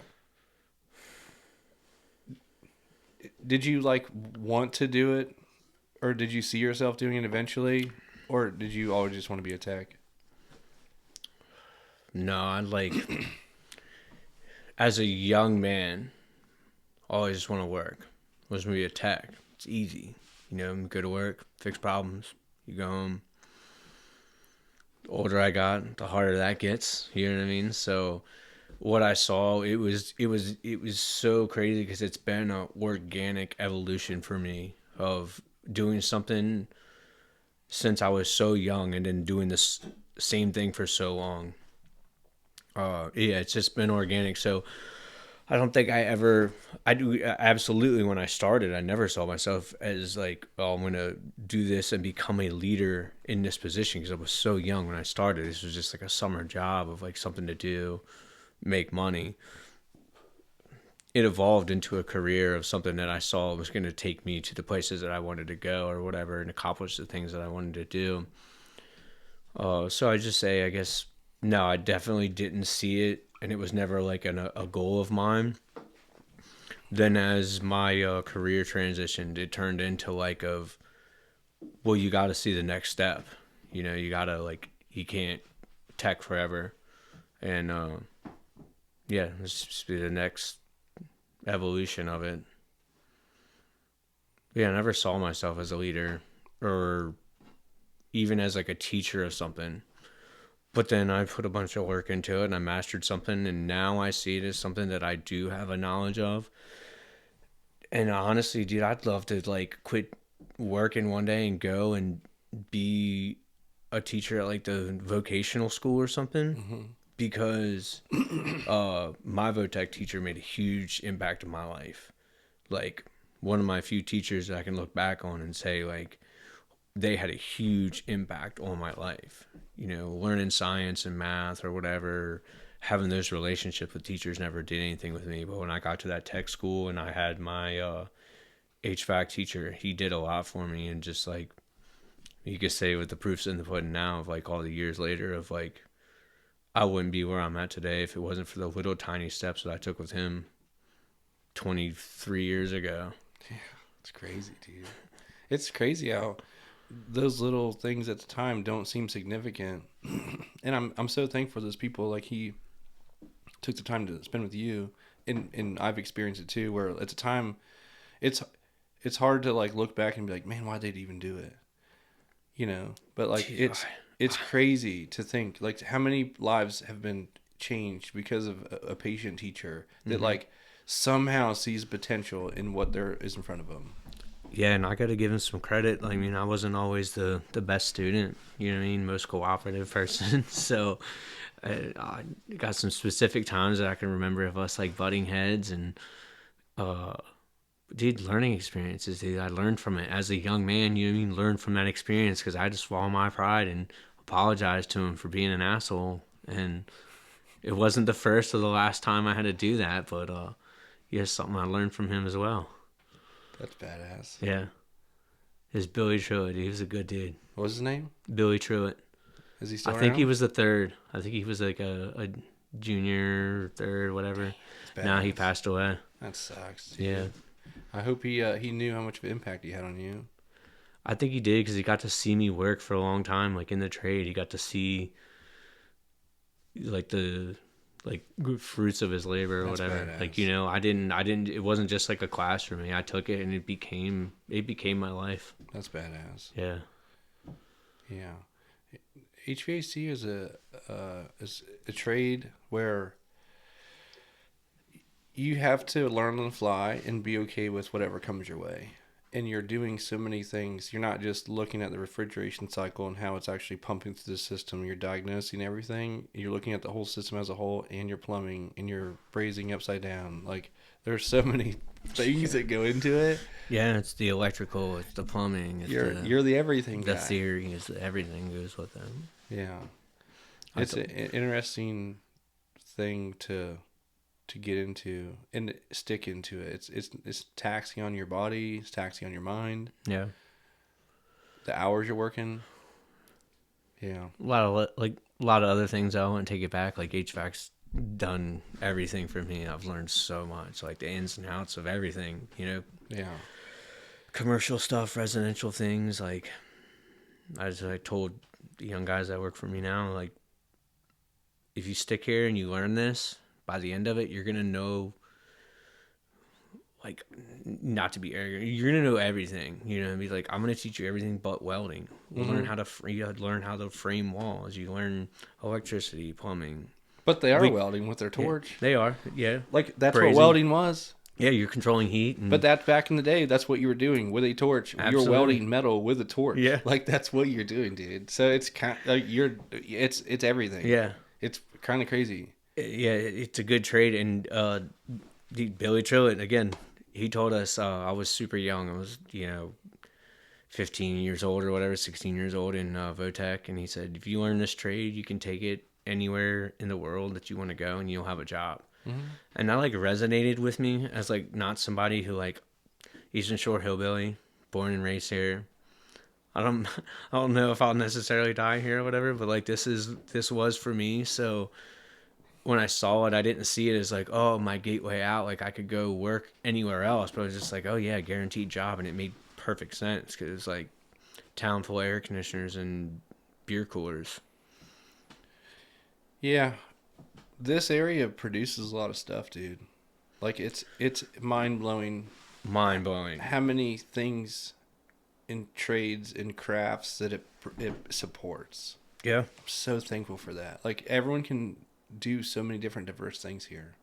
Did you like want to do it, or did you see yourself doing it eventually, or did you always just want to be a tech? No, I like as a young man, I always just want to work. Was me a tech. It's easy. You know, go to work, fix problems. You go home. The older I got, the harder that gets. You know what I mean? So what I saw, it was so crazy because it's been an organic evolution for me of doing something since I was so young and then doing this same thing for so long. Yeah, it's just been organic. So I don't think I do absolutely when I started, I never saw myself as like, oh, I'm going to do this and become a leader in this position because I was so young when I started. This was just like a summer job of like something to do, make money. It evolved into a career of something that I saw was going to take me to the places that I wanted to go or whatever and accomplish the things that I wanted to do. So I just say, I guess, no, I definitely didn't see it, and it was never like a goal of mine. Then as my career transitioned, it turned into like of, well, you got to see the next step. You know, you got to like, you can't tech forever. And yeah, let's just be the next evolution of it. Yeah, I never saw myself as a leader or even as like a teacher of something. But then I put a bunch of work into it and I mastered something and now I see it as something that I do have a knowledge of. And honestly, dude, I'd love to like quit working one day and go and be a teacher at like the vocational school or something Mm-hmm. because my VOTEC teacher made a huge impact in my life. Like one of my few teachers that I can look back on and say like they had a huge impact on my life. You know, learning science and math or whatever, having those relationships with teachers never did anything with me. But when I got to that tech school and I had my HVAC teacher, he did a lot for me. And just like you could say with the proofs in the pudding now of like all the years later of like, I wouldn't be where I'm at today if it wasn't for the little tiny steps that I took with him 23 years ago. Yeah, it's crazy, dude. It's crazy how those little things at the time don't seem significant, and I'm so thankful those people like he took the time to spend with you, and I've experienced it too. Where at the time, it's it's hard to like look back and be like, man, why did they even do it? You know, but like Dude, it's crazy to think like how many lives have been changed because of a patient teacher that mm-hmm. like somehow sees potential in what there is in front of them. Yeah, and I got to give him some credit. I mean, I wasn't always the best student, you know what I mean, most cooperative person. So I got some specific times that I can remember of us like butting heads and, uh, dude, learning experiences, dude. I learned from it as a young man, you know what I mean, learned from that experience because I just swallowed my pride and apologized to him for being an asshole. And it wasn't the first or the last time I had to do that, but yeah, something I learned from him as well. That's badass. Yeah. Is Billy Truitt. He was a good dude. What was his name? Billy Truitt. Is he I still think he around? was the third. I think he was like a junior, third, whatever. It's Now he badass. passed away. That sucks, Yeah. dude. I hope he knew how much of an impact he had on you. I think he did because he got to see me work for a long time, like in the trade. He got to see like the like fruits of his labor or That's whatever. Like badass. I didn't. It wasn't just like a class for me. I took it and it became my life. That's badass. Yeah. Yeah. HVAC is a trade where you have to learn on the fly and be okay with whatever comes your way. And you're doing so many things. You're not just looking at the refrigeration cycle and how it's actually pumping through the system. You're diagnosing everything. You're looking at the whole system as a whole, and your plumbing, and you're brazing upside down. Like there's so many things that go into it. Yeah, it's the electrical, it's the plumbing, it's You're the everything the guy. theory, is everything goes with them. Yeah, I it's th- an interesting thing to get into and stick into it. It's taxing on your body. It's taxing on your mind. yeah. The hours you're working. Yeah. A lot of other things. I wouldn't take it back. Like HVAC's done everything for me. I've learned so much, like the ins and outs of everything, Yeah. commercial stuff, residential things. Like, as I told the young guys that work for me now, like, if you stick here and you learn this, by the end of it, you're going to know, like, not to be arrogant, you're going to know everything. Be like, I'm going to teach you everything but welding. Mm-hmm. You learn how to frame walls. You learn electricity, plumbing. But they are welding with their Yeah, torch. they are, yeah. Like, that's what Brazing. welding was. Yeah, you're controlling heat. But that's back in the day. That's what you were doing with a torch. You're Absolutely. welding metal with a torch. Yeah. Like, that's what you're doing, dude. So it's kind of, like, it's everything. Yeah. It's kind of crazy. Yeah, it's a good trade. And Billy Trillett, again, he told us, I was super young. I was, 15 years old or whatever, 16 years old in Votech. And he said, if you learn this trade, you can take it anywhere in the world that you want to go and you'll have a job. Mm-hmm. And that like resonated with me as like not somebody who like Eastern Shore hillbilly, born and raised here. I don't I don't know if I'll necessarily die here or whatever, but like this was for me. So when I saw it, I didn't see it as like, oh, my gateway out, like I could go work anywhere else, but I was just like, oh yeah, guaranteed job. And it made perfect sense because it's like town full of air conditioners and beer coolers. Yeah. This area produces a lot of stuff, dude. Like, it's mind-blowing Mind blowing. how many things in trades and crafts that it supports. Yeah. I'm so thankful for that. Like, everyone can do so many different diverse things here.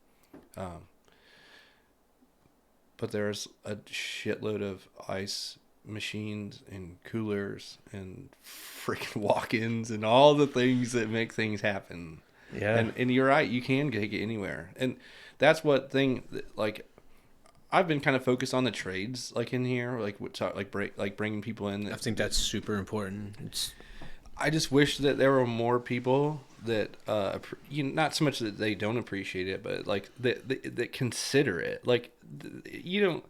But there's a shitload of ice machines and coolers and freaking walk-ins and all the things that make things happen. Yeah. And you're right, you can take it anywhere. And that's what thing, like, I've been kind of focused on the trades, like, in here, like bringing people in. I think that's super important. I just wish that there were more people that, not so much that they don't appreciate it, but like that consider it. Like, you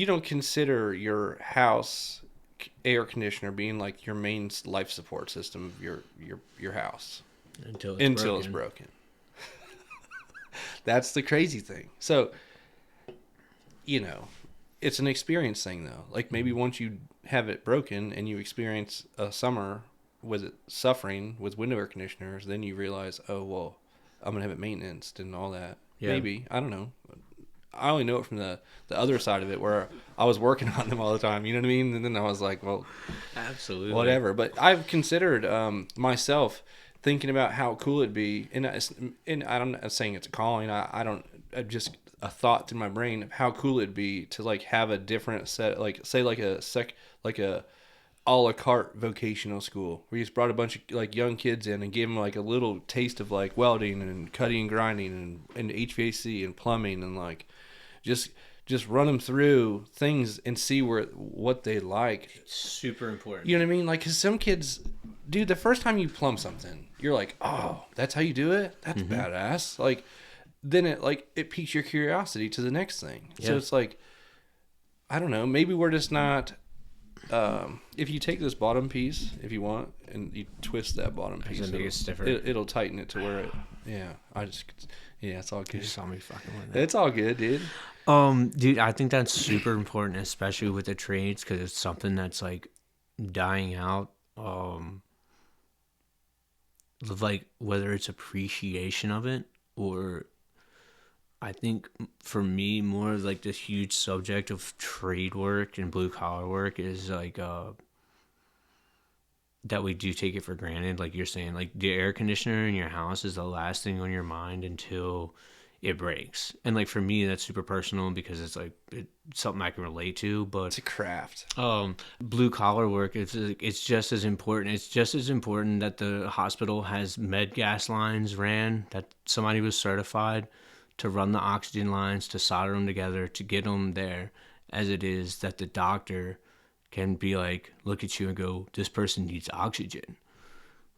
don't consider your house air conditioner being like your main life support system of your house Until it's broken. That's the crazy thing. So, it's an experience thing though. Like, maybe once you have it broken and you experience a summer with it suffering with window air conditioners, then you realize, oh, well, I'm going to have it maintained and all that. Yeah. Maybe. I don't know. I only know it from the other side of it where I was working on them all the time. You know what I mean? And then I was like, well, absolutely, whatever. But I've considered myself thinking about how cool it'd be. And I'm not saying it's a calling. I just a thought in my brain of how cool it'd be to like have a different set, like say like a la carte vocational school where you just brought a bunch of like young kids in and gave them like a little taste of like welding and cutting and grinding and HVAC and plumbing and like just run them through things and see what they like. It's super important. You know what I mean? Like, cause some kids, dude, the first time you plumb something, you're like, oh, that's how you do it? That's badass. Like, then it piques your curiosity to the next thing. Yeah. So it's like, I don't know, maybe we're just not. If you take this bottom piece, if you want, and you twist that bottom piece, it'll tighten it to where it. Yeah, it's all good. You saw me fucking with that. It's all good, dude. Dude, I think that's super important, especially with the trades, because it's something that's like dying out. Like whether it's appreciation of it or. I think for me, more like this huge subject of trade work and blue collar work is like that we do take it for granted. Like you're saying, like the air conditioner in your house is the last thing on your mind until it breaks. And like for me, that's super personal because it's like it's something I can relate to. But it's a craft. Blue collar work, it's just as important. It's just as important that the hospital has med gas lines ran, that somebody was certified to run the oxygen lines, to solder them together, to get them there, as it is that the doctor can be like, look at you and go, this person needs oxygen.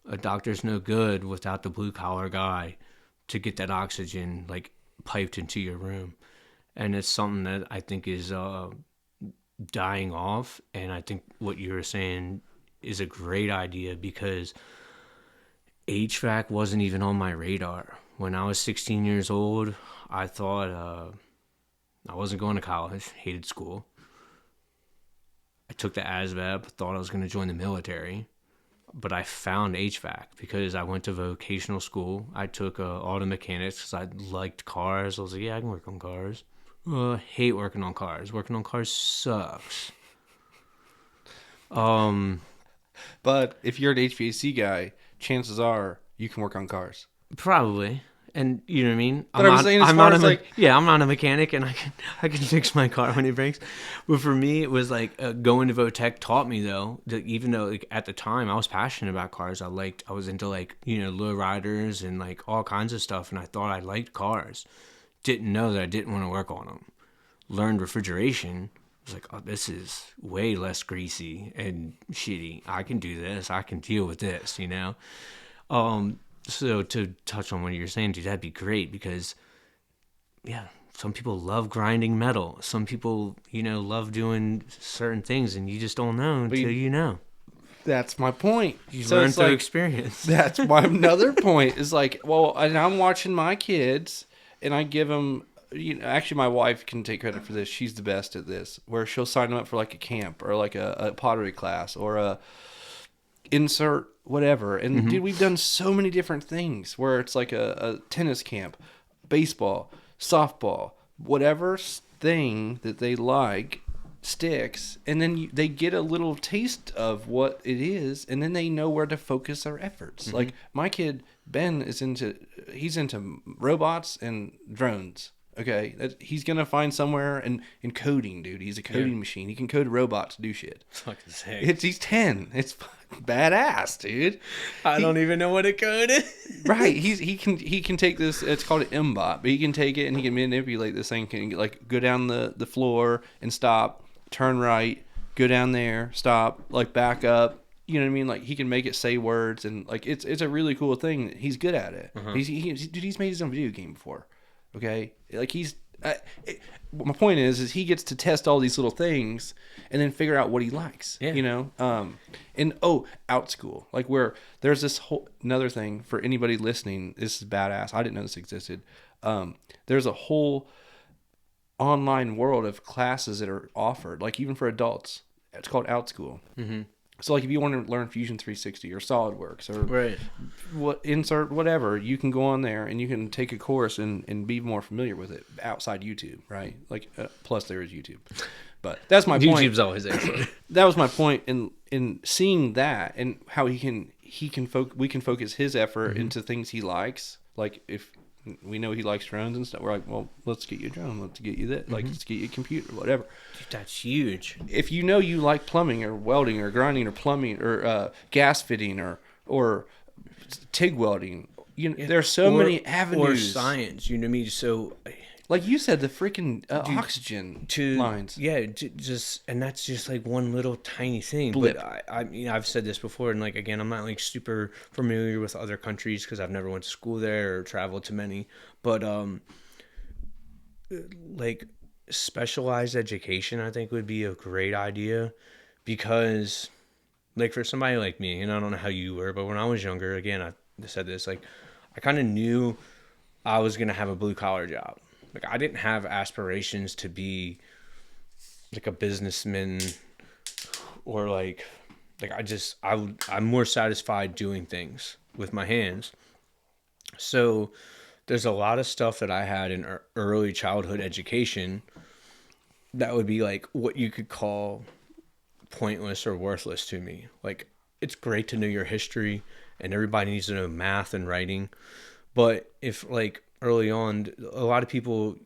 A doctor's no good without the blue collar guy to get that oxygen like piped into your room. And it's something that I think is dying off. And I think what you were saying is a great idea because HVAC wasn't even on my radar. When I was 16 years old, I thought I wasn't going to college, hated school. I took the ASVAB, thought I was going to join the military, but I found HVAC because I went to vocational school. I took auto mechanics because I liked cars. I was like, yeah, I can work on cars. Hate working on cars. Working on cars sucks. But if you're an HVAC guy, chances are you can work on cars. Probably. And you know what I mean? But I'm saying, as I'm far not as like, yeah, I'm not a mechanic, and I can fix my car when it breaks. But for me, it was like going to Votech taught me though that even though like at the time I was passionate about cars, I was into like low riders and like all kinds of stuff, and I thought I liked cars. Didn't know that I didn't want to work on them. Learned refrigeration. I was like, oh, this is way less greasy and shitty. I can do this. I can deal with this. So to touch on what you're saying, dude, that'd be great because, yeah, some people love grinding metal. Some people, love doing certain things, and you just don't know until you know. that's my point. You So learn it's through like, experience. that's my another point is like, well, and I'm watching my kids and I give them, actually my wife can take credit for this. She's the best at this, where she'll sign them up for like a camp or like a pottery class or a insert whatever. And dude, we've done so many different things where it's like a tennis camp, baseball, softball, whatever thing that they like sticks, and then they get a little taste of what it is, and then they know where to focus their efforts. Like my kid Ben he's into robots and drones. Okay, he's gonna find somewhere in coding, dude. He's a coding machine. He can code robots to do shit. Fucking sick. He's 10. It's fucking badass, dude. I don't even know what a code is. Right. He can take this. It's called an M-bot, but he can take it and he can manipulate this thing. Can like go down the floor and stop, turn right, go down there, stop, like back up. You know what I mean? Like he can make it say words, and like it's a really cool thing. He's good at it. He's made his own video game before. Okay, like my point is he gets to test all these little things and then figure out what he likes. Yeah. And out school, like where there's this whole another thing for anybody listening. This is badass. I didn't know this existed. There's a whole online world of classes that are offered, like even for adults. It's called Out School. So like if you want to learn Fusion 360 or SolidWorks or whatever, you can go on there and you can take a course and be more familiar with it outside YouTube, right? Like plus there is YouTube. But that's my point. YouTube's always excellent. That was my point in seeing that and how we can focus his effort into things he likes. Like if we know he likes drones and stuff, we're like, well, let's get you a drone. Let's get you that. Like, let's get you a computer, whatever. Dude, that's huge. If you know you like plumbing or welding or grinding or plumbing or gas fitting or TIG welding, there's so many avenues. Or science, you know what I mean? So, like you said, the freaking oxygen lines. Yeah, and that's just like one little tiny thing. Blip. But I've said this before, and like again, I'm not like super familiar with other countries because I've never went to school there or traveled to many. But like specialized education, I think would be a great idea because, like for somebody like me, and I don't know how you were, but when I was younger, again, I said this, like I kind of knew I was gonna have a blue collar job. Like I didn't have aspirations to be like a businessman or like I'm more satisfied doing things with my hands. So there's a lot of stuff that I had in early childhood education that would be like what you could call pointless or worthless to me. Like it's great to know your history and everybody needs to know math and writing. But if like early on, a lot of people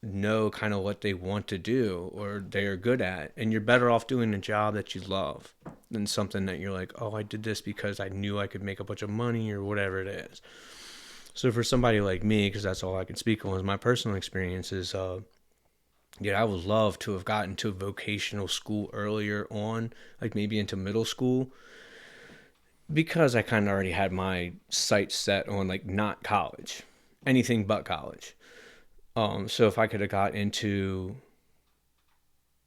know kind of what they want to do or they are good at, and you're better off doing a job that you love than something that you're like, oh, I did this because I knew I could make a bunch of money or whatever it is. So for somebody like me, because that's all I can speak on is my personal experiences, I would love to have gotten to vocational school earlier on, like maybe into middle school, because I kind of already had my sights set on like not college, anything but college. So if I could have got into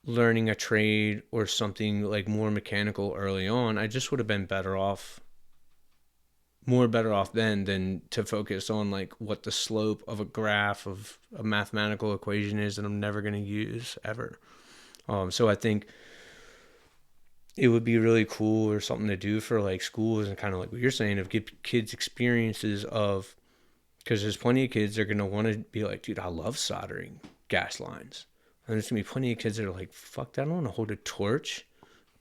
learning a trade or something like more mechanical early on, I just would have been better off more better off then than to focus on like what the slope of a graph of a mathematical equation is that I'm never going to use ever. So I think it would be really cool or something to do for like schools and kind of like what you're saying of give kids experiences of, because there's plenty of kids that are going to want to be like, dude, I love soldering gas lines. And there's going to be plenty of kids that are like, fuck that, I don't want to hold a torch,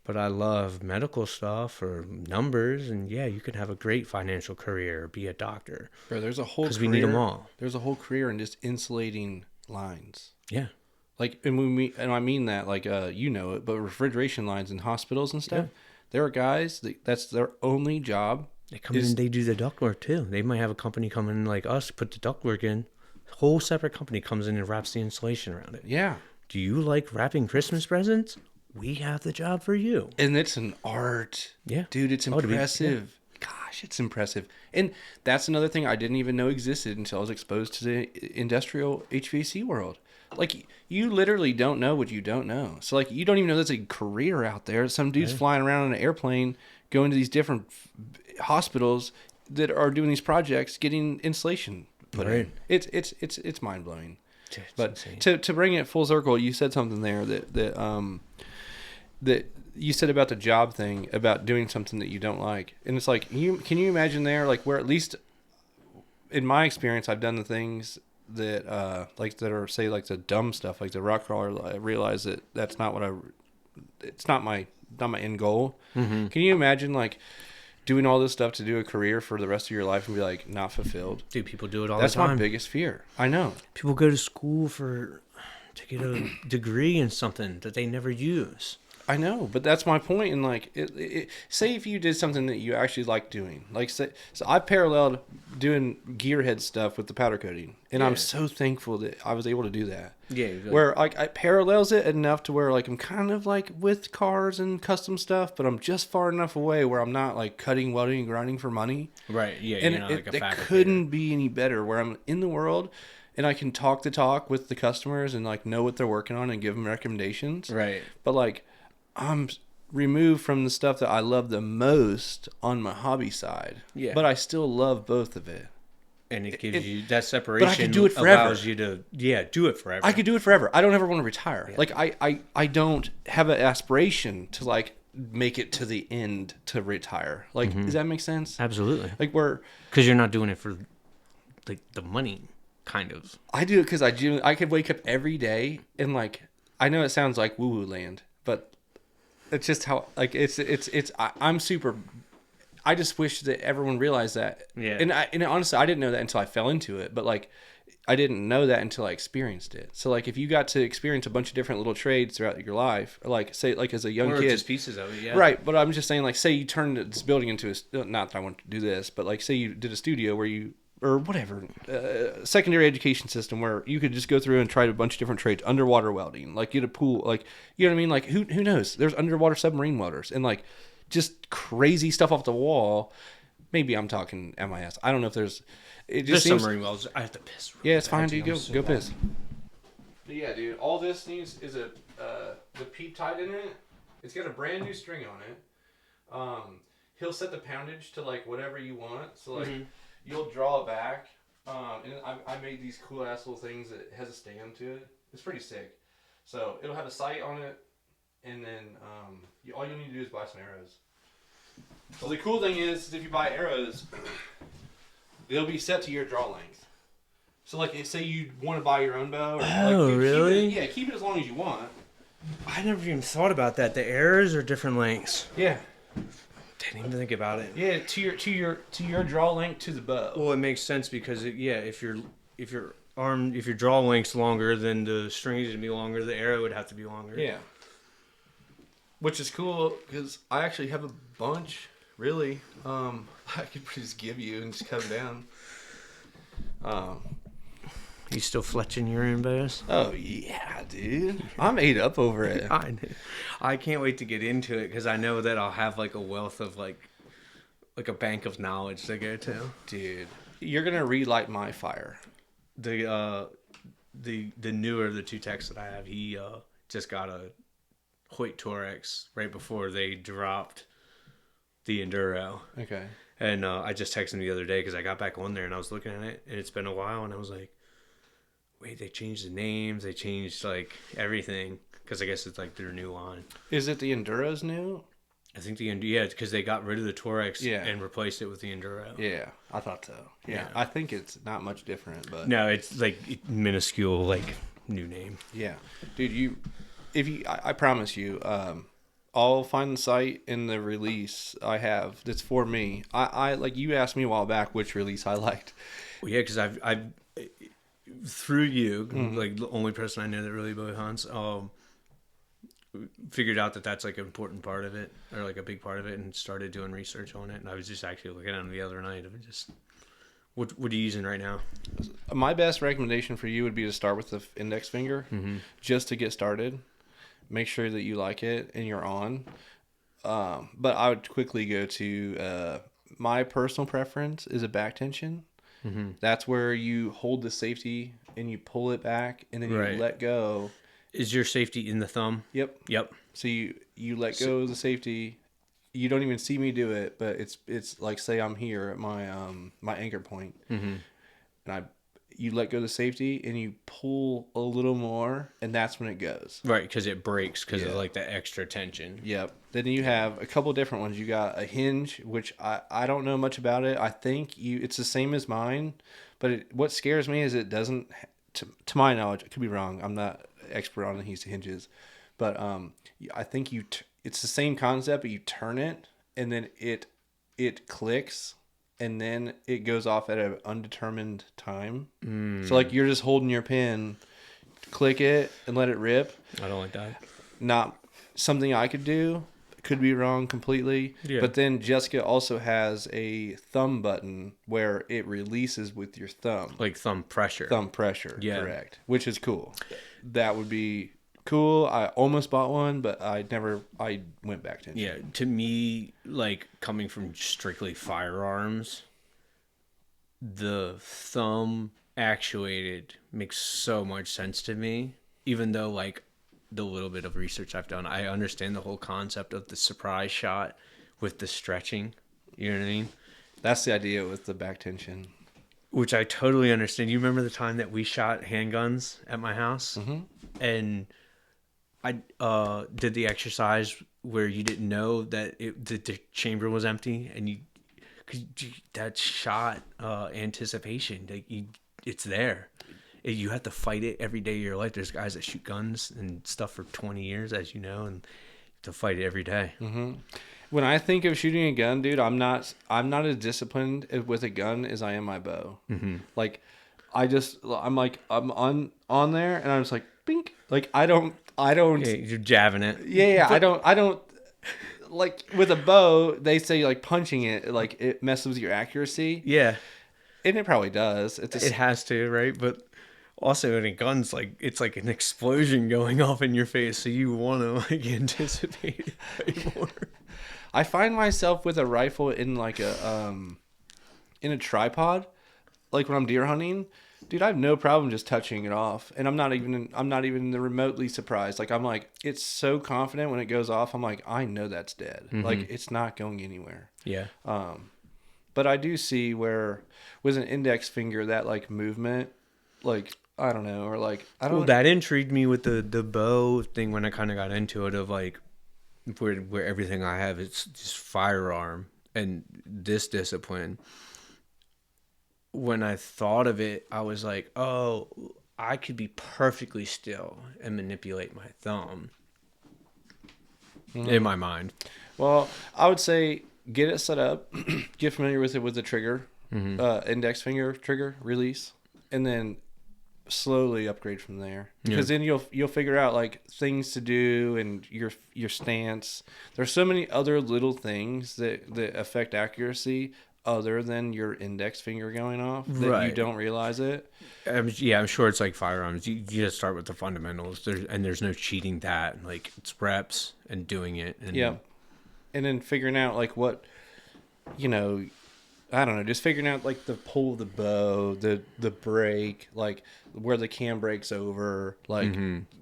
but I love medical stuff or numbers. And yeah, you can have a great financial career or be a doctor. Bro, there's a whole because career. We need them all. There's a whole career in just insulating lines. Yeah. Like, and I mean that, like, you know it, but refrigeration lines in hospitals and stuff, there are guys that's their only job. They come in and they do the ductwork too. They might have a company come in like us, put the ductwork in. Whole separate company comes in and wraps the insulation around it. Yeah. Do you like wrapping Christmas presents? We have the job for you. And it's an art. Yeah. Dude, it's impressive. Gosh, it's impressive. And that's another thing I didn't even know existed until I was exposed to the industrial HVAC world. Like, you literally don't know what you don't know. So, like, you don't even know there's a career out there. Some dude's flying around in an airplane, going to these different hospitals that are doing these projects, getting insulation put in. It's mind blowing. But to bring it full circle, you said something there that you said about the job thing, about doing something that you don't like, and it's like, can you imagine there, like, where at least in my experience, I've done the things that like that are, say, like the dumb stuff, like the rock crawler. I realize that that's not what it's not my end goal. Mm-hmm. Can you imagine like doing all this stuff to do a career for the rest of your life and be like not fulfilled? Dude, people do it all That's the time. That's my biggest fear. I know. People go to school to get a degree in something that they never use. I know, but that's my point. And like, say if you did something that you actually like doing, like so I paralleled doing gearhead stuff with the powder coating, and I'm so thankful that I was able to do that. Yeah, where like I parallels it enough to where like I'm kind of like with cars and custom stuff, but I'm just far enough away where I'm not like cutting, welding, and grinding for money. Right. Yeah. And it couldn't be any better. Where I'm in the world. And I can talk the talk with the customers and like know what they're working on and give them recommendations. Right. But like, I'm removed from the stuff that I love the most on my hobby side. Yeah. But I still love both of it. And it gives you that separation. But I could do it forever. Allows you to do it forever. I could do it forever. I don't ever want to retire. Yeah. Like I don't have an aspiration to like make it to the end to retire. Like, does that make sense? Absolutely. Like because you're not doing it for like the money, kind of. I do it because I could wake up every day and like, I know it sounds like woo woo land, but it's just how, like, I'm super, I just wish that everyone realized that. Yeah. And honestly, I didn't know that until I fell into it, but like, I didn't know that until I experienced it. So like, if you got to experience a bunch of different little trades throughout your life, or like, say, like as a young kid. Just pieces of it, yeah. Right. But I'm just saying, like, say you turned this building into not that I want to do this, but like, say you did a studio where you, or whatever, secondary education system where you could just go through and try a bunch of different trades, underwater welding, like get a pool, like, you know what I mean? Like, who knows? There's underwater submarine welders and like just crazy stuff off the wall. Maybe I'm talking MIS. I don't know if there's, it just seems, submarine welders. I have to piss. Yeah, it's fine, dude. Go piss. But yeah, dude, all this needs is the peep tight in it. It's got a brand new string on it. He'll set the poundage to like whatever you want. So like, you'll draw it back, and I made these cool ass little things that has a stand to it. It's pretty sick. So it'll have a sight on it, and then all you need to do is buy some arrows. So the cool thing is if you buy arrows, they'll be set to your draw length. So like, say you want to buy your own bow. Or really? Keep it as long as you want. I never even thought about that. The arrows are different lengths. Yeah. Didn't even think about it. Yeah, to your draw length to the bow. Well, it makes sense because if your draw length's longer, then the string is gonna be longer. The arrow would have to be longer. Yeah. Which is cool because I actually have a bunch. Really, I could just give you and just cut them down. You still fletching your own bows? Oh yeah, dude. I'm ate up over it. I can't wait to get into it because I know that I'll have like a wealth of like a bank of knowledge to go to. Dude, you're gonna relight my fire. The newer of the two techs that I have, he just got a Hoyt Torex right before they dropped the Enduro. Okay. And I just texted him the other day because I got back on there and I was looking at it, and it's been a while, and I was like, wait, they changed the names, they changed like everything, because I guess it's like their new line. Is it the Enduro's new? I think because they got rid of the Tourex Yeah. and replaced it with the Enduro. Yeah, I thought so. Yeah, I think it's not much different, but No, it's like minuscule, like new name. yeah, dude, I promise you, I'll find the site in the release I have that's for me. I like you asked me a while back which release I liked. Well, yeah, because I've through you, like the only person I know that really bow hunts, figured out that that's like an important part of it, or like a big part of it, and started doing research on it. And I was just actually looking at it the other night. Of just what are you using right now? My best recommendation for you would be to start with the index finger, just to get started. Make sure that you like it and you're on. But I would quickly go to my personal preference is a back tension. That's where you hold the safety and you pull it back and then you let go. Is your safety in the thumb? Yep. So you let go of the safety. You don't even see me do it, but it's like, say I'm here at my my anchor point, and you let go of the safety and you pull a little more, and that's when it goes. Right, because it breaks because of like the extra tension. Yep. Then you have a couple different ones. You got a hinge, which I don't know much about it. I think it's the same as mine, but what scares me is it doesn't, to my knowledge, I could be wrong. I'm not expert on these hinges, but I think it's the same concept, but you turn it and then it clicks and then it goes off at an undetermined time. So like you're just holding your pin, click it and let it rip. I don't like that. Not something I could do. Could be wrong completely. Yeah. But then Jessica also has a thumb button where it releases with your thumb. Like thumb pressure. Yeah. Correct. Which is cool. That would be cool. I almost bought one, but I went back to it. Yeah, to me, like coming from strictly firearms, the thumb actuated makes so much sense to me. Even though, like, the little bit of research I've done, I understand the whole concept of the surprise shot with the stretching. You know what I mean? That's the idea with the back tension. Which I totally understand. You remember the time that we shot handguns at my house? And I did the exercise where you didn't know that the chamber was empty, and cause that shot anticipation, like it's there. You have to fight it every day of your life. There's guys that shoot guns and stuff for 20 years, as you know, and to fight it every day. When I think of shooting a gun, dude, I'm not as disciplined with a gun as I am my bow. Like, I'm on there, and I'm just like, bink. Like, I don't. Yeah, you're jabbing it. Yeah. I don't. Like with a bow, they say like punching it, like it messes with your accuracy. Yeah, and it probably does. It has to, right? But also in a gun's like it's like an explosion going off in your face, so you want to like anticipate it more. I find myself with a rifle in like in a tripod, like when I'm deer hunting, dude. I have no problem just touching it off, and I'm not even remotely surprised. Like I'm like, it's so confident when it goes off. I'm like, I know that's dead. Like it's not going anywhere. Yeah. But I do see where with an index finger that like movement, like I don't know, or like I don't. Well, that intrigued me with the bow thing when I kind of got into it. Of like where everything I have is just firearm and this discipline. When I thought of it, I was like, oh, I could be perfectly still and manipulate my thumb in my mind. Well, I would say get it set up, get familiar with it with the trigger, index finger trigger release, and then slowly upgrade from there. Because then you'll figure out like things to do and your stance. There's so many other little things that affect accuracy other than your index finger going off that you don't realize it. I'm sure it's like firearms. You just start with the fundamentals. There's no cheating that. Like it's reps and doing it. And and then figuring out like what, I don't know, just figuring out like the pull of the bow, the break, like where the cam breaks over, like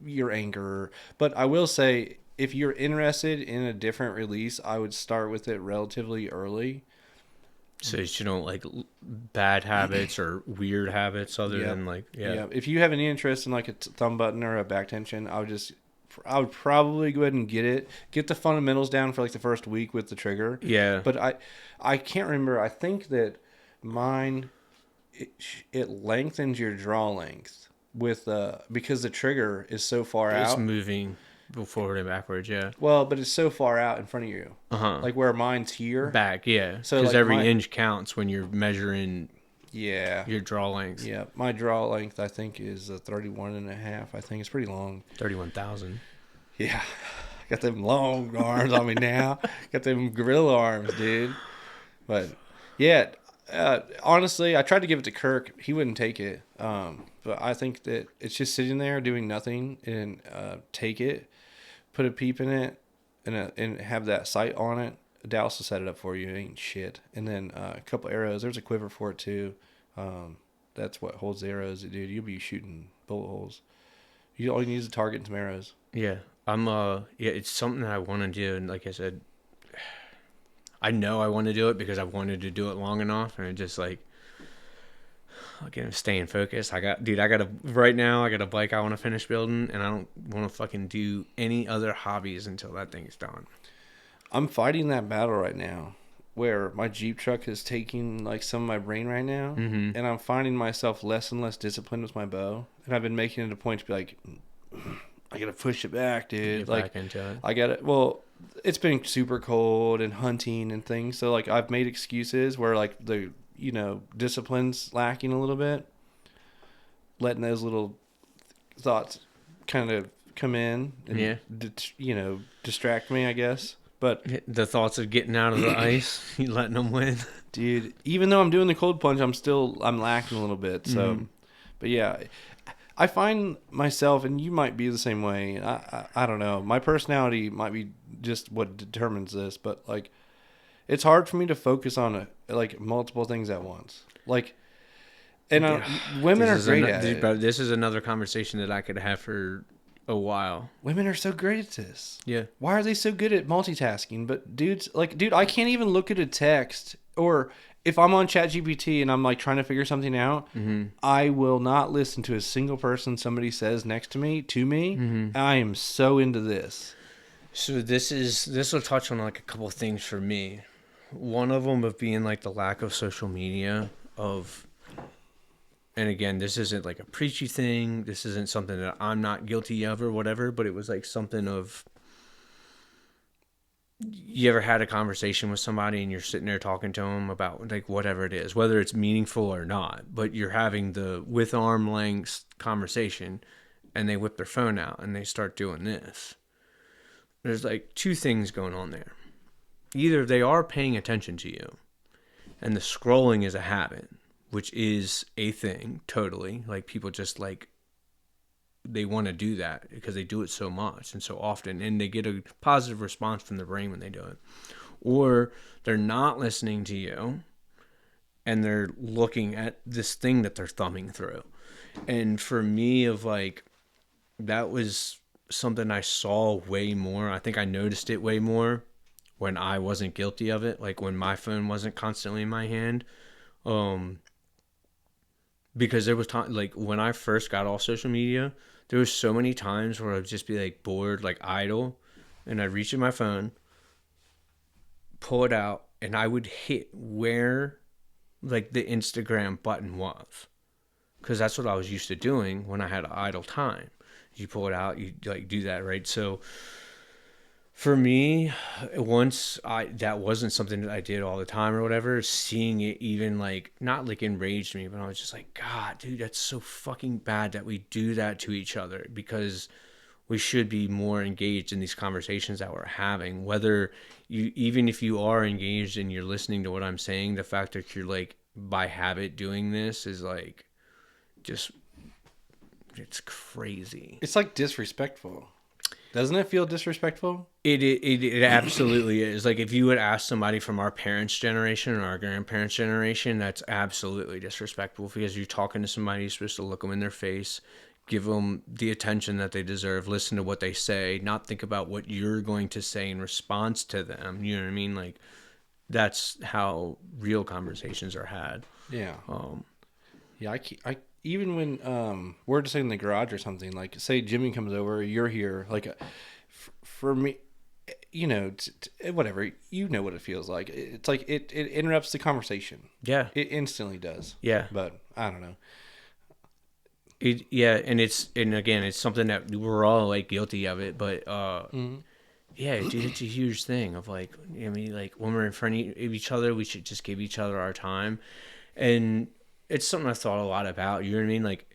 your anchor. But I will say if you're interested in a different release, I would start with it relatively early. So you don't like bad habits or weird habits other Yep. than like, yeah. Yeah. If you have any interest in like a thumb button or a back tension, I would probably go ahead and get the fundamentals down for like the first week with the trigger. Yeah. But I can't remember. I think that mine, it lengthens your draw length with because the trigger is so far It's out. moving forward and backwards, yeah. Well, but it's so far out in front of you. Uh-huh. Like where mine's here. Back, yeah. So Because like every inch counts when you're measuring yeah. your draw length. Yeah. My draw length I think is 31 and a half. I think it's pretty long. 31,000. Yeah. Got them long arms on me now. Got them gorilla arms, dude. But yeah, honestly, I tried to give it to Kirk. He wouldn't take it. But I think that it's just sitting there doing nothing, and take it, put a peep in it, and have that sight on it. Dallas will set it up for you. It ain't shit. And then a couple arrows. There's a quiver for it too. That's what holds the arrows, dude. You'll be shooting bullet holes. All you need is a target and some arrows. Yeah. It's something that I want to do, and like I said, I know I want to do it because I've wanted to do it long enough, and it just like, again, staying focused. Right now I got a bike I want to finish building, and I don't want to fucking do any other hobbies until that thing's done. I'm fighting that battle right now, where my Jeep truck is taking like some of my brain right now, Mm-hmm. and I'm finding myself less and less disciplined with my bow, and I've been making it a point to be like, I gotta push it back, dude. Get Like back into it. I gotta. Well, it's been super cold and hunting and things, so like I've made excuses where like the discipline's lacking a little bit, letting those little thoughts kind of come in and distract me, I guess. But The thoughts of getting out of the ice, you letting them win. dude, even though I'm doing the cold plunge, I'm lacking a little bit. So, but yeah, I find myself, and you might be the same way. I don't know. My personality might be just what determines this, but like, it's hard for me to focus on like multiple things at once. Like, and women are great at it. But this is another conversation that I could have for a while. Women are so great at this. Yeah. Why are they so good at multitasking? But dude, I can't even look at a text, or if I'm on ChatGPT and I'm like trying to figure something out, I will not listen to a single person somebody says next to me. I am so into this. So this will touch on like a couple of things for me. One of them of being like the lack of social media and again, this isn't like a preachy thing. This isn't something that I'm not guilty of or whatever, but it was like something of, you ever had a conversation with somebody and you're sitting there talking to them about like whatever it is, whether it's meaningful or not, but you're having the with arm length conversation and they whip their phone out and they start doing this. There's like two things going on there. Either they are paying attention to you and the scrolling is a habit, which is a thing, totally. Like people just like, they want to do that because they do it so much and so often, and they get a positive response from the brain when they do it. Or they're not listening to you and they're looking at this thing that they're thumbing through. And for me, of like, that was something I saw way more. I think I noticed it way more when I wasn't guilty of it, like when my phone wasn't constantly in my hand. Because there was time, like when I first got off social media, there was so many times where I'd just be like bored, like idle, and I'd reach in my phone, pull it out, and I would hit where like the Instagram button was. Because that's what I was used to doing when I had idle time. You pull it out, you like do that, right? So for me, that wasn't something that I did all the time or whatever, seeing it even like, not like enraged me, but I was just like, God, dude, that's so fucking bad that we do that to each other, because we should be more engaged in these conversations that we're having. Whether even if you are engaged and you're listening to what I'm saying, the fact that you're like by habit doing this is like, just, it's crazy. It's like disrespectful. Doesn't it feel disrespectful? It absolutely is. Like if you would ask somebody from our parents' generation or our grandparents' generation, that's absolutely disrespectful, because you're talking to somebody, you're supposed to look them in their face, give them the attention that they deserve, listen to what they say, not think about what you're going to say in response to them. You know what I mean? Like, that's how real conversations are had. Yeah. Yeah, I even when we're just in the garage or something, like say Jimmy comes over, you're here, like for me, you know, whatever, you know what it feels like. It's like it interrupts the conversation. Yeah. It instantly does. Yeah. But I don't know. Yeah, and again, it's something that we're all like guilty of it, but yeah, dude, it's a huge thing of like, I mean, like when we're in front of each other, we should just give each other our time, and it's something I thought a lot about. You know what I mean? Like,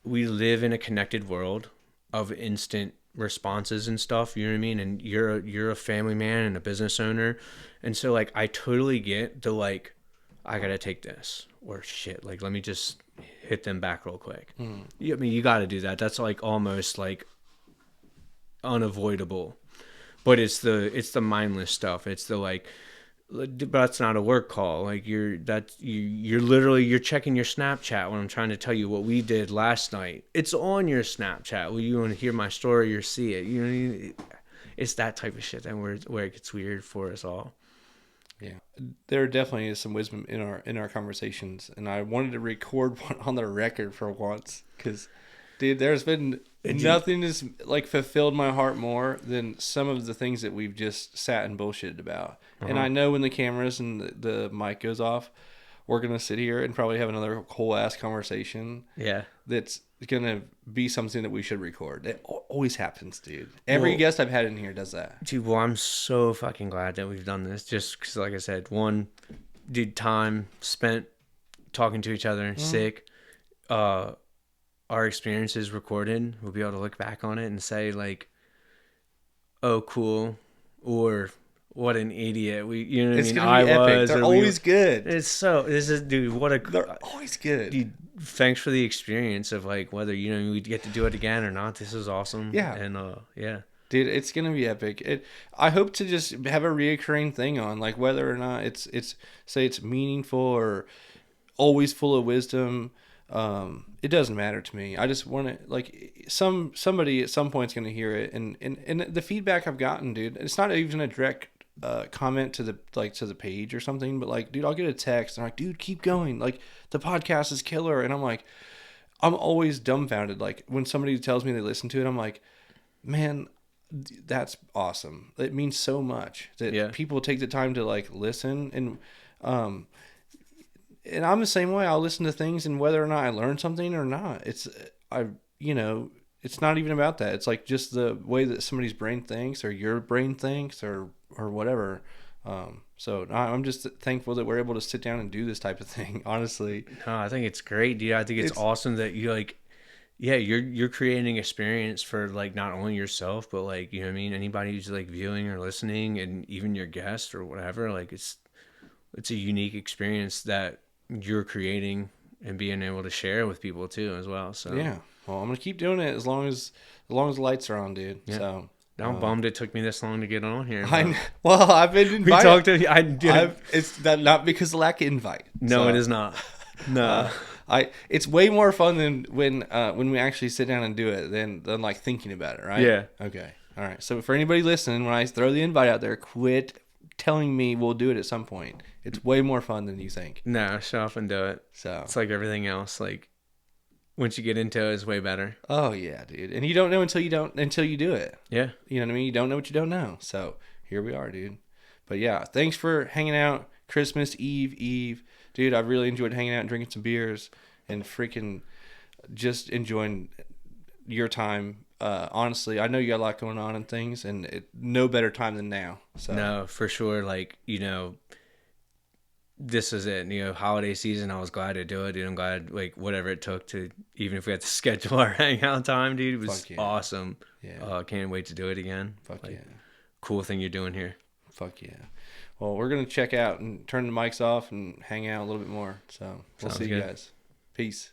we live in a connected world of instant responses and stuff. You know what I mean? And you're a family man and a business owner, and so like I totally get the like, I gotta take this, or shit, like let me just hit them back real quick. I mean, you got to do that. That's like almost like unavoidable. But it's the mindless stuff. It's the like, but that's not a work call. Like you're literally you're checking your Snapchat when I'm trying to tell you what we did last night. It's on your Snapchat. Well, you want to hear my story or see it. You know, it's that type of shit that where it gets weird for us all. Yeah, there definitely is some wisdom in our conversations, and I wanted to record one on the record for once, because, dude, there's been nothing has like fulfilled my heart more than some of the things that we've just sat and bullshitted about. And I know when the cameras and the mic goes off, we're gonna sit here and probably have another whole ass conversation. Yeah. That's gonna be something that we should record. It always happens, dude. Every guest I've had in here does that. Dude, well, I'm so fucking glad that we've done this. Just because, like I said, one, dude, time spent talking to each other, sick. Our experiences recorded. We'll be able to look back on it and say like, "Oh, cool," or "What an idiot." You know what It's I mean? gonna be epic. They're always good. This is, dude, They're always good. Dude, thanks for the experience of like whether we get to do it again or not. This is awesome. Yeah. And yeah. Dude, it's gonna be epic. I hope to just have a reoccurring thing on, like whether or not it's say it's meaningful or always full of wisdom. It doesn't matter to me. I just want to like somebody at some point is gonna hear it, and the feedback I've gotten, dude, it's not even a direct comment to the page or something, but like, dude, I'll get a text and I'm like, dude, keep going, like the podcast is killer, and I'm like, I'm always dumbfounded, like when somebody tells me they listen to it, I'm like, man, that's awesome. It means so much that people take the time to like listen, and I'm the same way. I'll listen to things, and whether or not I learn something or not, it's not even about that. It's like just the way that somebody's brain thinks, or your brain thinks, or whatever. So I'm just thankful that we're able to sit down and do this type of thing. Honestly, no, I think it's great, dude. I think it's awesome that you like, yeah, you're creating experience for like not only yourself, but like, you know what I mean, anybody who's like viewing or listening, and even your guest or whatever. Like it's a unique experience that you're creating and being able to share with people too as well. So yeah, well, I'm gonna keep doing it as long as the lights are on, dude. Yeah. So I'm bummed it took me this long to get on here. Well, I've been invited. We talked to I did. It's not because of lack of invite. No, so, it is not. No. It's way more fun than when we actually sit down and do it than like thinking about it, right? Yeah. Okay. All right. So for anybody listening, when I throw the invite out there, quit telling me we'll do it at some point. It's way more fun than you think. No, show up and do it. So it's like everything else. Like once you get into it, it's way better. Oh yeah, dude. And you don't know until you do it. Yeah. You know what I mean? You don't know what you don't know. So here we are, dude. But yeah, thanks for hanging out Christmas Eve. Dude, I really enjoyed hanging out and drinking some beers and freaking just enjoying your time. Honestly, I know you got a lot going on and things, and no better time than now. So no, for sure. Like, this is it. Holiday season, I was glad to do it, dude. I'm glad, like, whatever it took to, even if we had to schedule our hangout time, dude, it was awesome. Yeah. Can't wait to do it again. Fuck yeah. Cool thing you're doing here. Fuck yeah. Well, we're going to check out and turn the mics off and hang out a little bit more. So we'll see you guys. Peace.